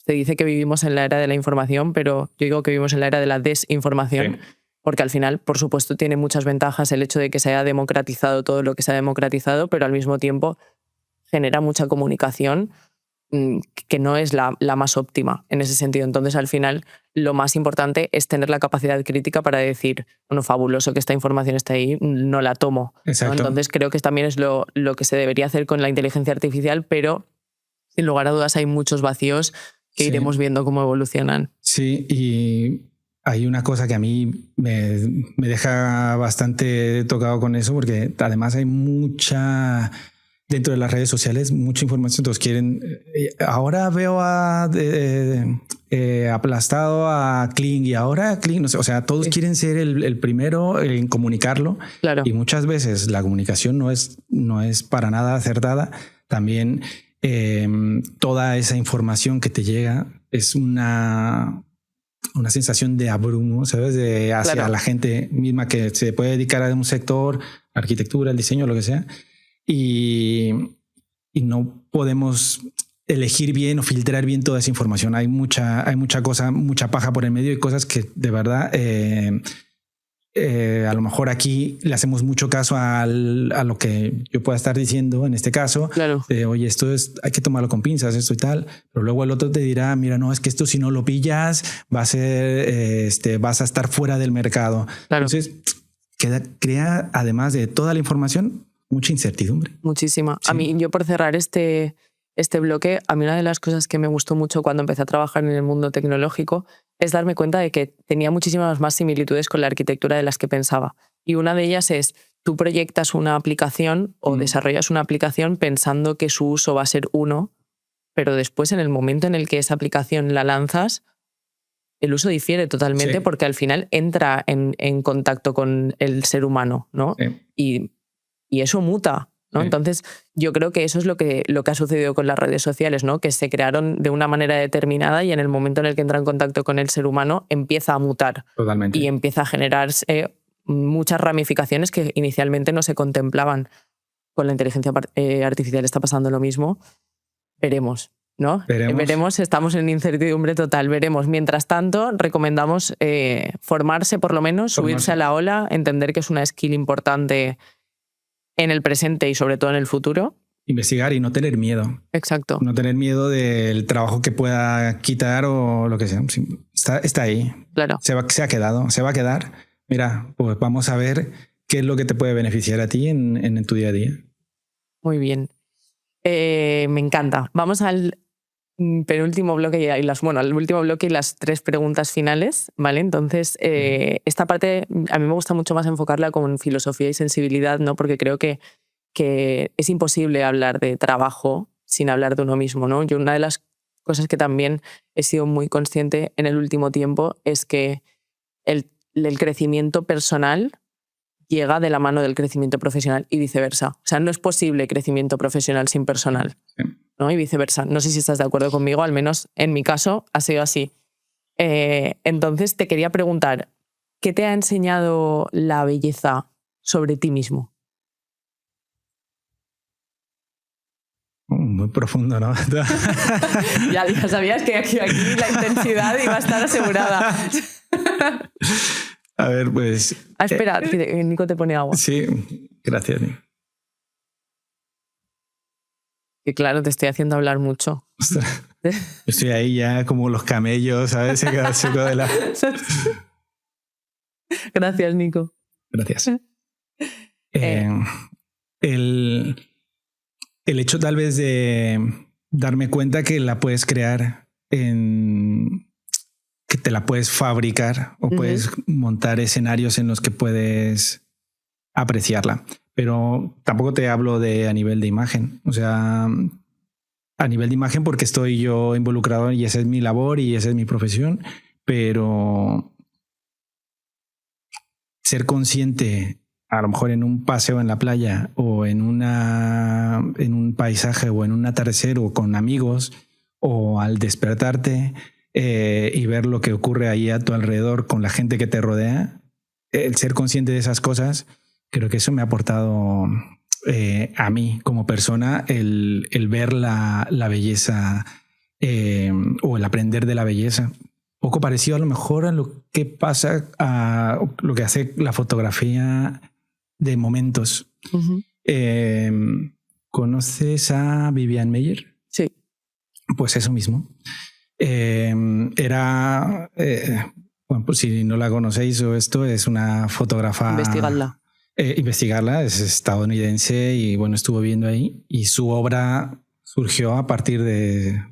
dice que vivimos en la era de la información, pero yo digo que vivimos en la era de la desinformación, porque al final, por supuesto, tiene muchas ventajas el hecho de que se haya democratizado todo lo que se ha democratizado, pero al mismo tiempo genera mucha comunicación que no es la más óptima en ese sentido. Entonces, al final, lo más importante es tener la capacidad crítica para decir, bueno, fabuloso que esta información esté ahí, no la tomo. Exacto. ¿No? Entonces, creo que también es lo que se debería hacer con la inteligencia artificial, pero sin lugar a dudas hay muchos vacíos que iremos viendo cómo evolucionan. Sí, y hay una cosa que a mí me deja bastante tocado con eso, porque además hay mucha dentro de las redes sociales mucha información. Todos quieren, ahora veo aplastado a Kling y ahora Kling, no sé, o sea, todos quieren ser el primero en comunicarlo. Claro. Y muchas veces la comunicación no es para nada acertada. También toda esa información que te llega es una sensación de abrumo, ¿sabes? Hacia la gente misma que se puede dedicar a un sector, arquitectura, el diseño, lo que sea. Y no podemos elegir bien o filtrar bien toda esa información. Hay mucha cosa, mucha paja por el medio y cosas que de verdad a lo mejor aquí le hacemos mucho caso a lo que yo pueda estar diciendo en este caso. Claro. Oye, hay que tomarlo con pinzas, esto y tal. Pero luego el otro te dirá, mira, no, es que esto si no lo pillas vas a estar fuera del mercado. Claro. Entonces crea, además de toda la información, mucha incertidumbre. Muchísima. Sí. A mí, yo por cerrar este bloque, a mí una de las cosas que me gustó mucho cuando empecé a trabajar en el mundo tecnológico es darme cuenta de que tenía muchísimas más similitudes con la arquitectura de las que pensaba. Y una de ellas es, tú proyectas una aplicación o desarrollas una aplicación pensando que su uso va a ser uno, pero después en el momento en el que esa aplicación la lanzas, el uso difiere totalmente porque al final entra en contacto con el ser humano, ¿no? Y eso muta, ¿no? Entonces, yo creo que eso es lo que ha sucedido con las redes sociales, ¿no? Que se crearon de una manera determinada y en el momento en el que entra en contacto con el ser humano empieza a mutar. Totalmente. Y empieza a generarse muchas ramificaciones que inicialmente no se contemplaban. Con la inteligencia artificial está pasando lo mismo. Veremos, ¿no? Veremos, estamos en incertidumbre total, veremos. Mientras tanto, recomendamos formarse por lo menos, subirse a la ola, entender que es una skill importante en el presente y sobre todo en el futuro. Investigar y no tener miedo. Exacto. No tener miedo del trabajo que pueda quitar o lo que sea. Está ahí. Claro. Se ha quedado, se va a quedar. Mira, pues vamos a ver qué es lo que te puede beneficiar a ti en tu día a día. Muy bien. Me encanta. Vamos al penúltimo bloque al último bloque y las 3 preguntas finales, ¿vale? Entonces, esta parte a mí me gusta mucho más enfocarla con filosofía y sensibilidad, ¿no? Porque creo que es imposible hablar de trabajo sin hablar de uno mismo, ¿no? Yo una de las cosas que también he sido muy consciente en el último tiempo es que el crecimiento personal llega de la mano del crecimiento profesional y viceversa. O sea, no es posible crecimiento profesional sin personal, ¿no? Y viceversa. No sé si estás de acuerdo conmigo, al menos en mi caso ha sido así. Entonces te quería preguntar, ¿qué te ha enseñado la belleza sobre ti mismo? Muy profundo, ¿no? Ya sabías que aquí la intensidad iba a estar asegurada. A ver, pues... espera, que Nico te pone agua. Sí, gracias, Nico. Que claro, te estoy haciendo hablar mucho. Ostras, estoy ahí ya como los camellos, ¿sabes? Se queda seco de la... Gracias, Nico. Gracias. El hecho tal vez de darme cuenta que la puedes crear que te la puedes fabricar o puedes montar escenarios en los que puedes apreciarla. Pero tampoco te hablo a nivel de imagen. O sea, a nivel de imagen porque estoy yo involucrado y esa es mi labor y esa es mi profesión. Pero ser consciente, a lo mejor en un paseo en la playa o en un paisaje o en un atardecer o con amigos o al despertarte y ver lo que ocurre ahí a tu alrededor con la gente que te rodea, el ser consciente de esas cosas, creo que eso me ha aportado a mí como persona el ver la belleza o el aprender de la belleza. Poco parecido a lo mejor a lo que pasa, a lo que hace la fotografía de momentos. ¿Conoces a Vivian Maier? Sí. Pues eso mismo. Era, bueno, pues si no la conocéis o esto, es una fotógrafa. Investigadla. Investigarla, es estadounidense y bueno, estuvo viendo ahí y su obra surgió a partir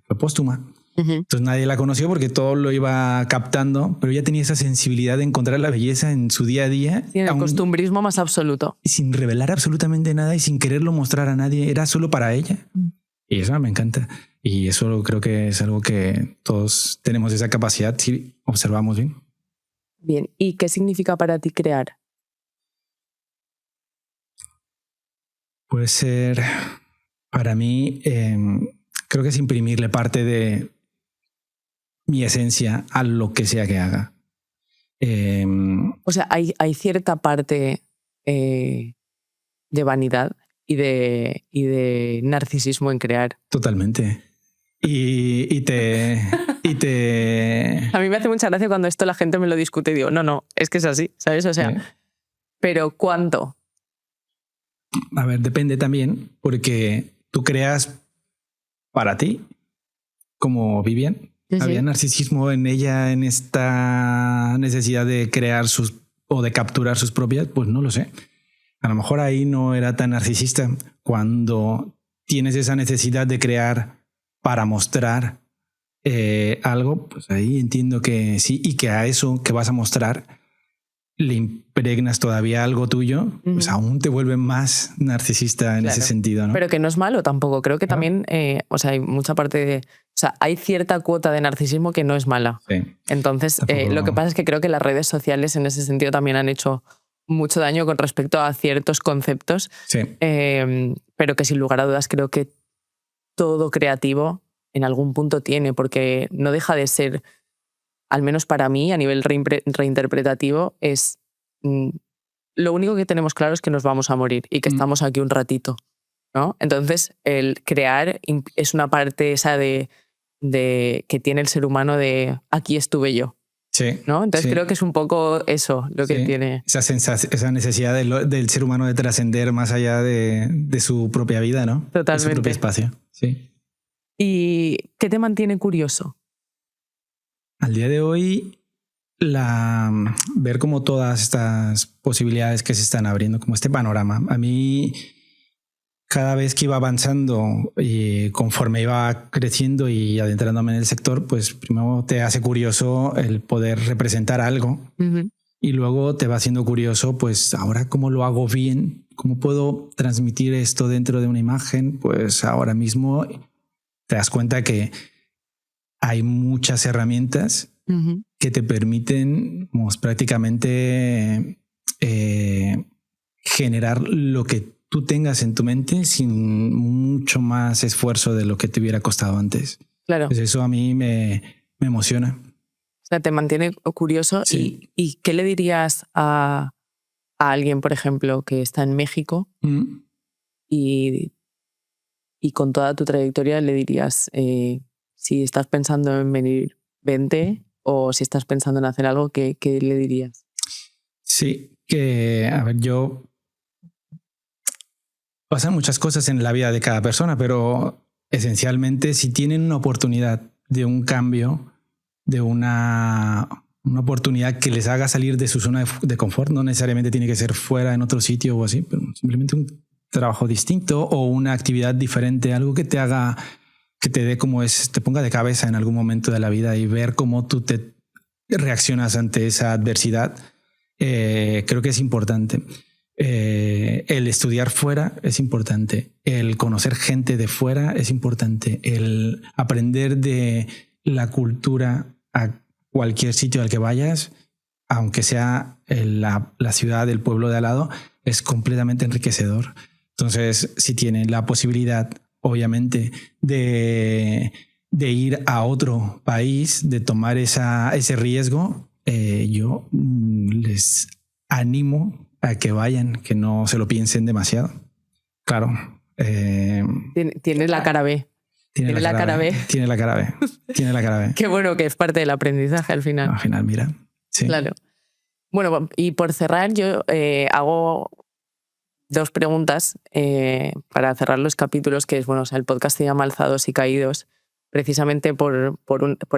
fue póstuma. Entonces nadie la conoció porque todo lo iba captando, pero ella tenía esa sensibilidad de encontrar la belleza en su día a día. Sí, en el costumbrismo más absoluto. Sin revelar absolutamente nada y sin quererlo mostrar a nadie. Era solo para ella. Y eso me encanta. Y eso creo que es algo que todos tenemos esa capacidad si observamos bien. Bien. ¿Y qué significa para ti crear? Puede ser, para mí, creo que es imprimirle parte de mi esencia a lo que sea que haga. O sea, hay cierta parte de vanidad y de narcisismo en crear. Totalmente. Y te... A mí me hace mucha gracia cuando esto la gente me lo discute y digo, no, es que es así, ¿sabes? O sea, pero ¿cuánto? A ver, depende también, porque tú creas para ti, como Vivian. Sí. ¿Había narcisismo en ella, en esta necesidad de crear o de capturar sus propias? Pues no lo sé. A lo mejor ahí no era tan narcisista. Cuando tienes esa necesidad de crear para mostrar algo, pues ahí entiendo que sí, y que a eso que vas a mostrar le impregnas todavía algo tuyo, pues aún te vuelve más narcisista en ese sentido, ¿no? Pero que no es malo tampoco. Creo que también, o sea, hay mucha parte de... O sea, hay cierta cuota de narcisismo que no es mala. Sí. Entonces, lo que pasa es que creo que las redes sociales en ese sentido también han hecho mucho daño con respecto a ciertos conceptos. Sí. Pero que sin lugar a dudas creo que todo creativo en algún punto tiene, porque no deja de ser... al menos para mí, a nivel reinterpretativo, es lo único que tenemos claro es que nos vamos a morir y que estamos aquí un ratito, ¿no? Entonces, el crear es una parte esa de que tiene el ser humano de aquí estuve yo. Sí. ¿No? Entonces sí. creo que es un poco eso lo que tiene. Esa necesidad del ser humano de trascender más allá de su propia vida, ¿no? Totalmente. De su propio espacio. Sí. ¿Y qué te mantiene curioso? Al día de hoy, ver como todas estas posibilidades que se están abriendo, como este panorama. A mí, cada vez que iba avanzando y conforme iba creciendo y adentrándome en el sector, pues primero te hace curioso el poder representar algo y luego te va haciendo curioso, pues ahora cómo lo hago bien, cómo puedo transmitir esto dentro de una imagen. Pues ahora mismo te das cuenta que hay muchas herramientas que te permiten prácticamente generar lo que tú tengas en tu mente sin mucho más esfuerzo de lo que te hubiera costado antes. Claro. Pues eso a mí me emociona. O sea, te mantiene curioso. Sí. ¿Y qué le dirías a alguien, por ejemplo, que está en México y con toda tu trayectoria le dirías... si estás pensando en venir, vente, o si estás pensando en hacer algo, ¿qué le dirías? Sí, que, a ver, pasan muchas cosas en la vida de cada persona, pero esencialmente si tienen una oportunidad de un cambio, de una oportunidad que les haga salir de su zona de confort, no necesariamente tiene que ser fuera en otro sitio o así, pero simplemente un trabajo distinto o una actividad diferente, algo que te haga... que te dé te ponga de cabeza en algún momento de la vida y ver cómo tú te reaccionas ante esa adversidad, creo que es importante. El estudiar fuera es importante. El conocer gente de fuera es importante. El aprender de la cultura a cualquier sitio al que vayas, aunque sea la ciudad, el pueblo de al lado, es completamente enriquecedor. Entonces, si tienen la posibilidad, obviamente, de ir a otro país, de tomar ese riesgo, yo les animo a que vayan, que no se lo piensen demasiado. Claro. Tiene la cara B. Tiene la cara B. Tiene la cara B. Tiene la cara B. Qué bueno que es parte del aprendizaje al final. Al final, mira. Sí. Claro. Bueno, y por cerrar, yo hago 2 preguntas para cerrar los capítulos, que es, bueno, o sea, el podcast se llama Alzados y Caídos, precisamente por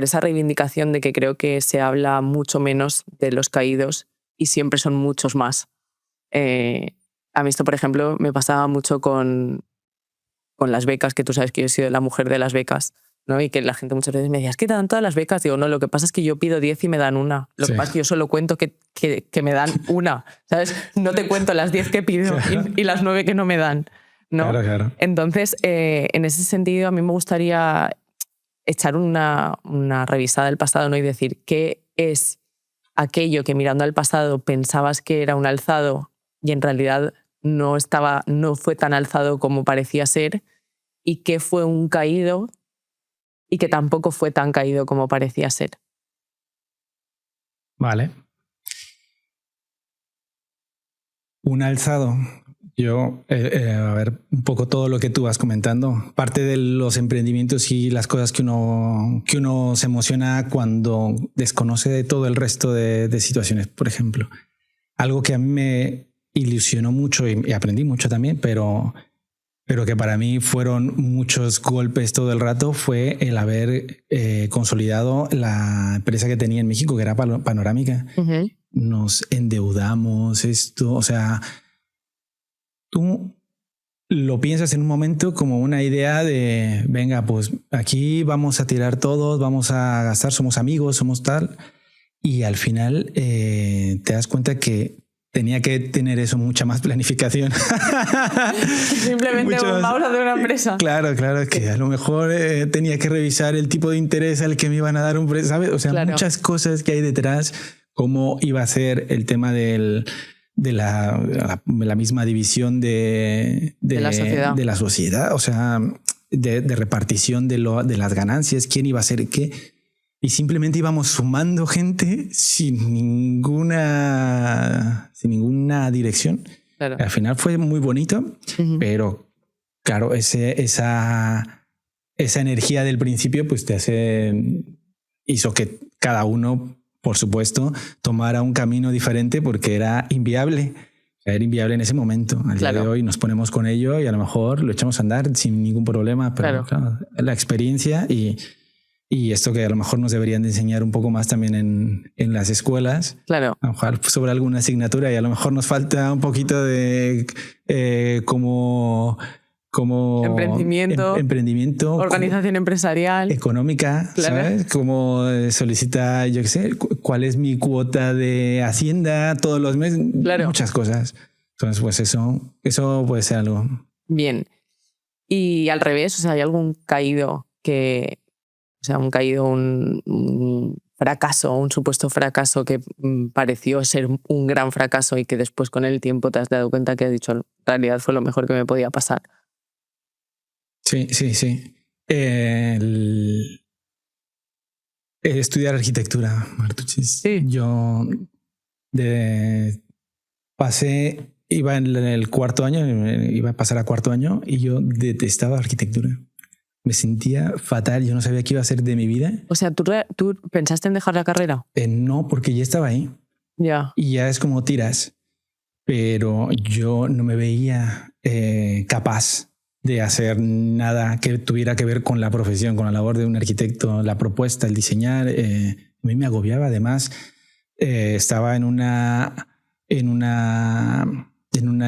esa reivindicación de que creo que se habla mucho menos de los caídos y siempre son muchos más. A mí esto, por ejemplo, me pasaba mucho con las becas, que tú sabes que yo he sido la mujer de las becas. ¿no? Y que la gente muchas veces me decía, es que te dan todas las becas. Digo, no, lo que pasa es que yo pido 10 y me dan una. Lo que pasa es que yo solo cuento que me dan una, ¿sabes? No te cuento las 10 que pido y las 9 que no me dan, ¿no? Claro, claro. Entonces, en ese sentido, a mí me gustaría echar una revisada del pasado, ¿no? Y decir qué es aquello que mirando al pasado pensabas que era un alzado y en realidad no fue tan alzado como parecía ser, y qué fue un caído y que tampoco fue tan caído como parecía ser. Vale. Un alzado. Yo, a ver, un poco todo lo que tú vas comentando. Parte de los emprendimientos y las cosas que uno se emociona cuando desconoce de todo el resto de situaciones, por ejemplo. Algo que a mí me ilusionó mucho y aprendí mucho también, pero que para mí fueron muchos golpes todo el rato, fue el haber consolidado la empresa que tenía en México, que era Panorámica. Uh-huh. Nos endeudamos, o sea, tú lo piensas en un momento como una idea de, venga, pues aquí vamos a tirar todos, vamos a gastar, somos amigos, somos tal, y al final te das cuenta que tenía que tener eso, mucha más planificación. Simplemente vamos a hacer una empresa. Claro, que a lo mejor tenía que revisar el tipo de interés al que me iban a dar un préstamo, ¿sabes? O sea, claro, muchas cosas que hay detrás, cómo iba a ser el tema de la misma división de la sociedad, o sea, de repartición de las ganancias, quién iba a hacer qué. Y simplemente íbamos sumando gente sin ninguna dirección. Claro. Al final fue muy bonito, uh-huh, pero claro, esa energía del principio pues hizo que cada uno, por supuesto, tomara un camino diferente porque era inviable. Era inviable en ese momento. Al día de hoy nos ponemos con ello y a lo mejor lo echamos a andar sin ningún problema, pero claro, la experiencia y esto que a lo mejor nos deberían de enseñar un poco más también en las escuelas. Claro. A lo mejor sobre alguna asignatura y a lo mejor nos falta un poquito de como emprendimiento, organización empresarial, económica, claro, ¿sabes? Como solicita, yo qué sé, cuál es mi cuota de Hacienda todos los meses, claro, muchas cosas. Entonces, pues eso puede ser algo. Bien. Y al revés, o sea, ¿hay algún caído un fracaso, un supuesto fracaso que pareció ser un gran fracaso y que después con el tiempo te has dado cuenta que has dicho, en realidad fue lo mejor que me podía pasar? Sí. Estudiar arquitectura, Martuchis. Sí. Yo iba en el cuarto año, iba a pasar a cuarto año y yo detestaba arquitectura. Me sentía fatal, yo no sabía qué iba a hacer de mi vida. O sea, ¿tú pensaste en dejar la carrera? No, porque ya estaba ahí. Ya. Y ya es como tiras. Pero yo no me veía capaz de hacer nada que tuviera que ver con la profesión, con la labor de un arquitecto, la propuesta, el diseñar. A mí me agobiaba. Además, estaba en una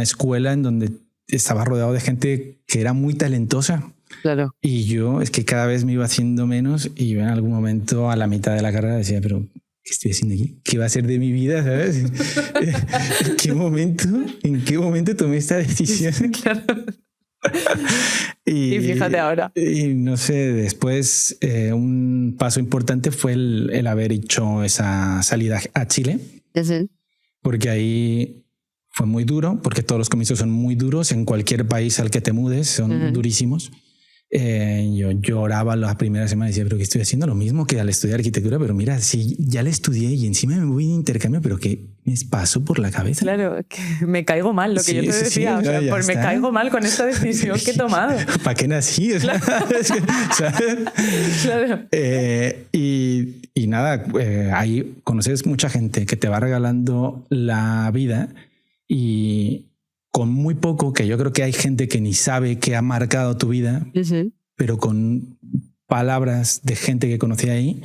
escuela en donde estaba rodeado de gente que era muy talentosa. Claro. Y yo es que cada vez me iba haciendo menos y yo en algún momento a la mitad de la carrera decía, pero ¿qué estoy haciendo aquí? ¿Qué va a ser de mi vida? ¿Sabes? ¿En qué momento tomé esta decisión? Claro. Y fíjate ahora. Y no sé, después un paso importante fue el haber hecho esa salida a Chile. Uh-huh. Porque ahí fue muy duro, porque todos los comienzos son muy duros en cualquier país al que te mudes, son uh-huh, durísimos. Yo lloraba las primeras semanas y decía, pero que estoy haciendo lo mismo que al estudiar arquitectura, pero mira, si ya la estudié y encima me voy de intercambio, pero ¿qué me pasó por la cabeza? Claro, que me caigo mal, lo que yo te decía, o sea, pues me caigo mal con esta decisión que he tomado. ¿Para qué nací? Claro. Claro. Y nada, ahí conoces mucha gente que te va regalando la vida y con muy poco, que yo creo que hay gente que ni sabe que ha marcado tu vida, uh-huh, pero con palabras de gente que conocí ahí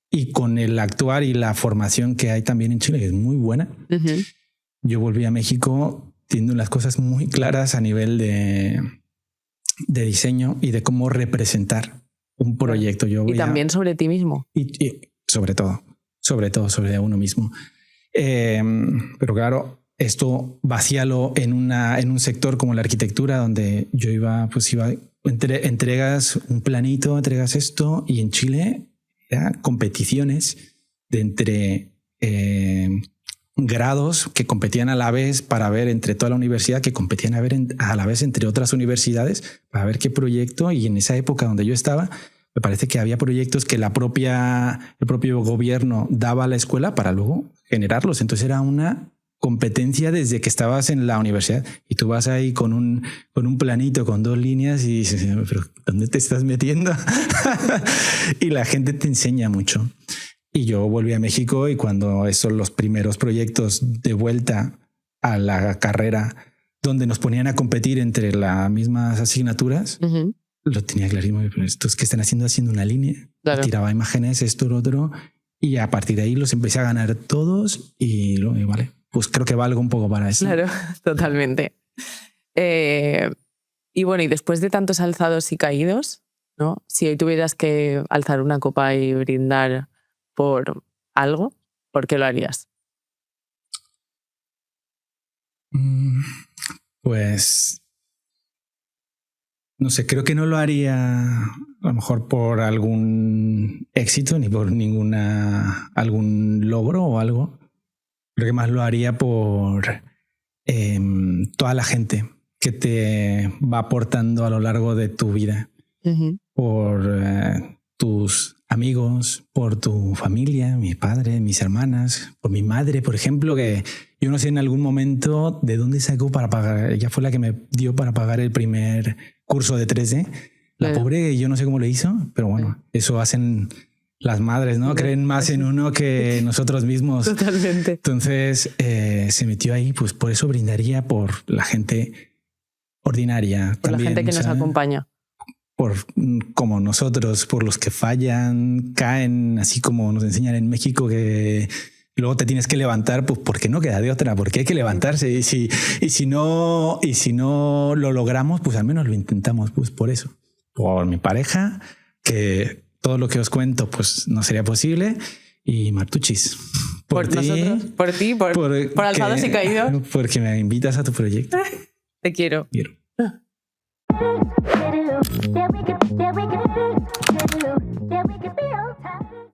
y con el actuar y la formación que hay también en Chile, que es muy buena. Uh-huh. Yo volví a México teniendo las cosas muy claras a nivel de diseño y de cómo representar un proyecto. Y también sobre ti mismo. Y sobre todo sobre uno mismo. Pero claro, esto vacíalo en un sector como la arquitectura, donde yo iba, entregas un planito, entregas esto, y en Chile era competiciones de entre grados que competían a la vez para ver entre toda la universidad, que competían a la vez entre otras universidades para ver qué proyecto. Y en esa época donde yo estaba, me parece que había proyectos que el propio gobierno daba a la escuela para luego generarlos. Entonces era una competencia desde que estabas en la universidad, y tú vas ahí con un planito con 2 líneas y dices, pero ¿dónde te estás metiendo? Y la gente te enseña mucho. Y yo volví a México, y cuando esos los primeros proyectos de vuelta a la carrera, donde nos ponían a competir entre las mismas asignaturas, lo tenía clarísimo. Pero estos que están haciendo una línea, claro. Tiraba imágenes, esto, lo otro, y a partir de ahí los empecé a ganar todos, y vale, pues creo que valgo un poco para eso. Claro, totalmente. Y bueno, y después de tantos alzados y caídos, ¿no? Si hoy tuvieras que alzar una copa y brindar por algo, ¿por qué lo harías? Pues no sé, creo que no lo haría a lo mejor por algún éxito ni por algún logro o algo. Creo que más lo haría por toda la gente que te va aportando a lo largo de tu vida. Por tus amigos, por tu familia, mi padre, mis hermanas, por mi madre, por ejemplo, que yo no sé en algún momento de dónde sacó para pagar. Ella fue la que me dio para pagar el primer curso de 3D. La pobre, yo no sé cómo lo hizo, pero bueno, eso hacen las madres, ¿no? Creen más en uno que nosotros mismos. Totalmente. Entonces se metió ahí, pues por eso brindaría por la gente ordinaria. Por también, la gente que nos acompaña. Como nosotros, por los que fallan, caen, así como nos enseñan en México que luego te tienes que levantar, pues porque no queda de otra, porque hay que levantarse. Y si no lo logramos, pues al menos lo intentamos, pues por eso. Por mi pareja, que todo lo que os cuento pues no sería posible, y Martuchis. Por ti, nosotros, por ti, por alzados y caídos. Porque me invitas a tu proyecto. Te quiero. Quiero.